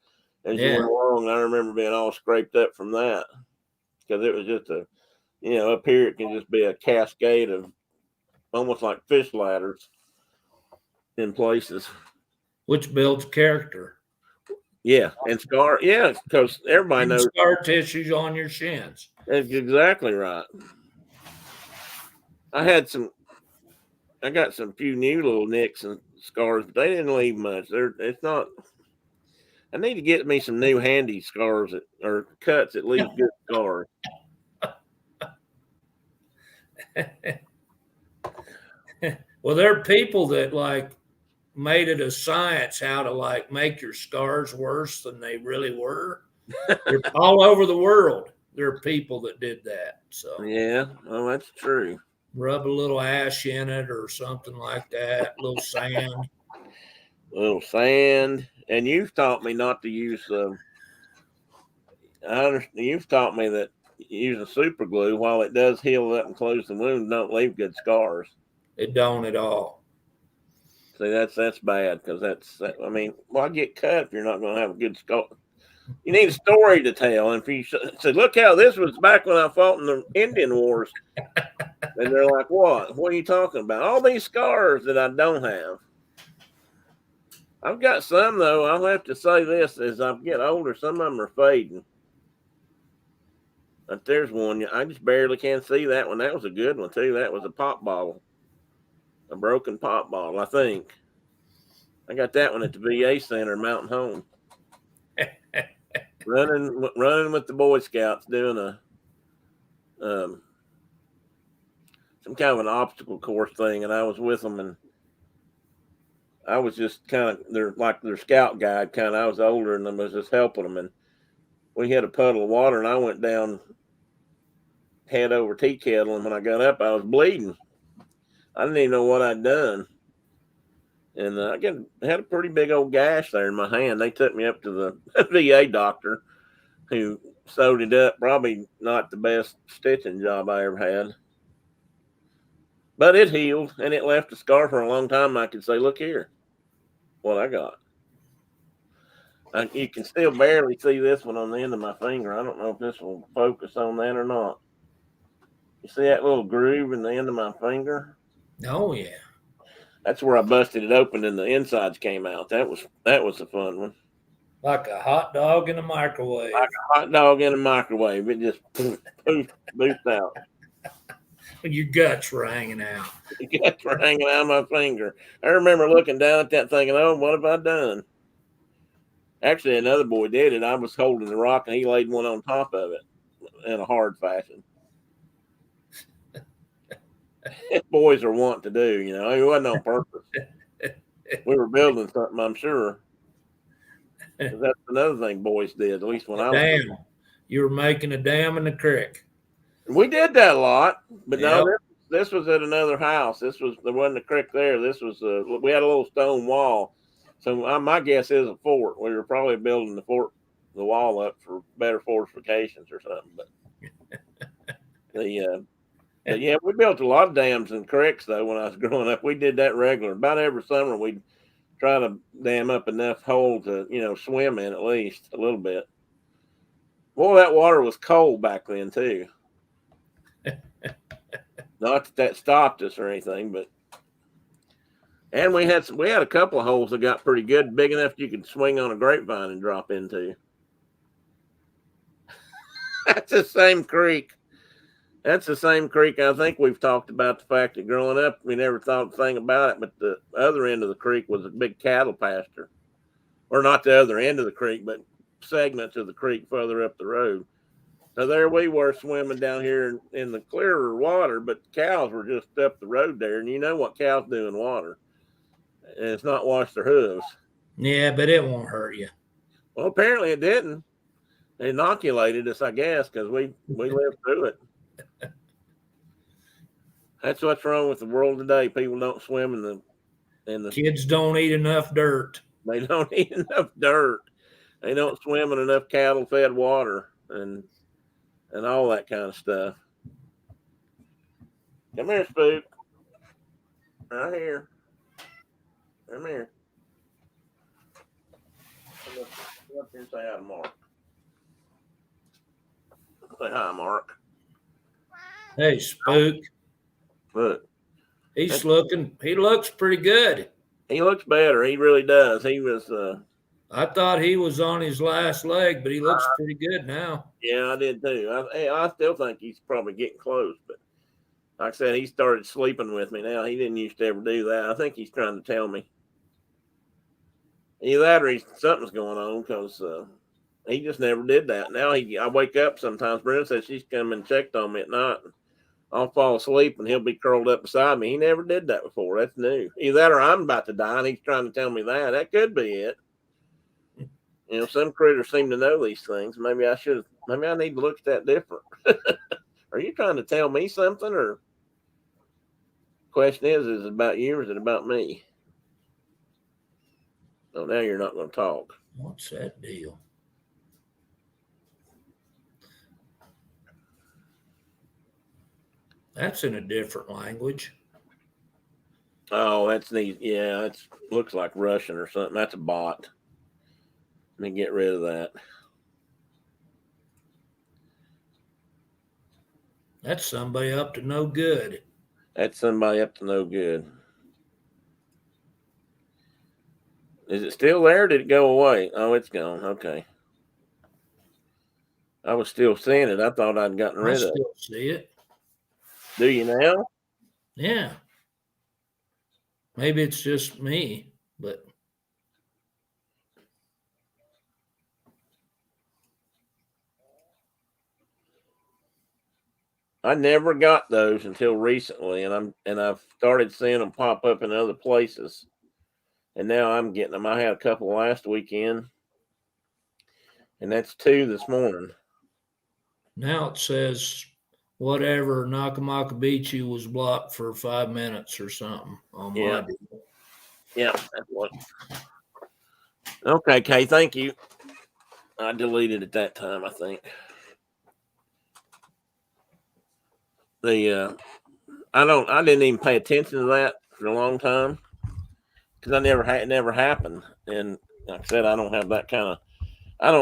went along. I remember being all scraped up from that because it was just up here it can just be a cascade of almost like fish ladders in places. Which builds character. Yeah, and scar. Yeah, because everybody knows scar tissues on your shins. That's exactly right. I got some few new little nicks and scars, but they didn't leave much. It's not. I need to get me some new handy scars or cuts that leave good scars. Well, there are people that made it a science how to make your scars worse than they really were. They're all over the world. There are people that did that. So yeah, well, that's true. Rub a little ash in it or something like that. A little sand. And you've taught me not to use. You've taught me that using super glue, while it does heal up and close the wound, don't leave good scars. It don't at all. See, that's bad because why get cut if you're not going to have a good scar? You need a story to tell. And if you say, look how this was back when I fought in the Indian Wars, and they're like, what? What are you talking about? All these scars that I don't have. I've got some, though. I'll have to say this. As I get older, some of them are fading. But there's one. I just barely can see that one. That was a good one, too. That was a pop bottle. A broken pop bottle, I think. I got that one at the VA Center in Mountain Home. running with the Boy Scouts, doing some kind of an obstacle course thing, and I was with them, and I was just kind of their scout guide. I was older, and I was just helping them, and we hit a puddle of water, and I went down head over tea kettle, and when I got up, I was bleeding. I didn't even know what I'd done. And I had a pretty big old gash there in my hand. They took me up to the VA doctor, who sewed it up. Probably not the best stitching job I ever had. But it healed, and it left a scar for a long time. I could say, look here, what I got. You can still barely see this one on the end of my finger. I don't know if this will focus on that or not. You see that little groove in the end of my finger? Oh yeah. That's where I busted it open and the insides came out. That was a fun one. Like a hot dog in a microwave. Like a hot dog in a microwave. It just boofed out. Your guts were hanging out. Your guts were hanging out of my finger. I remember looking down at that thinking, oh, what have I done? Actually, another boy did it. I was holding the rock and he laid one on top of it in a hard fashion. Boys are wont to do, you know. It wasn't on purpose. We were building something, I'm sure. That's another thing boys did, at least when I was. Dam. You were making a dam in the creek. We did that a lot, but Yep. no, this was at another house. There wasn't a creek there. This was we had a little stone wall. So my guess is a fort. We were probably building the wall up for better fortifications or something. But but yeah, we built a lot of dams and creeks though when I was growing up. We did that regular. About every summer we'd try to dam up enough hole to, swim in at least a little bit. Boy, that water was cold back then too. Not that stopped us or anything, but and we had a couple of holes that got pretty good, big enough you could swing on a grapevine and drop into. That's the same creek. That's the same creek. I think we've talked about the fact that growing up, we never thought a thing about it, but the other end of the creek was a big cattle pasture. Or not the other end of the creek, but segments of the creek further up the road. So there we were swimming down here in the clearer water, but cows were just up the road there. And you know what cows do in water. And it's not wash their hooves. Yeah, but it won't hurt you. Well, apparently it didn't. They inoculated us, I guess, because we lived through it. That's what's wrong with the world today. People don't swim in the kids don't eat enough dirt. They don't eat enough dirt. They don't swim in enough cattle-fed water and all that kind of stuff. Come here, Spook. Right here. Come here. Come up here and say hi to Mark. Say hi, Mark. Hey, Spook. Look. He looks pretty good. He looks better. He really does. He was I thought he was on his last leg, but he looks pretty good now. Yeah, I did too. I still think he's probably getting close, but like I said, he started sleeping with me now. He didn't used to ever do that. I think he's trying to tell me. Either that or something's going on because he just never did that. Now I wake up sometimes. Brenda says she's come and checked on me at night. I'll fall asleep and he'll be curled up beside me. He never did that before. That's new. Either that or I'm about to die and he's trying to tell me that. That could be it. Some critters seem to know these things. Maybe I need to look at that different. Are you trying to tell me something, or question is it about you or is it about me? So now you're not going to talk. What's that deal? That's in a different language. Oh, that's neat. Yeah, it looks like Russian or something. That's a bot. Let me get rid of that. That's somebody up to no good. That's somebody up to no good. Is it still there? Or did it go away? Oh, it's gone. Okay. I was still seeing it. I thought I'd gotten rid of it. I still see it. Do you now? Yeah. Maybe it's just me, but I never got those until recently, and I've started seeing them pop up in other places, and now I'm getting them. I had a couple last weekend, and that's 2 this morning. Now it says whatever Nakamaka Beachy was blocked for 5 minutes or something on my deal. Yeah, that's what. Okay, Kay, thank you. I deleted it that time, I think. the I didn't even pay attention to that for a long time because it never happened. And like I said, I don't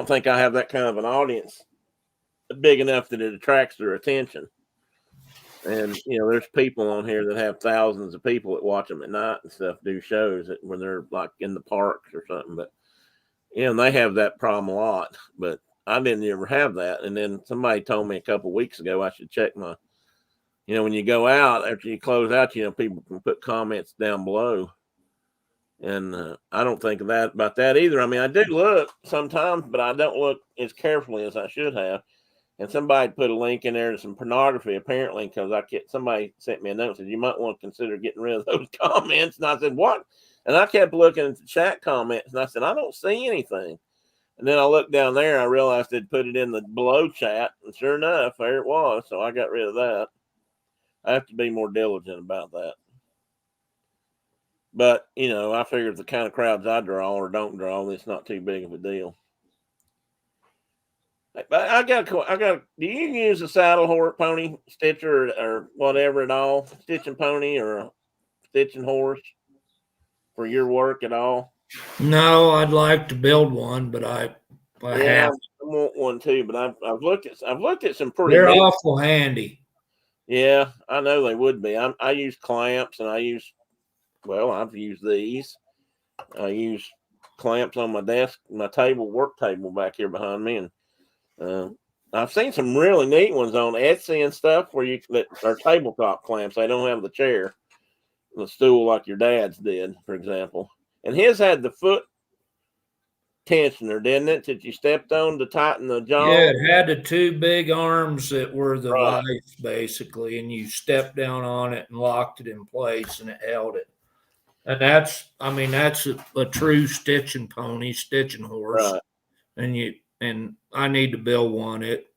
think I have that kind of an audience big enough that it attracts their attention. And there's people on here that have thousands of people that watch them at night and stuff, do shows when they're like in the parks or something. But they have that problem a lot. But I didn't ever have that. And then somebody told me a couple of weeks ago I should check my, when you go out after you close out, people can put comments down below. And I don't think about that either. I mean, I do look sometimes, but I don't look as carefully as I should have. And somebody put a link in there to some pornography, apparently, because somebody sent me a note and said, you might want to consider getting rid of those comments. And I said, what? And I kept looking at the chat comments, and I said, I don't see anything. And then I looked down there, I realized they'd put it in the below chat, and sure enough, there it was. So I got rid of that. I have to be more diligent about that. But, I figure the kind of crowds I draw or don't draw, it's not too big of a deal. I got. Do you use a saddle horse, pony stitcher, or whatever at all? Stitching pony or a stitching horse for your work at all? No, I'd like to build one, but I have. I want one too, but I've looked at some pretty. They're awful handy. Yeah, I know they would be. I use clamps, and I've used these. I use clamps on my desk, my work table back here behind me, and I've seen some really neat ones on Etsy and stuff that are tabletop clamps. They don't have the stool like your dad's did, for example. And his had the foot tensioner, didn't it? That you stepped on to tighten the jaw. Yeah, it had the two big arms that were the vice, basically, and you stepped down on it and locked it in place, and it held it. And that's a true stitching horse. Right. And I need to build one. It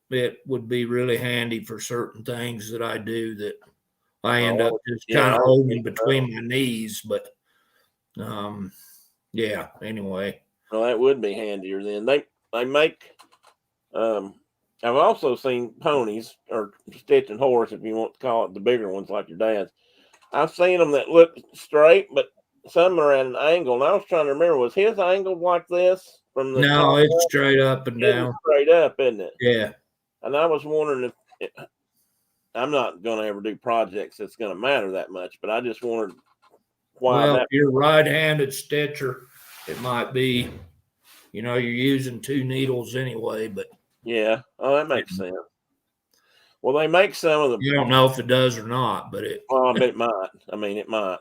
would be really handy for certain things that I do that I end up just kind of holding between my knees. But anyway. Well, that would be handier then. They make I've also seen ponies or stitching horse, if you want to call it, the bigger ones like your dad's. I've seen them that look straight, but some are at an angle. And I was trying to remember, was his angled like this? No, it's straight up and down. Straight up, isn't it? Yeah. And I was wondering if I'm not going to ever do projects that's going to matter that much, but I just wondered why. Well, if you're a right-handed stitcher, it might be, you're using two needles anyway, but. Yeah. Oh, that makes sense. Well, they make some of the. You don't know if it does or not, but it. Well, I bet it might. I mean, it might.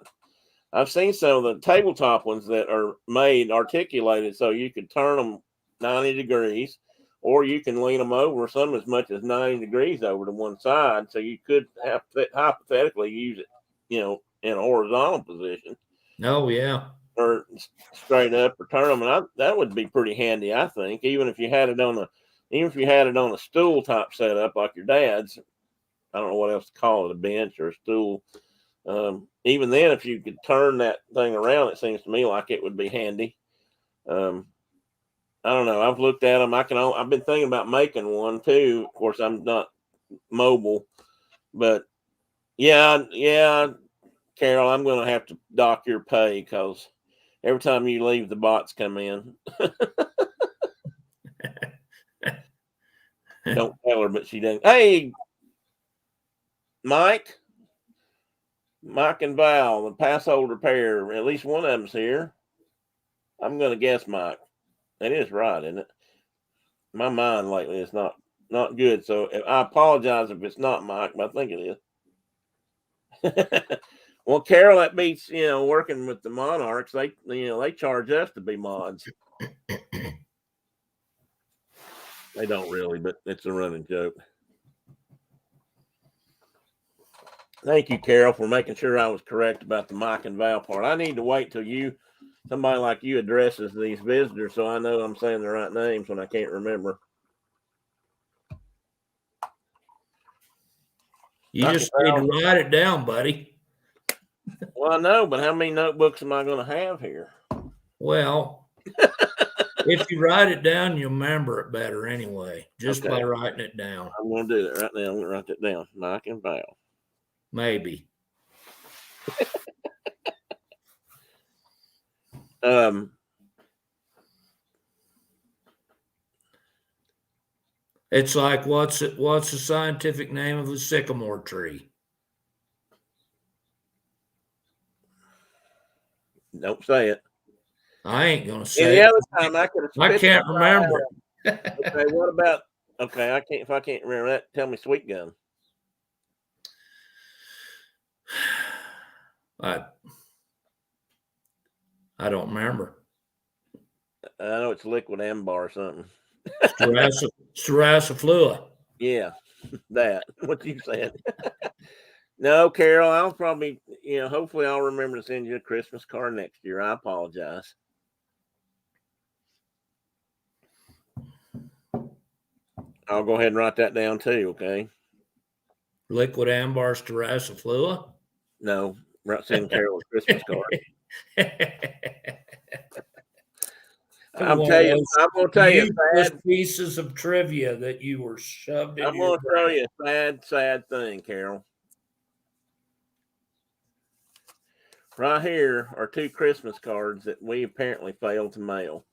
I've seen some of the tabletop ones that are made articulated so you could turn them 90 degrees, or you can lean them over some as much as 90 degrees over to one side. So you could hypothetically use it, in a horizontal position. Oh, yeah. Or straight up or turn them. And that would be pretty handy, I think, even if you had it on a stool type setup like your dad's. I don't know what else to call it, a bench or a stool. Even then, if you could turn that thing around, it seems to me like it would be handy. I don't know. I've looked at them. I've been thinking about making one too. Of course, I'm not mobile, but yeah, Carol, I'm going to have to dock your pay because every time you leave, the bots come in. Don't tell her, but she doesn't. Hey, Mike and Val, the pass holder pair, at least one of them's here. I'm going to guess Mike. That is right, isn't it? My mind lately is not good, so I apologize if it's not Mike, but I think it is. Well, Carol, that beats, working with the Monarchs. They charge us to be mods. They don't really, but it's a running joke. Thank you, Carol, for making sure I was correct about the Mike and Val part. I need to wait till somebody like you addresses these visitors so I know I'm saying the right names when I can't remember. You just need to write it down, buddy. Well, I know, but how many notebooks am I going to have here? Well, if you write it down, you'll remember it better anyway, just by writing it down. I'm going to do that right now. I'm going to write that down. Mike and Val. Maybe. It's like what's the scientific name of a sycamore tree? Don't say it. I ain't gonna say Any it. other time I could have I spit can't that right remember. out. Okay, what about? Okay, if I can't remember that, tell me sweet gum. I don't remember. I know it's liquid ambar or something. Serasaflua. Yeah, that. What you said. No, Carol, I'll probably, hopefully I'll remember to send you a Christmas card next year. I apologize. I'll go ahead and write that down too, okay? Liquid ambar Serasaflua? No, send Carol a Christmas card. I'm going to tell you sad pieces of trivia that you were shoved in. I'm going to tell you a sad thing, Carol. Right here are 2 Christmas cards that we apparently failed to mail.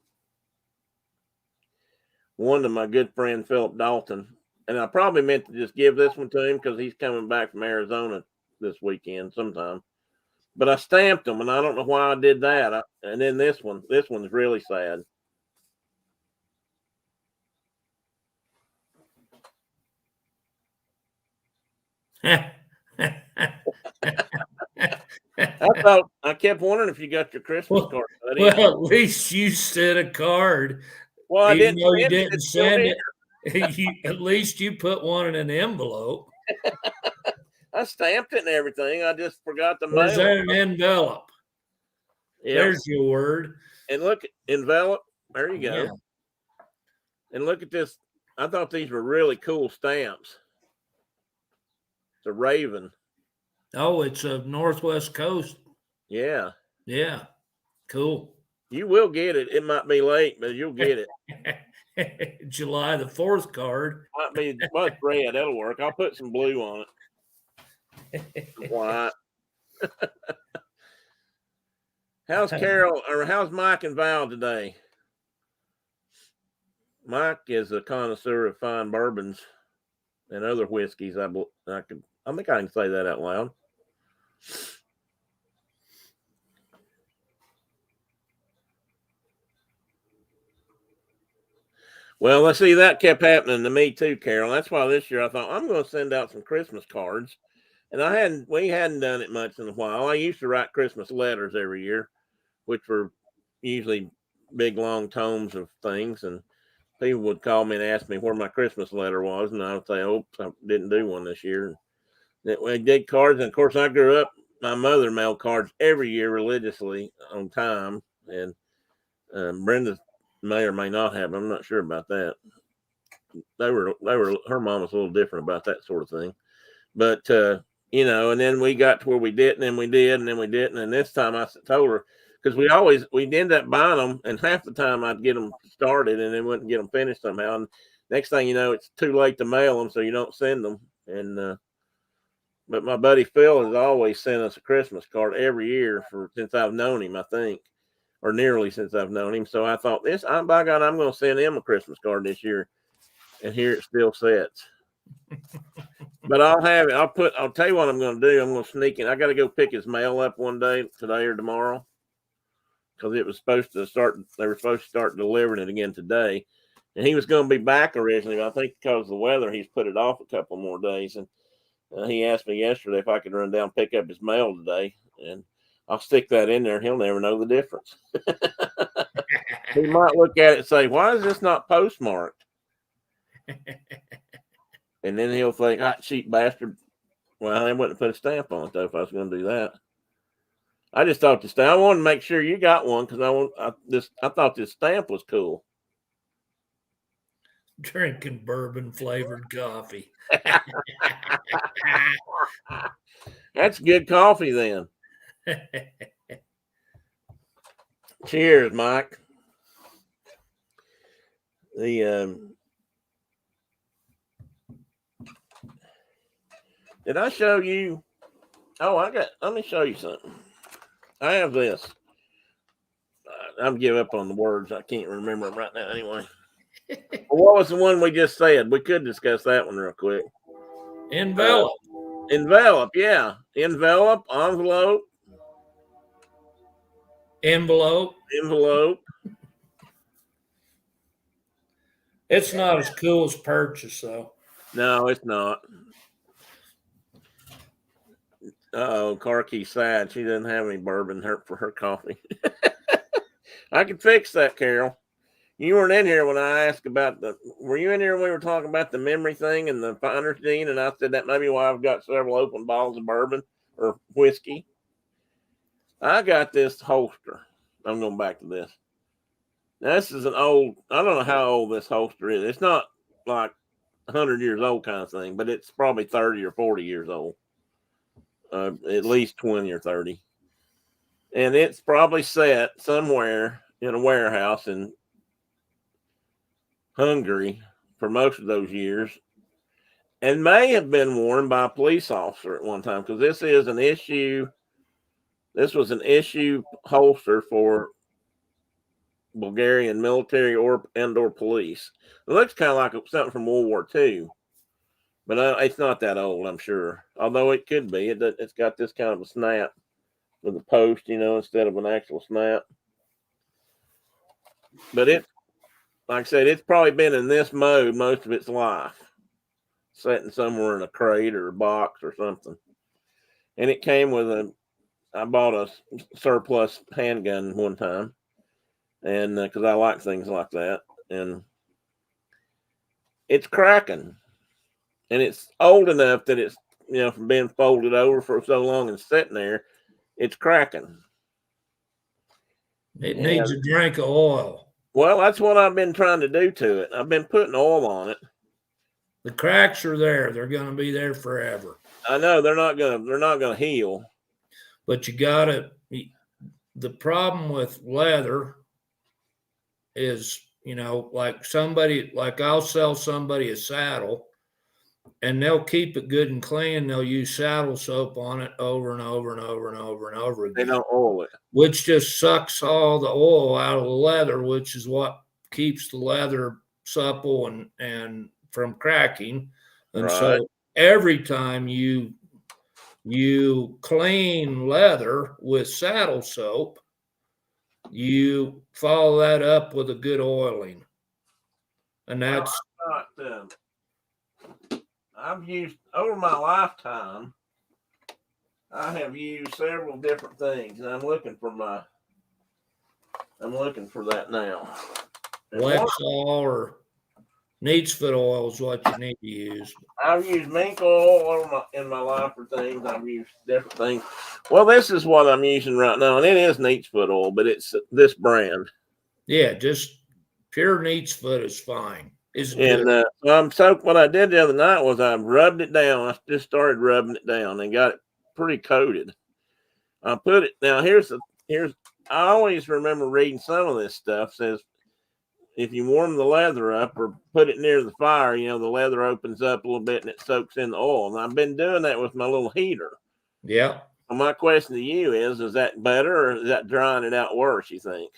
One to my good friend Philip Dalton, and I probably meant to just give this one to him because he's coming back from Arizona this weekend sometime. But I stamped them, and I don't know why I did that. And then this one's really sad. I kept wondering if you got your Christmas card. Well, at least you sent a card. Well, I didn't. Though you didn't send it. At least you put one in an envelope. I stamped it and everything. I just forgot to mail it. Is that an envelope? Yep. There's your word. And look, envelope. There you go. Yeah. And look at this. I thought these were really cool stamps. It's a raven. Oh, it's a Northwest Coast. Yeah. Yeah. Cool. You will get it. It might be late, but you'll get it. July the 4th card. Might be much red. That'll work. I'll put some blue on it. White. How's Carol or how's Mike and Val today? Mike is a connoisseur of fine bourbons and other whiskeys. I think I can say that out loud. Well, let's see, that kept happening to me too, Carol. That's why this year I thought I'm going to send out some Christmas cards. And we hadn't done it much in a while. I used to write Christmas letters every year, which were usually big, long tomes of things. And people would call me and ask me where my Christmas letter was. And I would say, oh, I didn't do one this year. We did cards. And of course, I grew up, my mother mailed cards every year religiously on time. And Brenda may or may not have. I'm not sure about that. Her mom was a little different about that sort of thing. But, and then we got to where we didn't, and we did, and then we didn't. And this time I told her, because we'd end up buying them, and half the time I'd get them started and then wouldn't get them finished somehow. And next thing you know, it's too late to mail them, so you don't send them. And, but my buddy Phil has always sent us a Christmas card every year since I've known him, I think, or nearly since I've known him. So I thought by God, I'm going to send him a Christmas card this year. And here it still sits. But I'll have it. I'll tell you what I'm going to do. I'm going to sneak in. I got to go pick his mail up one day, today or tomorrow, because they were supposed to start delivering it again today. And he was going to be back originally, but I think because of the weather, he's put it off a couple more days. And he asked me yesterday if I could run down and pick up his mail today. And I'll stick that in there, and he'll never know the difference. He might look at it and say, why is this not postmarked? And then he'll think, cheap bastard. Well, I wouldn't put a stamp on it, though, if I was going to do that. I just thought I wanted to make sure you got one because I thought this stamp was cool. Drinking bourbon-flavored coffee. That's good coffee, then. Cheers, Mike. Did I show you Let me show you something. I have this. I'm give up on the words. I can't remember them right now. Anyway, what was the one we just said? We could discuss that one real quick. Envelope. Envelope, yeah. Envelope, envelope. It's not as cool as purchase, though. No, it's not. Oh, car key sad. She doesn't have any bourbon for her coffee. I can fix that, Carol. You weren't in here when I asked about were you in here when we were talking about the memory thing and the finder's gene? And I said that may be why I've got several open bottles of bourbon or whiskey. I got this holster. I'm going back to this. Now, this is an old, I don't know how old this holster is. It's not like 100 years old kind of thing, but it's probably 30 or 40 years old. At least 20 or 30. And it's probably set somewhere in a warehouse in Hungary for most of those years and may have been worn by a police officer at one time because this was an issue holster for Bulgarian military or police. It looks kind of like something from World War II, but it's not that old, I'm sure. Although it could be. It's got this kind of a snap with a post, instead of an actual snap. But like I said, it's probably been in this mode most of its life, sitting somewhere in a crate or a box or something. And it came with I bought a surplus handgun one time, and because I like things like that, and it's cracking, and it's old enough that it's from being folded over for so long and sitting there, it's cracking. It needs a drink of oil. Well, that's what I've been trying to do to it. I've been putting oil on it. The cracks are there. They're going to be there forever. I know they're not gonna heal. But you gotta. The problem with leather is, like I'll sell somebody a saddle, and they'll keep it good and clean. They'll use saddle soap on it over and over and over and over and over again. They don't oil it, which just sucks all the oil out of the leather, which is what keeps the leather supple and from cracking. And right. So every time you clean leather with saddle soap, you follow that up with a good oiling. And that's I've used over my lifetime. I have used several different things, and I'm looking for that now. Lexol or Neatsfoot oil is what you need to use. I've used mink oil in my life for things. I've used different things. Well, this is what I'm using right now, and it is Neatsfoot oil, but it's this brand. Yeah, just pure Neatsfoot is fine. So what I did the other night was I rubbed it down. I just started rubbing it down and got it pretty coated. I put it now. I always remember reading some of this stuff says if you warm the leather up or put it near the fire, the leather opens up a little bit and it soaks in the oil. And I've been doing that with my little heater. Yeah. So my question to you is that better or is that drying it out worse, you think?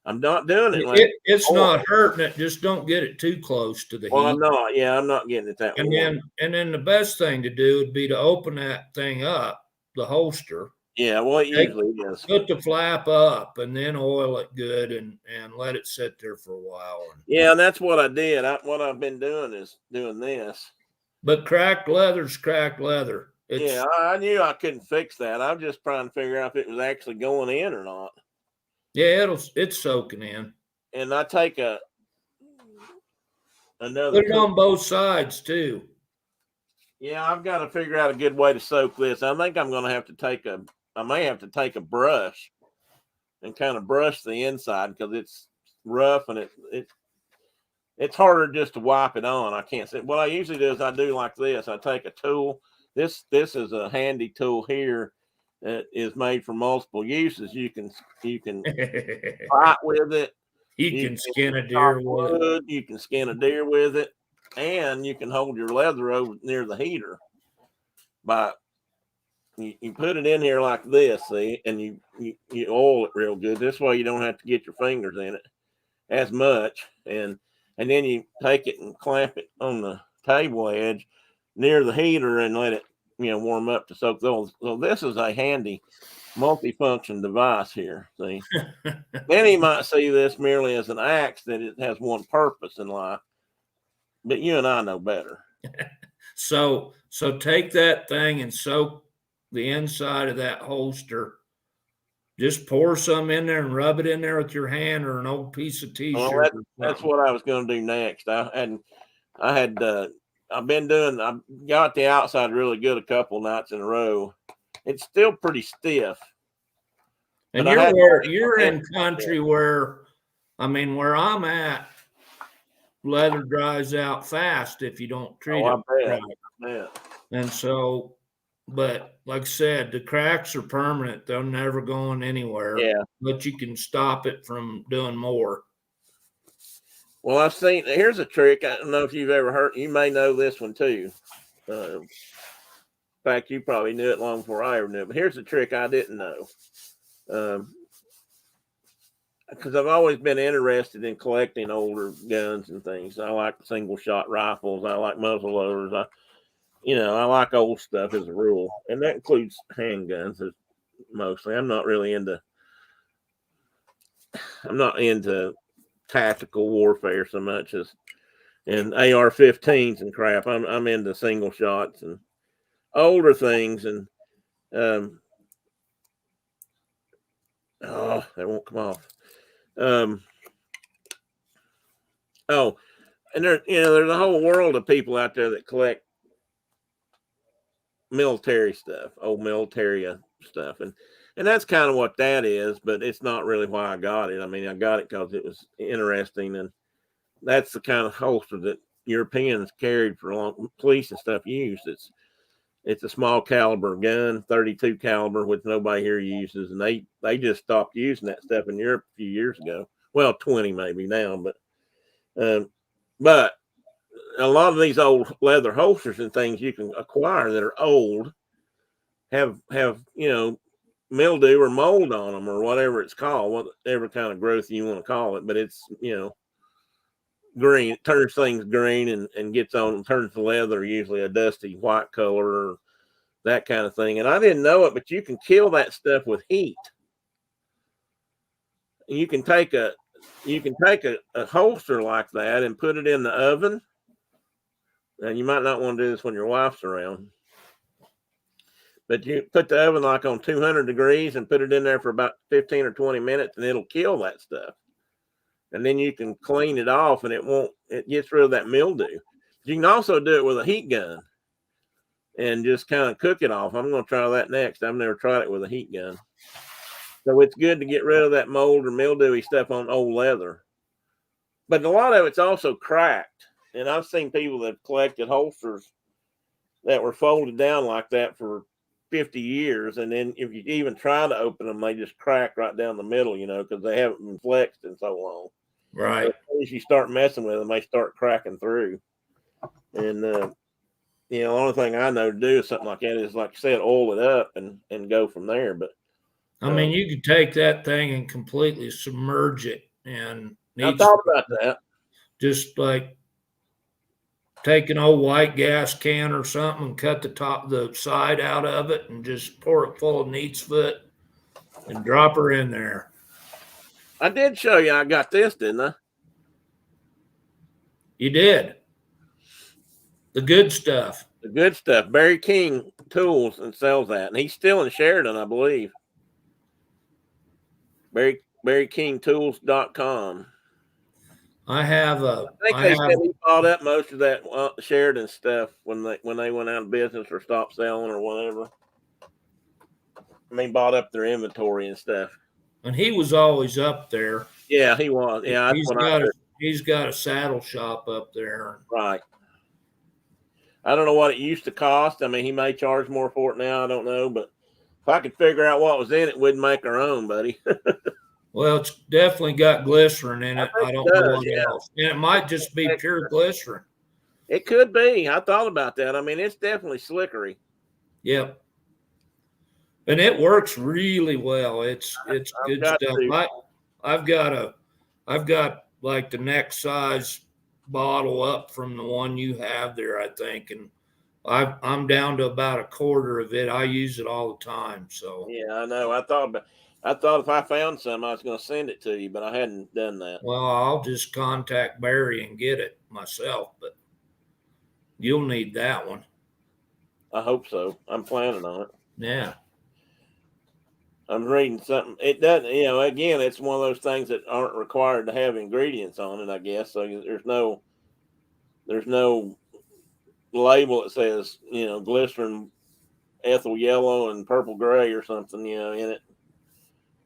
I'm not doing it. It's not hurting it. Just don't get it too close to the heat. I'm not. Yeah, I'm not getting it that way. And then the best thing to do would be to open that thing up, the holster. Yeah, well, it usually is. Put the flap up and then oil it good and let it sit there for a while. Yeah, and that's what I did. What I've been doing is doing this. But cracked leather's cracked leather. I knew I couldn't fix that. I'm just trying to figure out if it was actually going in or not. Yeah, it's soaking in. And I take another. Put it on both sides too. Yeah, I've got to figure out a good way to soak this. I think I'm going to have to I may have to take a brush and kind of brush the inside because it's rough and it's harder just to wipe it on. I can't say. What I usually do is I do like this. I take a tool. This is a handy tool here. That is made for multiple uses. You can fight with it. You can skin a deer with it. You can skin a deer with it, and you can hold your leather over near the heater by you put it in here like this, see, and you oil it real good. This way you don't have to get your fingers in it as much, and then you take it and clamp it on the table edge near the heater and let it warm up to soak those. So this is a handy multifunction device here. See, many might see this merely as an axe that it has one purpose in life, but you and I know better. So take that thing and soak the inside of that holster. Just pour some in there and rub it in there with your hand or an old piece of t-shirt. Well, that's what I was going to do next. I've got the outside really good a couple nights in a row. It's still pretty stiff. And you're in country where I'm at, leather dries out fast if you don't treat it right. Yeah. And so, but like I said, the cracks are permanent. They're never going anywhere. Yeah. But you can stop it from doing more. Well, here's a trick. I don't know if you've ever heard, you may know this one too. In fact, you probably knew it long before I ever knew it, but here's a trick I didn't know. Because I've always been interested in collecting older guns and things. I like single shot rifles. I like muzzle loaders. I like old stuff as a rule, and that includes handguns mostly. I'm not into tactical warfare so much as and AR-15s and crap. I'm into single shots and older things, and that won't come off. And there's a whole world of people out there that collect military stuff, old military stuff, and that's kind of what that is, but it's not really why I got it. I mean, I got it because it was interesting, and that's the kind of holster that Europeans carried for long. Police and stuff used. It's a small caliber gun, 32 caliber, which nobody here uses, and they just stopped using that stuff in Europe a few years ago. Well, 20 maybe now, but a lot of these old leather holsters and things you can acquire that are old have mildew or mold on them or whatever it's called, whatever kind of growth you want to call it, but it's green. It turns things green and gets on, turns the leather usually a dusty white color or that kind of thing. And I didn't know it, but you can kill that stuff with heat. You can take a holster like that and put it in the oven. And you might not want to do this when your wife's around, but you put the oven like on 200 degrees and put it in there for about 15 or 20 minutes, and it'll kill that stuff. And then you can clean it off, and it gets rid of that mildew. You can also do it with a heat gun and just kind of cook it off. I'm going to try that next. I've never tried it with a heat gun. So it's good to get rid of that mold or mildewy stuff on old leather. But a lot of it's also cracked. And I've seen people that have collected holsters that were folded down like that for 50 years. And then if you even try to open them, they just crack right down the middle, because they haven't been flexed in so long. Right. So as soon as you start messing with them, they start cracking through. And, the only thing I know to do is something like that is, like I said, oil it up and go from there. But you could take that thing and completely submerge it. And I thought about that. Just like take an old white gas can or something and cut the side out of it and just pour it full of neat's foot and drop her in there. I did show you I got this, didn't I? You did. The good stuff. The good stuff. Barry King Tools and sells that. And he's still in Sheridan, I believe. BarryKingTools.com. I think they said he bought up most of that Sheridan stuff when they went out of business or stopped selling or whatever. Bought up their inventory and stuff. And he was always up there. Yeah, he was. Yeah, he's got a saddle shop up there. Right. I don't know what it used to cost. He may charge more for it now. I don't know, but if I could figure out what was in it, we'd make our own, buddy. Well, it's definitely got glycerin in it. I don't know what else. And it might just be pure glycerin. It could be. I thought about that. It's definitely slickery. Yep. And it works really well. It's I've good got stuff. to. I've got like the next size bottle up from the one you have there, I think, and I'm down to about a quarter of it. I use it all the time. So Yeah, I know. I thought if I found some, I was going to send it to you, but I hadn't done that. well, I'll just contact Barry and get it myself, but you'll need that one. I hope so. I'm planning on it. Yeah. I'm reading something. It doesn't, again, it's one of those things that aren't required to have ingredients on it, I guess. So there's no label that says, glycerin, ethyl yellow, and purple gray or something, in it.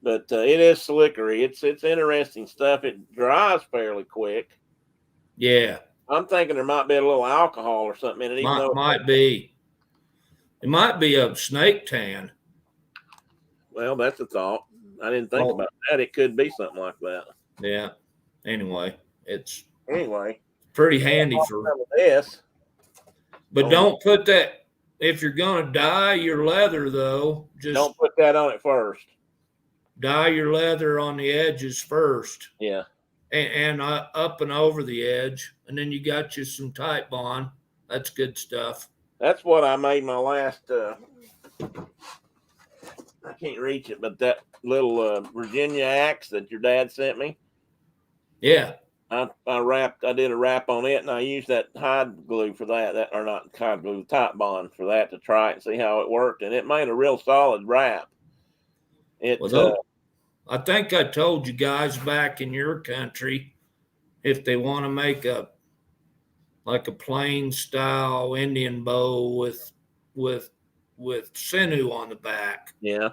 But it is slickery. It's interesting stuff. It dries fairly quick. Yeah. I'm thinking there might be a little alcohol or something in it, even though Might be. It might be a snake tan. well, that's a thought. I didn't think about that. It could be something like that. Yeah. Anyway, it's Anyway, pretty handy for this. But don't put that if you're gonna dye your leather though, just don't put that on it first. Dye your leather on the edges first. Yeah. And up and over the edge, and then you got you some Type Bond. That's good stuff. That's what I made my last. I can't reach it, but that little Virginia axe that your dad sent me. Yeah. I did a wrap on it, and I used that hide glue for that or not hide glue, Type Bond for that to try it and see how it worked, and it made a real solid wrap. I think I told you guys back in your country, if they want to make a plain style Indian bow with sinew on the back. Yeah.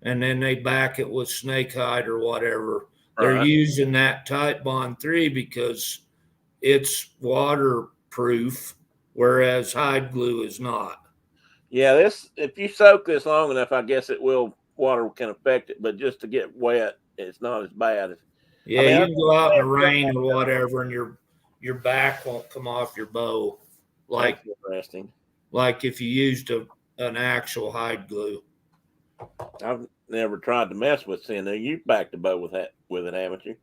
And then they back it with snake hide or whatever. They're using that Type Bond 3 because it's waterproof, whereas hide glue is not. Yeah, if you soak this long enough, I guess water can affect it, but just to get wet, it's not as bad. Yeah, you can go out in the rain or whatever, and your back won't come off your bow. That's interesting. Like if you used an actual hide glue. I've never tried to mess with sinew. You've backed a bow with it, haven't you?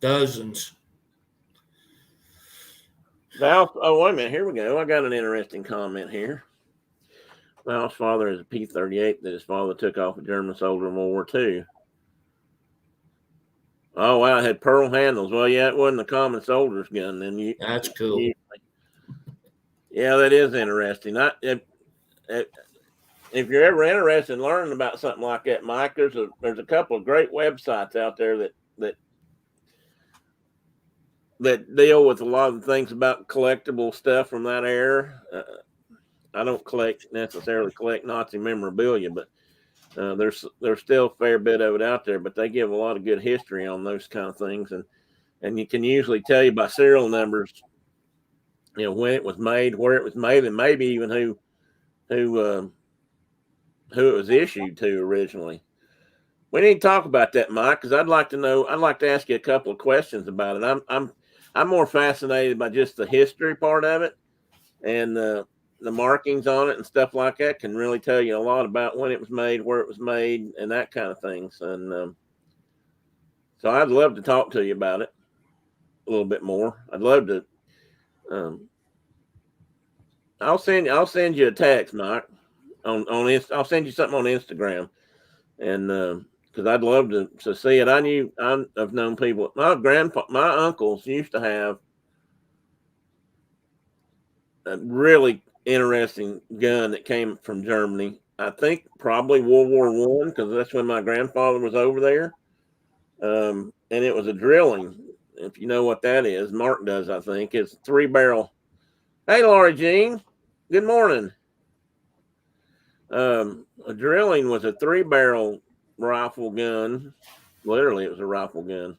Dozens. Val, oh, wait a minute. Here we go. I got an interesting comment here. Val's father is a P-38 that his father took off a German soldier in World War II. Oh, wow. It had pearl handles. Well, yeah, it wasn't a common soldier's gun. Then That's cool. Yeah, that is interesting. If you're ever interested in learning about something like that, Mike, there's a couple of great websites out there that deal with a lot of things about collectible stuff from that era. I don't necessarily collect Nazi memorabilia, but there's still a fair bit of it out there. But they give a lot of good history on those kind of things, and you can usually tell you by serial numbers, when it was made, where it was made, and maybe even who it was issued to originally. We need to talk about that, Mike, because I'd like to know. I'd like to ask you a couple of questions about it. I'm more fascinated by just the history part of it, and the markings on it and stuff like that can really tell you a lot about when it was made, where it was made, and that kind of things. And so I'd love to talk to you about it a little bit more. I'd love to. I'll send you a text, Mike. I'll send you something on Instagram, and because I'd love to see it. I've known people. My uncles used to have a really interesting gun that came from Germany. I think probably World War I, because that's when my grandfather was over there. And it was a drilling. If you know what that is, Mark does, I think. It's a 3-barrel. Hey, Laura Jean. Good morning. A drilling was a 3-barrel rifle gun. Literally, it was a rifle gun.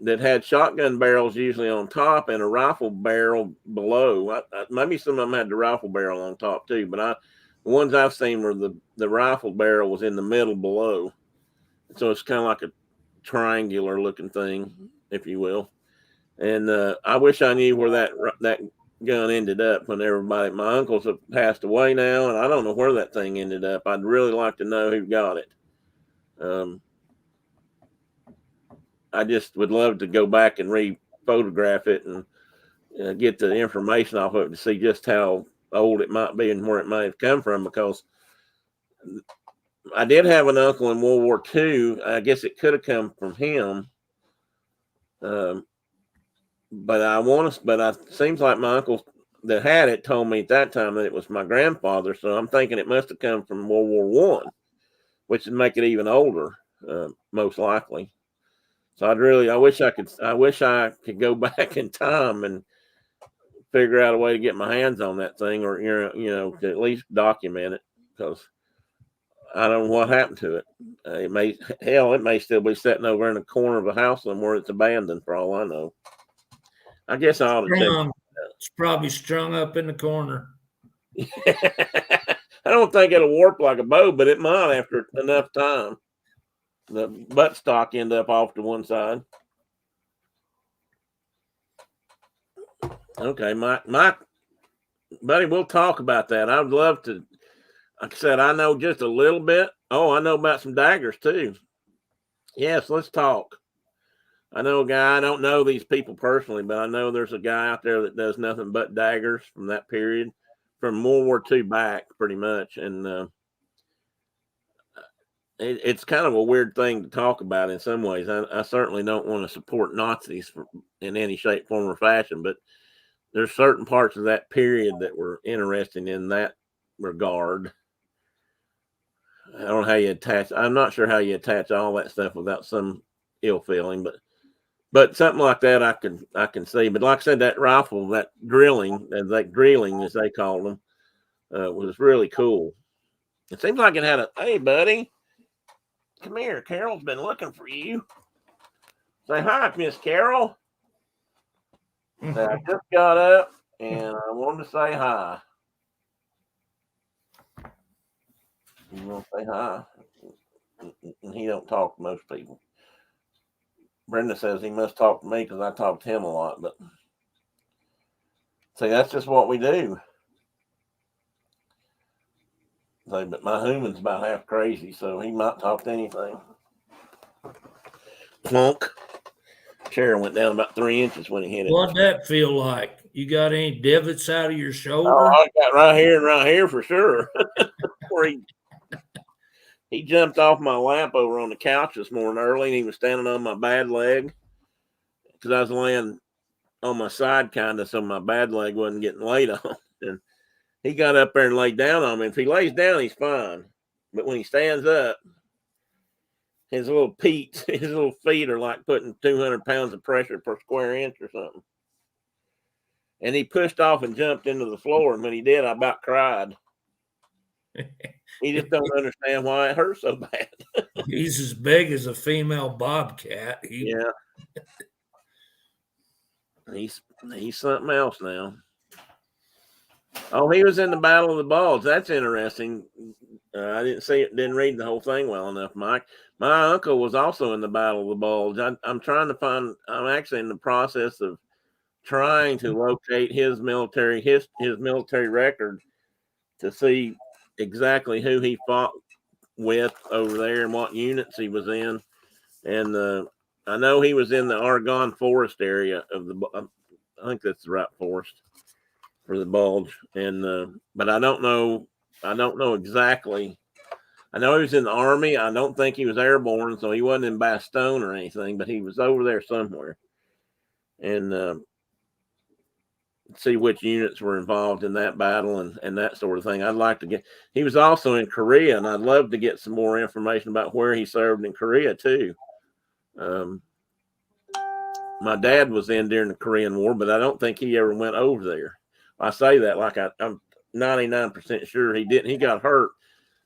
That had shotgun barrels usually on top and a rifle barrel below. Maybe some of them had the rifle barrel on top too, but the ones I've seen were the rifle barrel was in the middle below. So it's kind of like a triangular looking thing, if you will. And I wish I knew where that gun ended up when everybody, my uncles have passed away now, and I don't know where that thing ended up. I'd really like to know who got it. I just would love to go back and re-photograph it and get the information off of it to see just how old it might be and where it might have come from, because I did have an uncle in World War II. I guess it could have come from him. But it seems like my uncle that had it told me at that time that it was my grandfather. So I'm thinking it must have come from World War I, which would make it even older, most likely. So I wish I could go back in time and figure out a way to get my hands on that thing, or to at least document it, because I don't know what happened to it. It may still be sitting over in a corner of a house somewhere. It's abandoned for all I know. I guess I ought to check. It's probably strung up in the corner. I don't think it'll warp like a bow, but it might after enough time. The buttstock end up off to one side. Okay, my buddy, we'll talk about that. I'd love to. Like I said, I know just a little bit. Oh, I know about some daggers too. Yes, let's talk. I know a guy. I don't know these people personally, but I know there's a guy out there that does nothing but daggers from that period, from World War II back, pretty much. And it's kind of a weird thing to talk about in some ways. I certainly don't want to support Nazis in any shape, form, or fashion, but there's certain parts of that period that were interesting in that regard. I don't know how you attach. I'm not sure how you attach all that stuff without some ill feeling, but something like that I can see. But like I said, that rifle, that grilling as they called them, was really cool. It seems like it had hey buddy, come here. Carol's been looking for you. Say hi, Miss Carol. I just got up and I wanted to say hi. You want to say hi? And he don't talk to most people. Brenda says he must talk to me because I talk to him a lot, but see, that's just what we do. But my human's about half crazy, so he might talk to anything. Plunk. Chair went down about 3 inches when he hit it. What'd that feel like? You got any divots out of your shoulder? Oh, I got right here and right here for sure. Where he jumped off my lap over on the couch this morning early, and he was standing on my bad leg because I was laying on my side kind of, so my bad leg wasn't getting laid on. And he got up there and laid down on me. If he lays down, he's fine. But when he stands up, his little feet are like putting 200 pounds of pressure per square inch or something. And he pushed off and jumped into the floor. And when he did, I about cried. He just don't understand why it hurts so bad. He's as big as a female bobcat. Yeah. He's something else now. Oh, he was in the Battle of the Bulge. That's interesting. I didn't read the whole thing well enough, Mike. My uncle was also in the Battle of the Bulge. I'm actually in the process of trying to locate his military record to see exactly who he fought with over there and what units he was in. And I know he was in the Argonne Forest area I think that's the right forest for the Bulge. And but I don't know exactly. I know he was in the Army. I don't think he was airborne, so he wasn't in Bastogne or anything, but he was over there somewhere. And see which units were involved in that battle and that sort of thing. I'd like to get. He was also in Korea, and I'd love to get some more information about where he served in Korea too. My dad was in during the Korean War, but I don't think he ever went over there. I say that like I'm 99% sure he didn't. He got hurt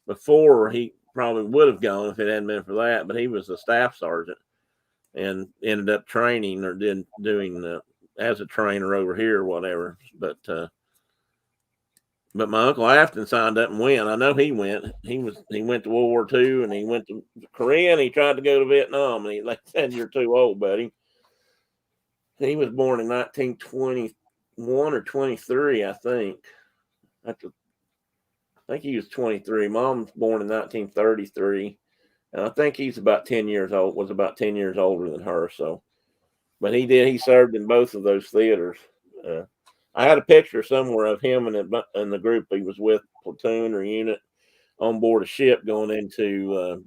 before he probably would have gone if it hadn't been for that. But he was a staff sergeant and ended up training or doing as a trainer over here or whatever. But my Uncle Afton signed up and went. I know he went. He went to World War II and he went to Korea and he tried to go to Vietnam. And they said, "You're too old, buddy." He was born in 1920. or 23, I think. I think he was 23. Mom's born in 1933, and I think he's about 10 years old. Was about 10 years older than her. So, but he served in both of those theaters. I had a picture somewhere of him and the group he was with, platoon or unit, on board a ship going into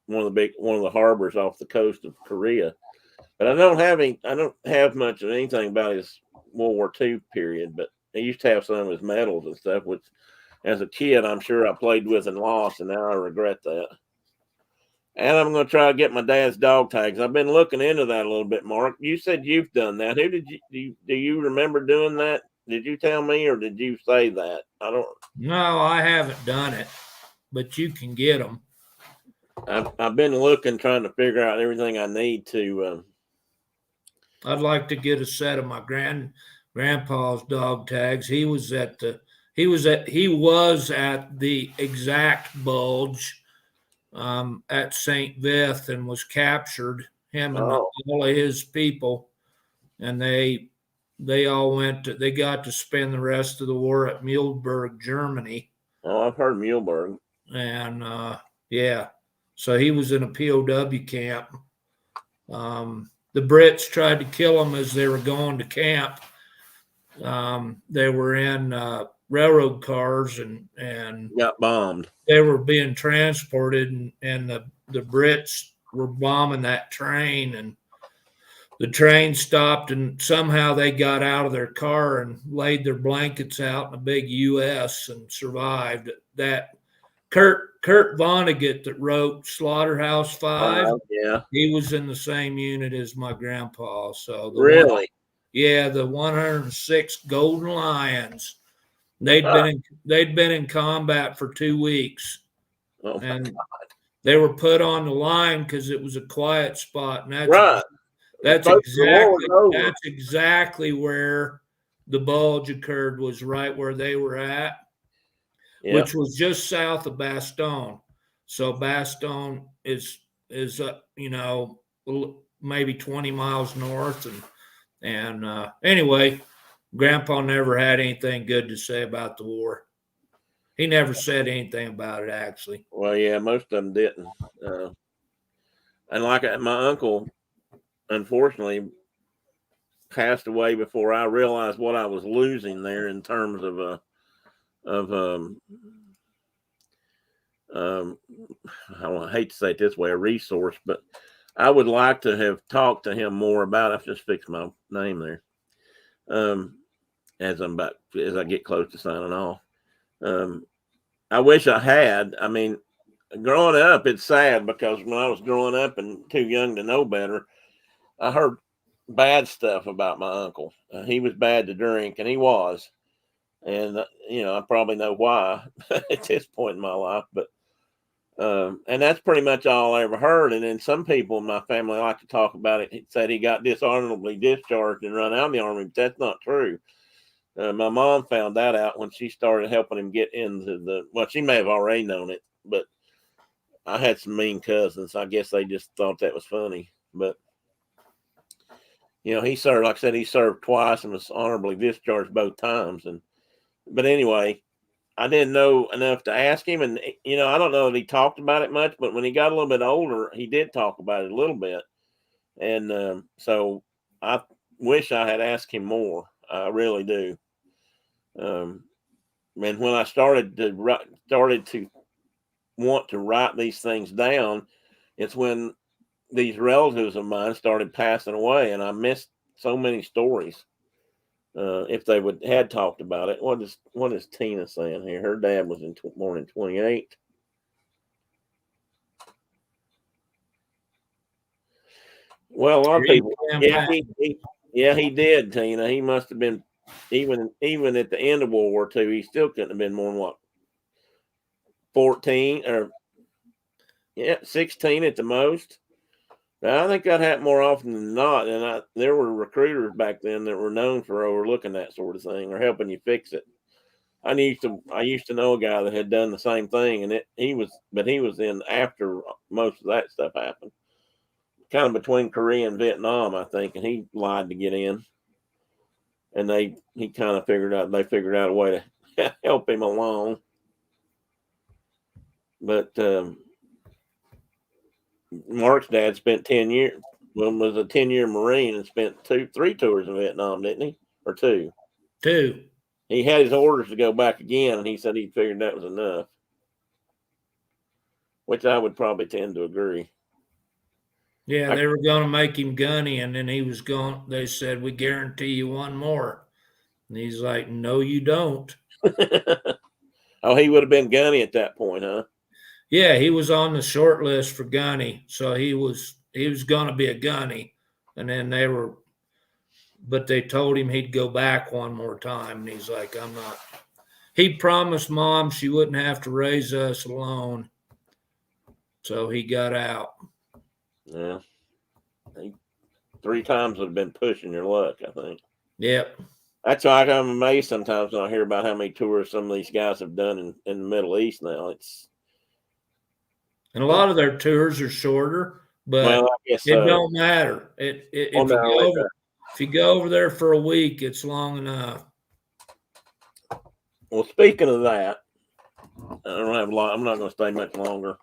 one of the harbors off the coast of Korea. But I don't have much of anything about his World War II period. But I used to have some of his medals and stuff, which as a kid I'm sure I played with and lost, and now I regret that. And I'm going to try to get my dad's dog tags. I've been looking into that a little bit, Mark. You said you've done that. Who did do you remember doing that? Did you tell me or did you say that? I don't. No, I haven't done it, but you can get them. I've been looking, trying to figure out everything I need to. I'd like to get a set of my grandpa's dog tags. He was at the exact bulge at St. Vith and was captured. Him and all of his people, and they all they got to spend the rest of the war at Mühlberg, Germany. Oh, I've heard Mühlberg. And yeah, so he was in a POW camp. The Brits tried to kill him as they were going to camp. They were in railroad cars and got bombed. They were being transported, and the Brits were bombing that train, and the train stopped, and somehow they got out of their car and laid their blankets out in a big US and survived. That Kurt Vonnegut that wrote Slaughterhouse-Five, yeah, he was in the same unit as my grandpa. So really, the 106 Golden Lions. They'd been in combat for 2 weeks, and they were put on the line because it was a quiet spot. And that's exactly where the bulge occurred. Was right where they were at, which was just south of Bastogne. So Bastogne is maybe 20 miles north, and anyway, Grandpa never had anything good to say about the war. He never said anything about it, actually. Well, yeah, most of them didn't. And like my uncle, unfortunately, passed away before I realized what I was losing there in terms of I hate to say it this way, a resource, but I would like to have talked to him more about. I've just fixed my name there. As I get close to signing off. I wish I had. I mean, growing up, it's sad because when I was growing up and too young to know better, I heard bad stuff about my uncle. He was bad to drink, and he was. And, I probably know why at this point in my life. But, and that's pretty much all I ever heard. And then some people in my family like to talk about it. He said he got dishonorably discharged and run out of the Army, but that's not true. My mom found that out when she started helping him get into she may have already known it, but I had some mean cousins. I guess they just thought that was funny. But, he served, like I said, he served twice and was honorably discharged both times. But anyway, I didn't know enough to ask him. And, I don't know if he talked about it much, but when he got a little bit older, he did talk about it a little bit. And so I wish I had asked him more. I really do. And when I started to want to write these things down, it's when these relatives of mine started passing away, and I missed so many stories. If they had talked about it, what is Tina saying here? Her dad was born in 28. Well, a lot of people. Yeah, he did, Tina. He must have been even at the end of World War II. He still couldn't have been more than 14 or 16 at the most. Now, I think that happened more often than not. And there were recruiters back then that were known for overlooking that sort of thing or helping you fix it. I used to know a guy that had done the same thing, and he was in after most of that stuff happened, kind of between Korea and Vietnam, I think, and he lied to get in. and they figured out a way to help him along. But Mark's dad spent 10 years. Well, was a 10-year Marine and spent 3 tours in Vietnam, didn't he? Or 2? 2. He had his orders to go back again, and he said he figured that was enough, which I would probably tend to agree. Yeah, they were going to make him gunny, and then he was going. They said, "We guarantee you one more," and he's like, "No, you don't." Oh, he would have been gunny at that point, huh? Yeah, he was on the short list for gunny, so he was going to be a gunny, and then but they told him he'd go back one more time, and he's like, "I'm not." He promised Mom she wouldn't have to raise us alone, so he got out. Yeah, 3 times would have been pushing your luck, I think. Yep. That's why I'm amazed sometimes when I hear about how many tours some of these guys have done in the Middle East now. And a lot of their tours are shorter, but well, I guess it so. don't matter. If you go over there for a week, it's long enough. Well, speaking of that, I don't have a lot. I'm not going to stay much longer.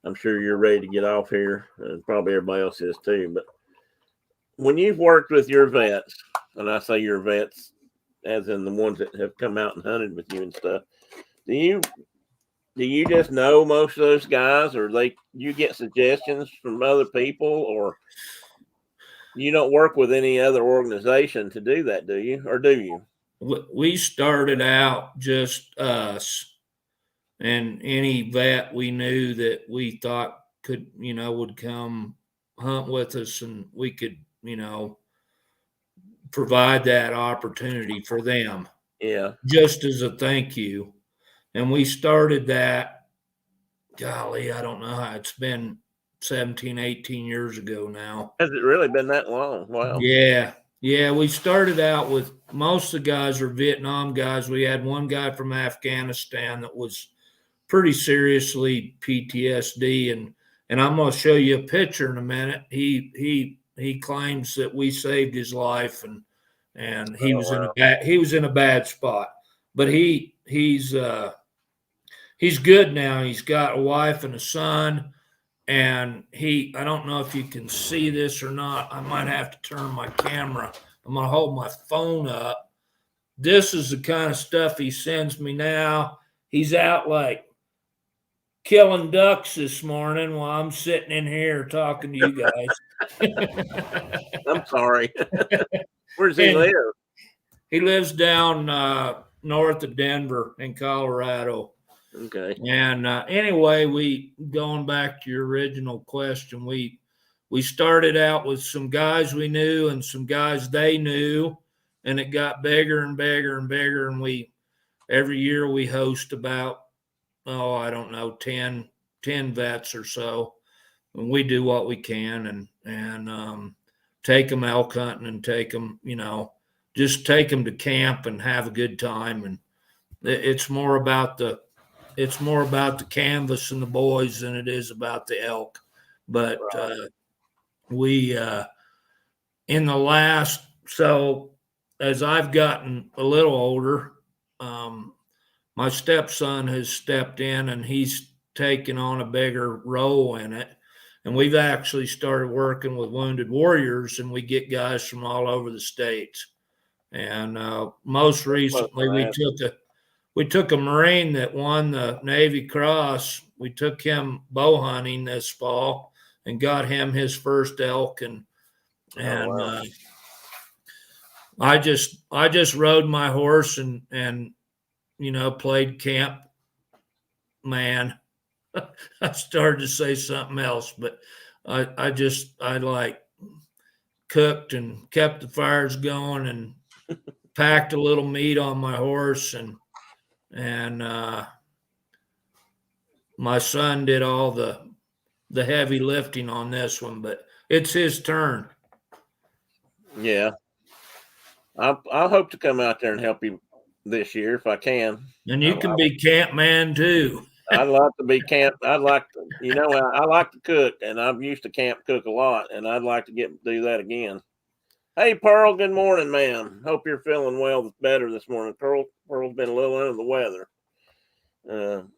I'm sure you're ready to get off here, and probably everybody else is too. But when you've worked with your vets, and I say your vets, as in the ones that have come out and hunted with you and stuff, do you just know most of those guys, or you get suggestions from other people, or you don't work with any other organization to do that, do you? Or do you? We started out just us and any vet we knew that we thought could, would come hunt with us, and we could, provide that opportunity for them. Yeah. Just as a thank you. And we started that, golly, I don't know how it's been 17, 18 years ago now. Has it really been that long? Wow. Yeah. Yeah. We started out with most of the guys are Vietnam guys. We had one guy from Afghanistan that was pretty seriously PTSD. And I'm going to show you a picture in a minute. He claims that we saved his life, and he was in a bad spot, but he's good now. He's got a wife and a son, and I don't know if you can see this or not. I might have to turn my camera. I'm going to hold my phone up. This is the kind of stuff he sends me now. He's out like killing ducks this morning while I'm sitting in here talking to you guys. I'm sorry. Where does he live? He lives down north of Denver in Colorado. Okay. And anyway, going back to your original question, we started out with some guys we knew and some guys they knew, and it got bigger and bigger and bigger. And every year we host about, I don't know, 10 vets or so. And we do what we can and take them elk hunting and take them, just take them to camp and have a good time. And it's more about the canvas and the boys than it is about the elk. But we in the last, so as I've gotten a little older, my stepson has stepped in and he's taken on a bigger role in it. And we've actually started working with Wounded Warriors, and we get guys from all over the states. And most recently, we took a Marine that won the Navy Cross. We took him bow hunting this fall and got him his first elk. I just rode my horse and played camp man. I started to say something else, but I cooked and kept the fires going and packed a little meat on my horse, and my son did all the heavy lifting on this one, but it's his turn. Yeah. I'll hope to come out there and help you this year if I can. And you can be camp man too. I'd like to be camp. I like to cook, and I've used to camp cook a lot, and I'd like to do that again. Hey, Pearl. Good morning, ma'am. Hope you're feeling better this morning. Pearl's been a little under the weather.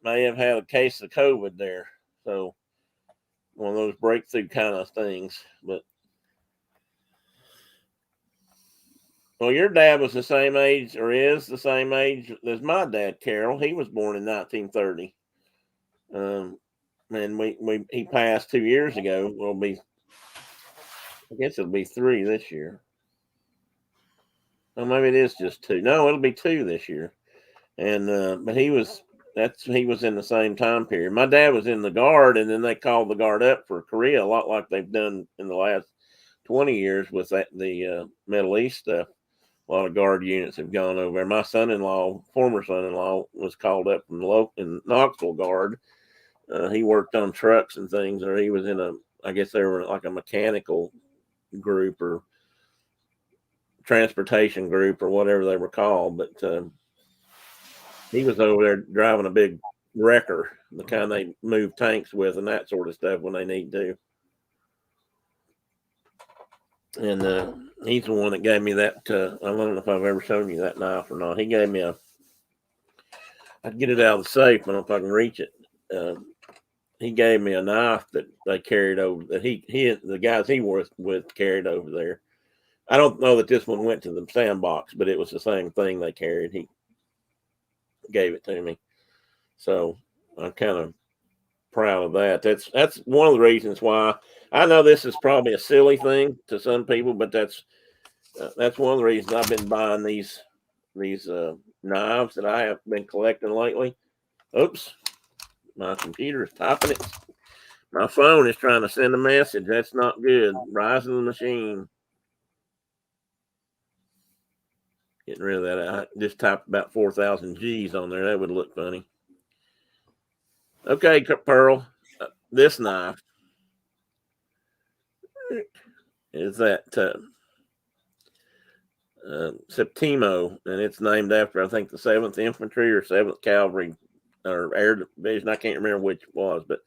May have had a case of COVID there, so one of those breakthrough kind of things. But well, your dad was the same age, or is the same age as my dad, Carol. He was born in 1930. And he passed 2 years ago. I guess it'll be 3 this year. Oh, maybe it is just 2. No, it'll be 2 this year. And but he was in the same time period. My dad was in the Guard, and then they called the Guard up for Korea, a lot like they've done in the last 20 years with the Middle East stuff. A lot of Guard units have gone over there. My former son-in-law, was called up from in Knoxville Guard. He worked on trucks and things, or he was I guess they were like a mechanical group or transportation group or whatever they were called. But he was over there driving a big wrecker, the kind they move tanks with and that sort of stuff when they need to. And he's the one that gave me that. I don't know if I've ever shown you that knife or not. He gave me I'd get it out of the safe. I don't know if I can reach it. He gave me a knife that they carried over, that the guys he was with carried over there. I don't know that this one went to the sandbox, but it was the same thing they carried. He gave it to me. So I'm kind of proud of that. That's one of the reasons why. I know this is probably a silly thing to some people, but that's one of the reasons I've been buying these knives that I have been collecting lately. Oops, my computer is typing it. My phone is trying to send a message. That's not good. Rise of the machine. Getting rid of that. I just typed about 4,000 G's on there. That would look funny. Okay, Pearl. This knife is that Septimo, and it's named after, I think, the 7th Infantry or 7th Cavalry or Air Division. I can't remember which it was, but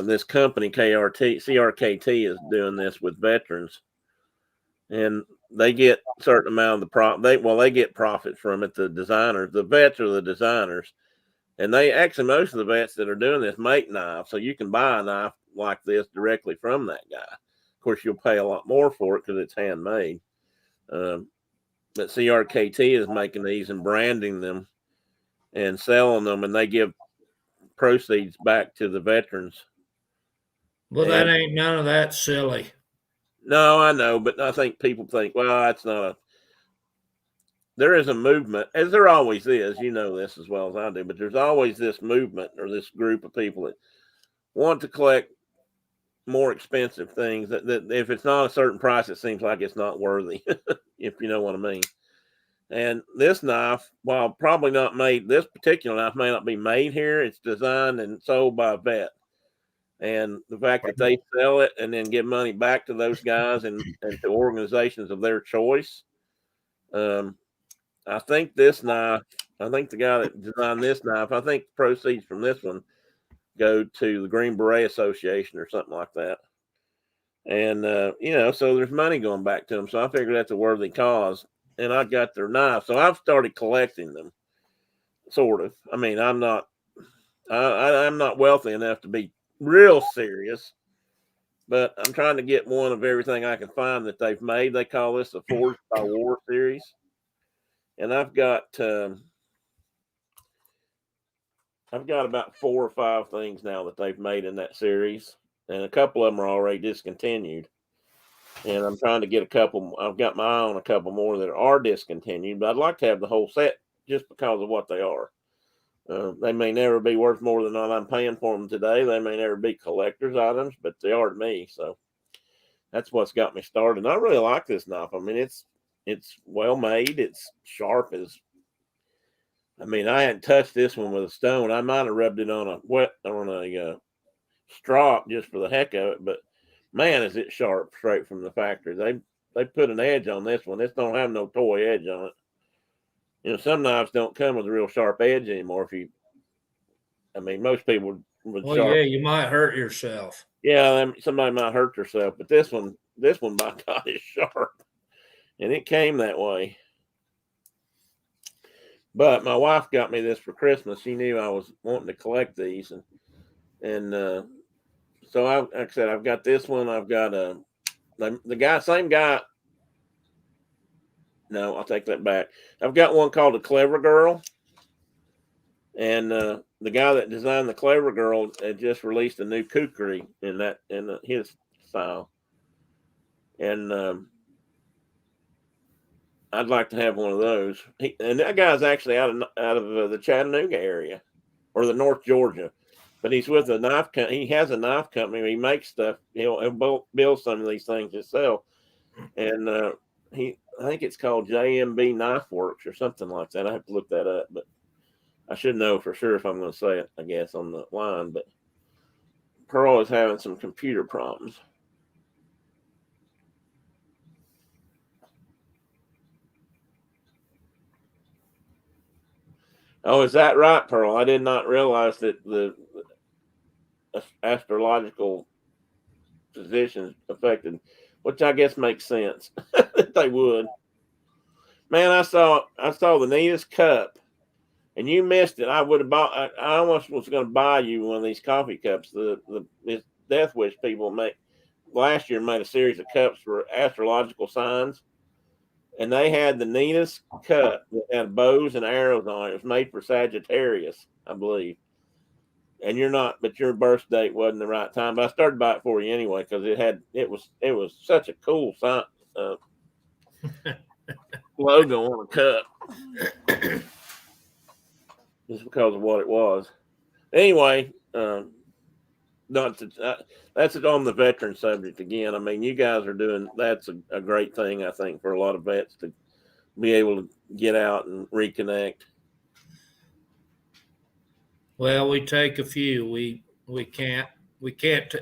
this company, CRKT, is doing this with veterans, and they get a certain amount of the profit. They get profit from it. The designers, the vets are the designers, and most of the vets that are doing this make knives, so you can buy a knife like this directly from that guy. Of course, you'll pay a lot more for it because it's handmade. But CRKT is making these and branding them and selling them, and they give proceeds back to the veterans. Well, that ain't none of that silly. No, I know, but I think people think, well, that's not there is a movement, as there always is. You know this as well as I do, but there's always this movement or this group of people that want to collect more expensive things that if it's not a certain price, it seems like it's not worthy, if you know what I mean. And this knife, while probably not made, this particular knife may not be made here. It's designed and sold by a vet. And the fact that they sell it and then give money back to those guys and to organizations of their choice. I think the guy that designed this knife, I think the proceeds from this one go to the Green Beret Association or something like that. And, so there's money going back to them. So I figured that's a worthy cause. And I got their knife. So I've started collecting them, sort of. I mean, I'm not wealthy enough to be real serious, but I'm trying to get one of everything I can find that they've made. They call this the Forged by War series. And I've got about 4 or 5 things now that they've made in that series. And a couple of them are already discontinued. And I'm trying to get a couple. I've got my eye on a couple more that are discontinued, but I'd like to have the whole set just because of what they are. They may never be worth more than what I'm paying for them today. They may never be collector's items, but they are to me. So that's what's got me started. And I really like this knife. I mean, it's well made. It's sharp as. I mean, I hadn't touched this one with a stone. I might have rubbed it on a strop just for the heck of it, but man, is it sharp straight from the factory. They put an edge on this one. This don't have no toy edge on it. You know, some knives don't come with a real sharp edge anymore. Most people would. Well, yeah, you might hurt yourself. Yeah, somebody might hurt themselves, but this one by God is sharp. and it came that way. But my wife got me this for Christmas. She knew I was wanting to collect these, and so like I said, I've got this one. I've got same guy. No, I'll take that back. I've got one called the Clever Girl, and the guy that designed the Clever Girl had just released a new kukri in his style, and I'd like to have one of those. And that guy's actually out of the Chattanooga area or the North Georgia, but he's with a knife company. He has a knife company. He makes stuff. He'll build some of these things himself, and I think it's called JMB Knife Works or something like that. I have to look that up, but I should know for sure if I'm going to say it, I guess, on the line. But Pearl is having some computer problems. Oh, is that right, Pearl? I did not realize that the astrological positions affected, which I guess makes sense that they would. Man, I saw the neatest cup, and you missed it. I would have bought. I almost was going to buy you one of these coffee cups. The Death Wish people last year made a series of cups for astrological signs. And they had the neatest cup that had bows and arrows on it. It was made for Sagittarius, I believe. And but your birth date wasn't the right time. But I started by it for you anyway because it was such a cool sign, logo on the cup, just because of what it was. Anyway, that's it on the veteran subject again. I mean, you guys are that's a great thing, I think, for a lot of vets to be able to get out and reconnect. Well, we take a few. We can't.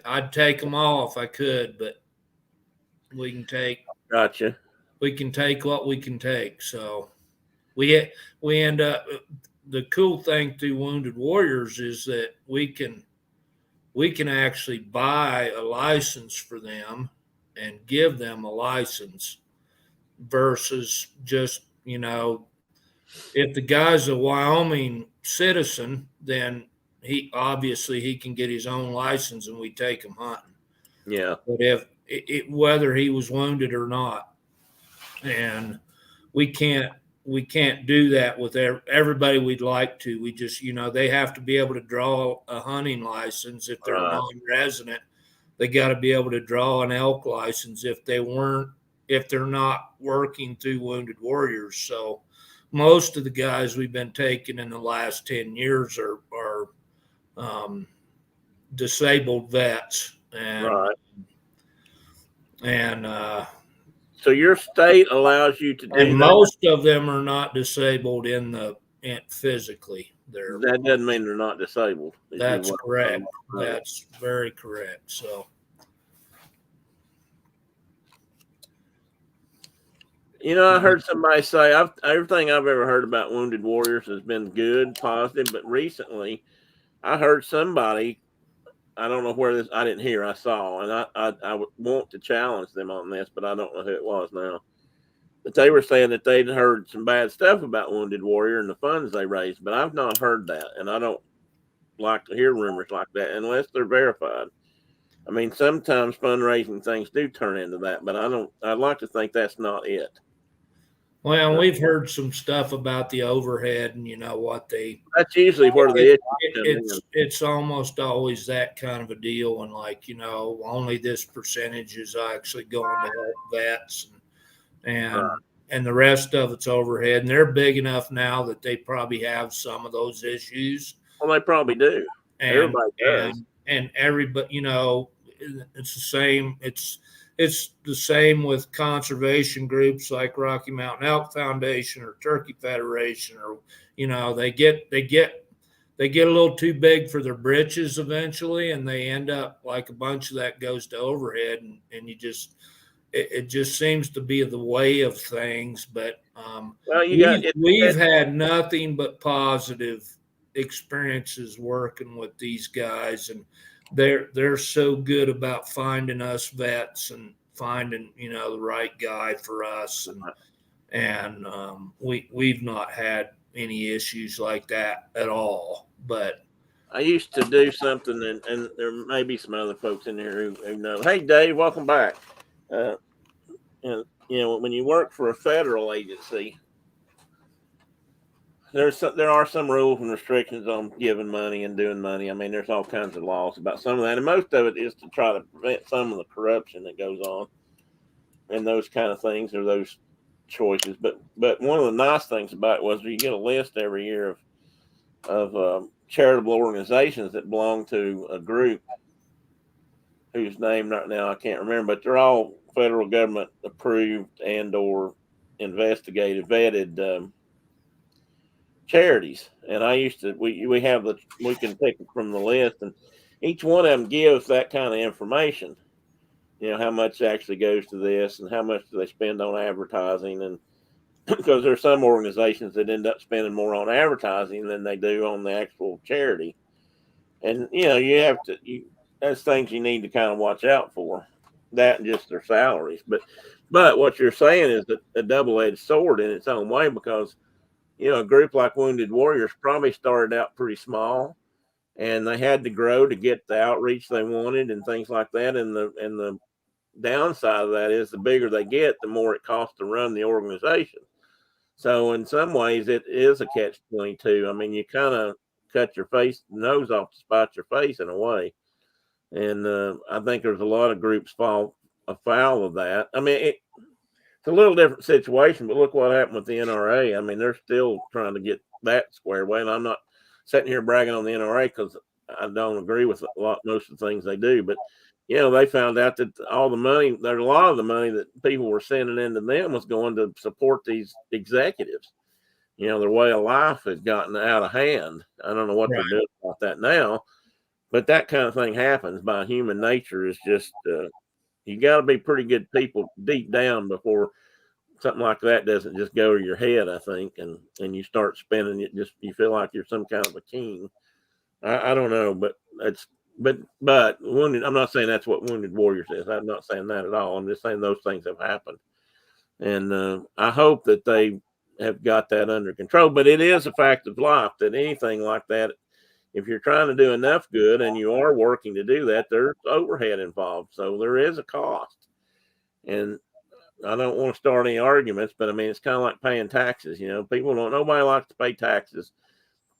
I'd take them all if I could, but we can take. Gotcha. We can take what we can take. So we end up. The cool thing through Wounded Warriors is that we can actually buy a license for them and give them a license versus just, if the guy's a Wyoming citizen, then he can get his own license and we take him hunting. Yeah. But whether he was wounded or not, and we can't do that with everybody we'd like to. We just, they have to be able to draw a hunting license if they're non-resident. They got to be able to draw an elk license if they're not working through Wounded Warriors. So most of the guys we've been taking in the last 10 years are disabled vets. So your state allows you to do and most of them are not disabled physically. That doesn't mean they're not disabled. That's correct. That's very correct. So, I heard somebody say everything I've ever heard about Wounded Warriors has been good, positive, but recently I heard somebody, I don't know where I didn't hear, I saw, and I would want to challenge them on this, but I don't know who it was now. But they were saying that they'd heard some bad stuff about Wounded Warrior and the funds they raised, but I've not heard that, and I don't like to hear rumors like that unless they're verified. I mean, sometimes fundraising things do turn into that, but I'd like to think that's not it. Well, we've heard some stuff about the overhead and that's usually where it's almost always that kind of a deal. And only this percentage is actually going to help vets and the rest of it's overhead. And they're big enough now that they probably have some of those issues. Well, they probably do. Everybody does. And everybody, it's the same. It's the same with conservation groups like Rocky Mountain Elk Foundation or Turkey Federation, or they get a little too big for their britches eventually, and they end up like a bunch of that goes to overhead, and it just seems to be the way of things. But we've had nothing but positive experiences working with these guys, and they're so good about finding us vets and finding, the right guy for us. And we've not had any issues like that at all. But I used to do something, and there may be some other folks in here who know. Hey, Dave, welcome back. Uh, and when you work for a federal agency, there are some rules and restrictions on giving money and doing money. I mean, there's all kinds of laws about some of that, and most of it is to try to prevent some of the corruption that goes on, and those kind of things or those choices. But one of the nice things about it was you get a list every year of charitable organizations that belong to a group whose name right now I can't remember, but they're all federal government approved and or investigated, vetted charities. And I used to we can pick from the list, and each one of them gives that kind of information. How much actually goes to this, and how much do they spend on advertising, and because there's some organizations that end up spending more on advertising than they do on the actual charity. And you have to that's things you need to kind of watch out for, that and just their salaries. But what you're saying is that a double-edged sword in its own way, because a group like Wounded Warriors probably started out pretty small, and they had to grow to get the outreach they wanted and things like that. And the downside of that is the bigger they get, the more it costs to run the organization. So in some ways, it is a catch-22. I mean, you kind of cut your nose off to spite your face in a way. And I think there's a lot of groups fall afoul of that. I mean, it's a little different situation, but look what happened with the NRA. I mean, they're still trying to get that squared away. And I'm not sitting here bragging on the NRA because I don't agree with most of the things they do. But, they found out that a lot of the money that people were sending into them was going to support these executives. Their way of life has gotten out of hand. I don't know what they're doing about that now, but that kind of thing happens by human nature. Is just, you got to be pretty good people deep down before something like that doesn't just go to your head, I think, and you start spending it. You feel like you're some kind of a king. I don't know, but Wounded. I'm not saying that's what Wounded Warriors is. I'm not saying that at all. I'm just saying those things have happened, and I hope that they have got that under control. But it is a fact of life that anything like that, if you're trying to do enough good and you are working to do that, there's overhead involved. So there is a cost, and I don't want to start any arguments, but I mean, it's kind of like paying taxes. Nobody likes to pay taxes,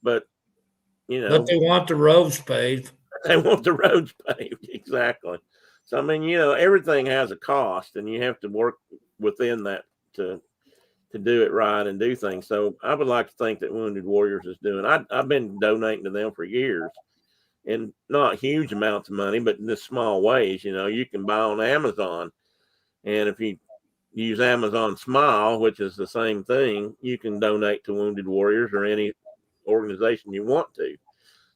but but they want the roads paved. They want the roads paved. Exactly. So, I mean, everything has a cost, and you have to work within that to do it right and do things. So I would like to think that Wounded Warriors is doing. I've been donating to them for years, and not huge amounts of money, but in the small ways. You can buy on Amazon, and if you use Amazon Smile, which is the same thing, you can donate to Wounded Warriors or any organization you want to.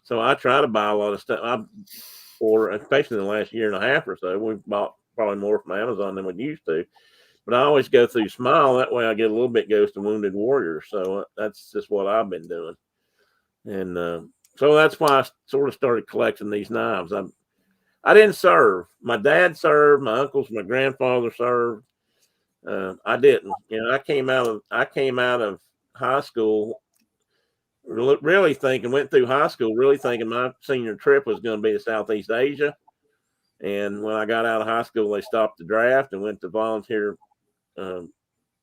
So I try to buy a lot of stuff. Especially in the last year and a half or so, we've bought probably more from Amazon than we used to. But I always go through Smile. That way I get a little bit goes to Wounded Warriors. So that's just what I've been doing. And so that's why I sort of started collecting these knives. I didn't serve. My dad served. My uncles, my grandfather served. I didn't. I came out of high school really went through high school really thinking my senior trip was going to be to Southeast Asia. And when I got out of high school, they stopped the draft and went to volunteer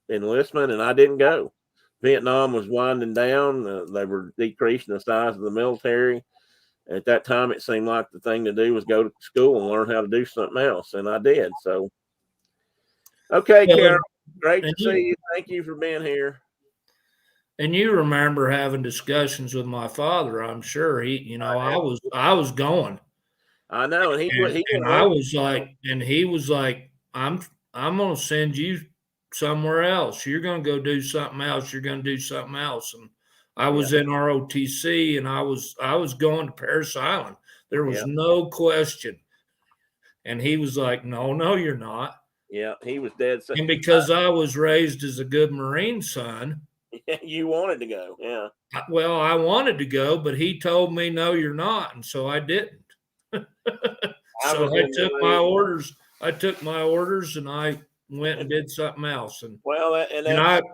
enlistment, and I didn't go. Vietnam was winding down. They were decreasing the size of the military. At that time, it seemed like the thing to do was go to school and learn how to do something else, and I did. So, okay, Carol, great to see you. Thank you for being here. And you remember having discussions with my father, I'm sure. I was going. I know, and I was like, he was like, I'm gonna send you somewhere else. You're gonna go do something else. You're gonna do something else. And I was in ROTC, and I was going to Parris Island. There was no question. And he was like, no, you're not. Yeah, he was dead. And because I was raised as a good Marine son, you wanted to go. Yeah. Well, I wanted to go, but he told me, no, you're not. And so I didn't. So I took my orders I took my orders and I went and did something else. And Well,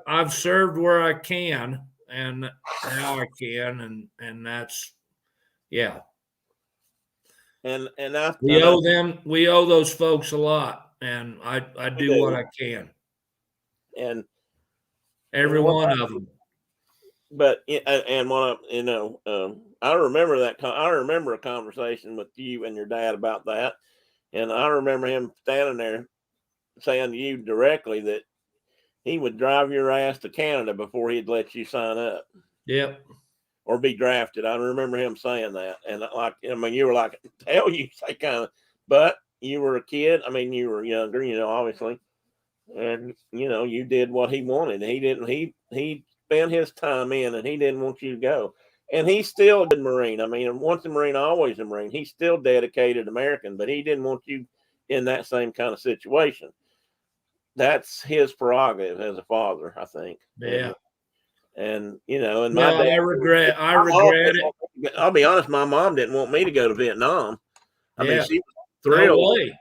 I've served where I can and how I can, and that's yeah. and We owe those folks a lot, and I do what I can. And every one of them. But and what I remember I remember a conversation with you and your dad about that, and I remember him standing there saying to you directly that he would drive your ass to Canada before he'd let you sign up. Yep. Or be drafted. I remember him saying that, and you were like, "Hell, you say kind of," but you were a kid. I mean, you were younger, obviously, and you did what he wanted. He didn't. He spent his time in, and he didn't want you to go. And he's still a good Marine. I mean, once a Marine, always a Marine. He's still dedicated American, but he didn't want you in that same kind of situation. That's his prerogative as a father, I think. Yeah. And and my dad, I regret it. I'll be honest, my mom didn't want me to go to Vietnam. I mean, she was thrilled. No way.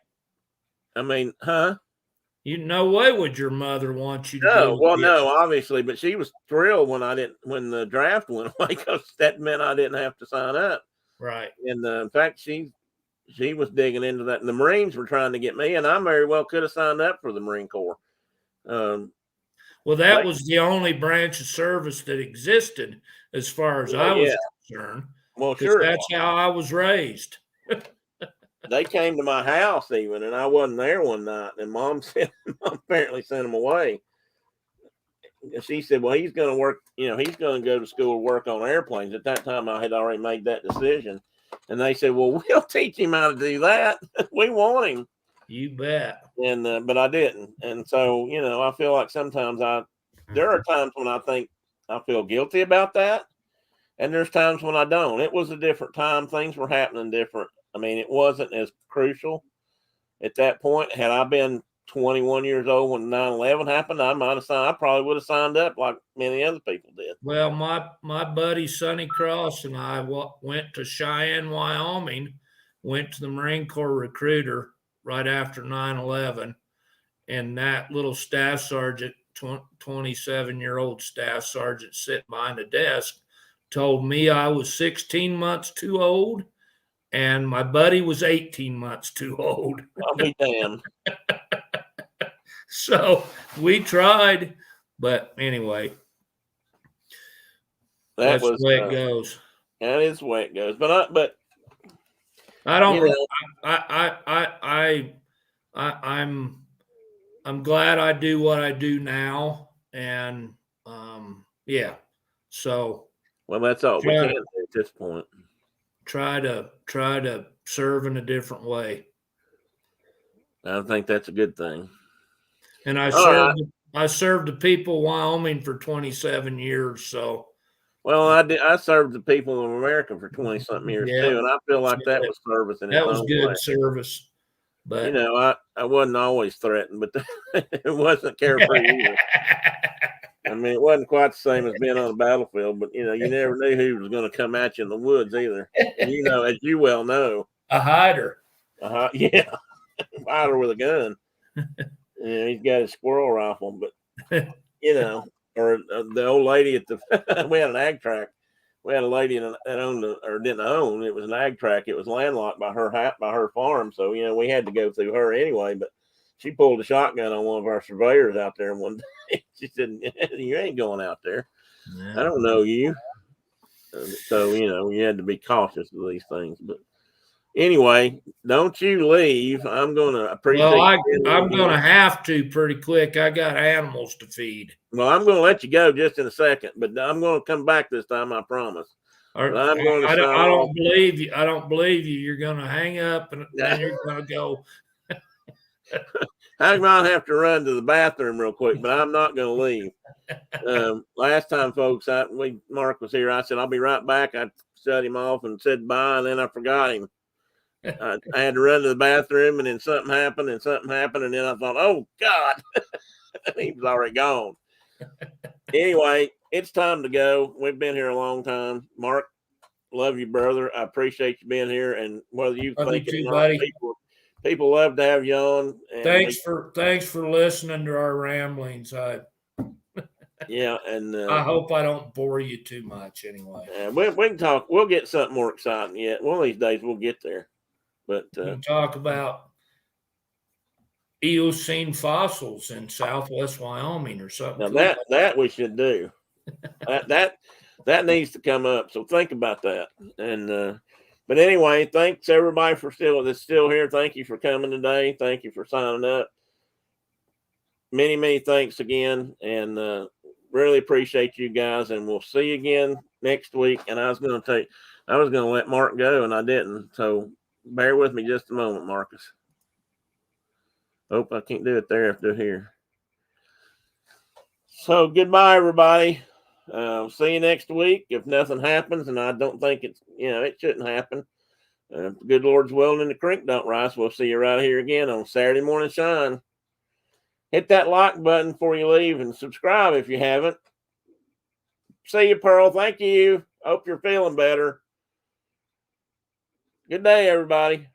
I mean, huh? No way would your mother want you to go. Well, Vietnam. No, obviously, but she was thrilled when the draft went away, because that meant I didn't have to sign up. Right. And in fact, she was digging into that, and the Marines were trying to get me, and I very well could have signed up for the Marine Corps. Well, that was the only branch of service that existed as far as I was concerned. Well, sure. That's how I was raised. They came to my house even, and I wasn't there one night, and Mom apparently sent him away. She said, well, he's going to work, he's going to go to school to work on airplanes. At that time, I had already made that decision. And they said, well, we'll teach him how to do that. We want him. You bet. And but I didn't. And so, I feel like sometimes there are times when I think I feel guilty about that. And there's times when I don't. It was a different time. Things were happening different. I mean, it wasn't as crucial at that point. Had I been 21 years old when 9/11 happened, I probably would have signed up like many other people did. Well, my buddy Sonny Cross and I went to Cheyenne, Wyoming, went to the Marine Corps recruiter right after 9/11, and that little staff sergeant, 27-year-old staff sergeant sitting behind the desk, told me I was 16 months too old, and my buddy was 18 months too old. I'll be damned. So we tried, but anyway, that's the way it goes. That is the way it goes. But I don't. I'm glad I do what I do now, and yeah. So well, that's all we can do at this point. Try to serve in a different way. I think that's a good thing. And I served the people of Wyoming for 27 years. So, well, I served the people of America for 20-something years too, and I feel like that was service in its own way. That was good service. But I wasn't always threatened, but it wasn't carefree either. I mean, it wasn't quite the same as being on a battlefield, but you never knew who was going to come at you in the woods either. And, as you well know, a hider. Yeah, hider with a gun. He's got his squirrel rifle, but or the old lady at we had an ag track. We had a lady that owned or didn't own. It was an ag track. It was landlocked by her farm, so we had to go through her anyway. But she pulled a shotgun on one of our surveyors out there one day. She said, "You ain't going out there. I don't know you." So you had to be cautious of these things. But anyway, don't you leave. I'm going to appreciate. Well, I'm going to have to pretty quick. I got animals to feed. Well, I'm going to let you go just in a second, but I'm going to come back this time. I promise. I don't believe you. I don't believe you. You're going to hang up and then you're going to go. I might have to run to the bathroom real quick, but I'm not going to leave. Last time, folks, Mark was here. I said, I'll be right back. I shut him off and said bye, and then I forgot him. I had to run to the bathroom, and then something happened, and then I thought, oh, God, he was already gone. Anyway, it's time to go. We've been here a long time. Mark, love you, brother. I appreciate you being here, and whether you think it or not, people love to have you on. And thanks for listening to our ramblings. Yeah, and I hope I don't bore you too much anyway. we can talk. We'll get something more exciting yet. One of these days we'll get there. But we can talk about Eocene fossils in southwest Wyoming or something. Now that we should do. that needs to come up. So think about that. And but anyway, thanks everybody for that's still here. Thank you for coming today. Thank you for signing up. Many thanks again, and really appreciate you guys. And we'll see you again next week. And I was going to let Mark go, and I didn't. So bear with me just a moment, Marcus. I can't do it there. I have to do it here. So goodbye, everybody. See you next week. If nothing happens, and I don't think it shouldn't happen. Good Lord's willing and the creek don't rise, we'll see you right here again on Saturday Morning Shine. Hit that like button before you leave and subscribe if you haven't. See you, Pearl. Thank you. Hope you're feeling better. Good day, everybody.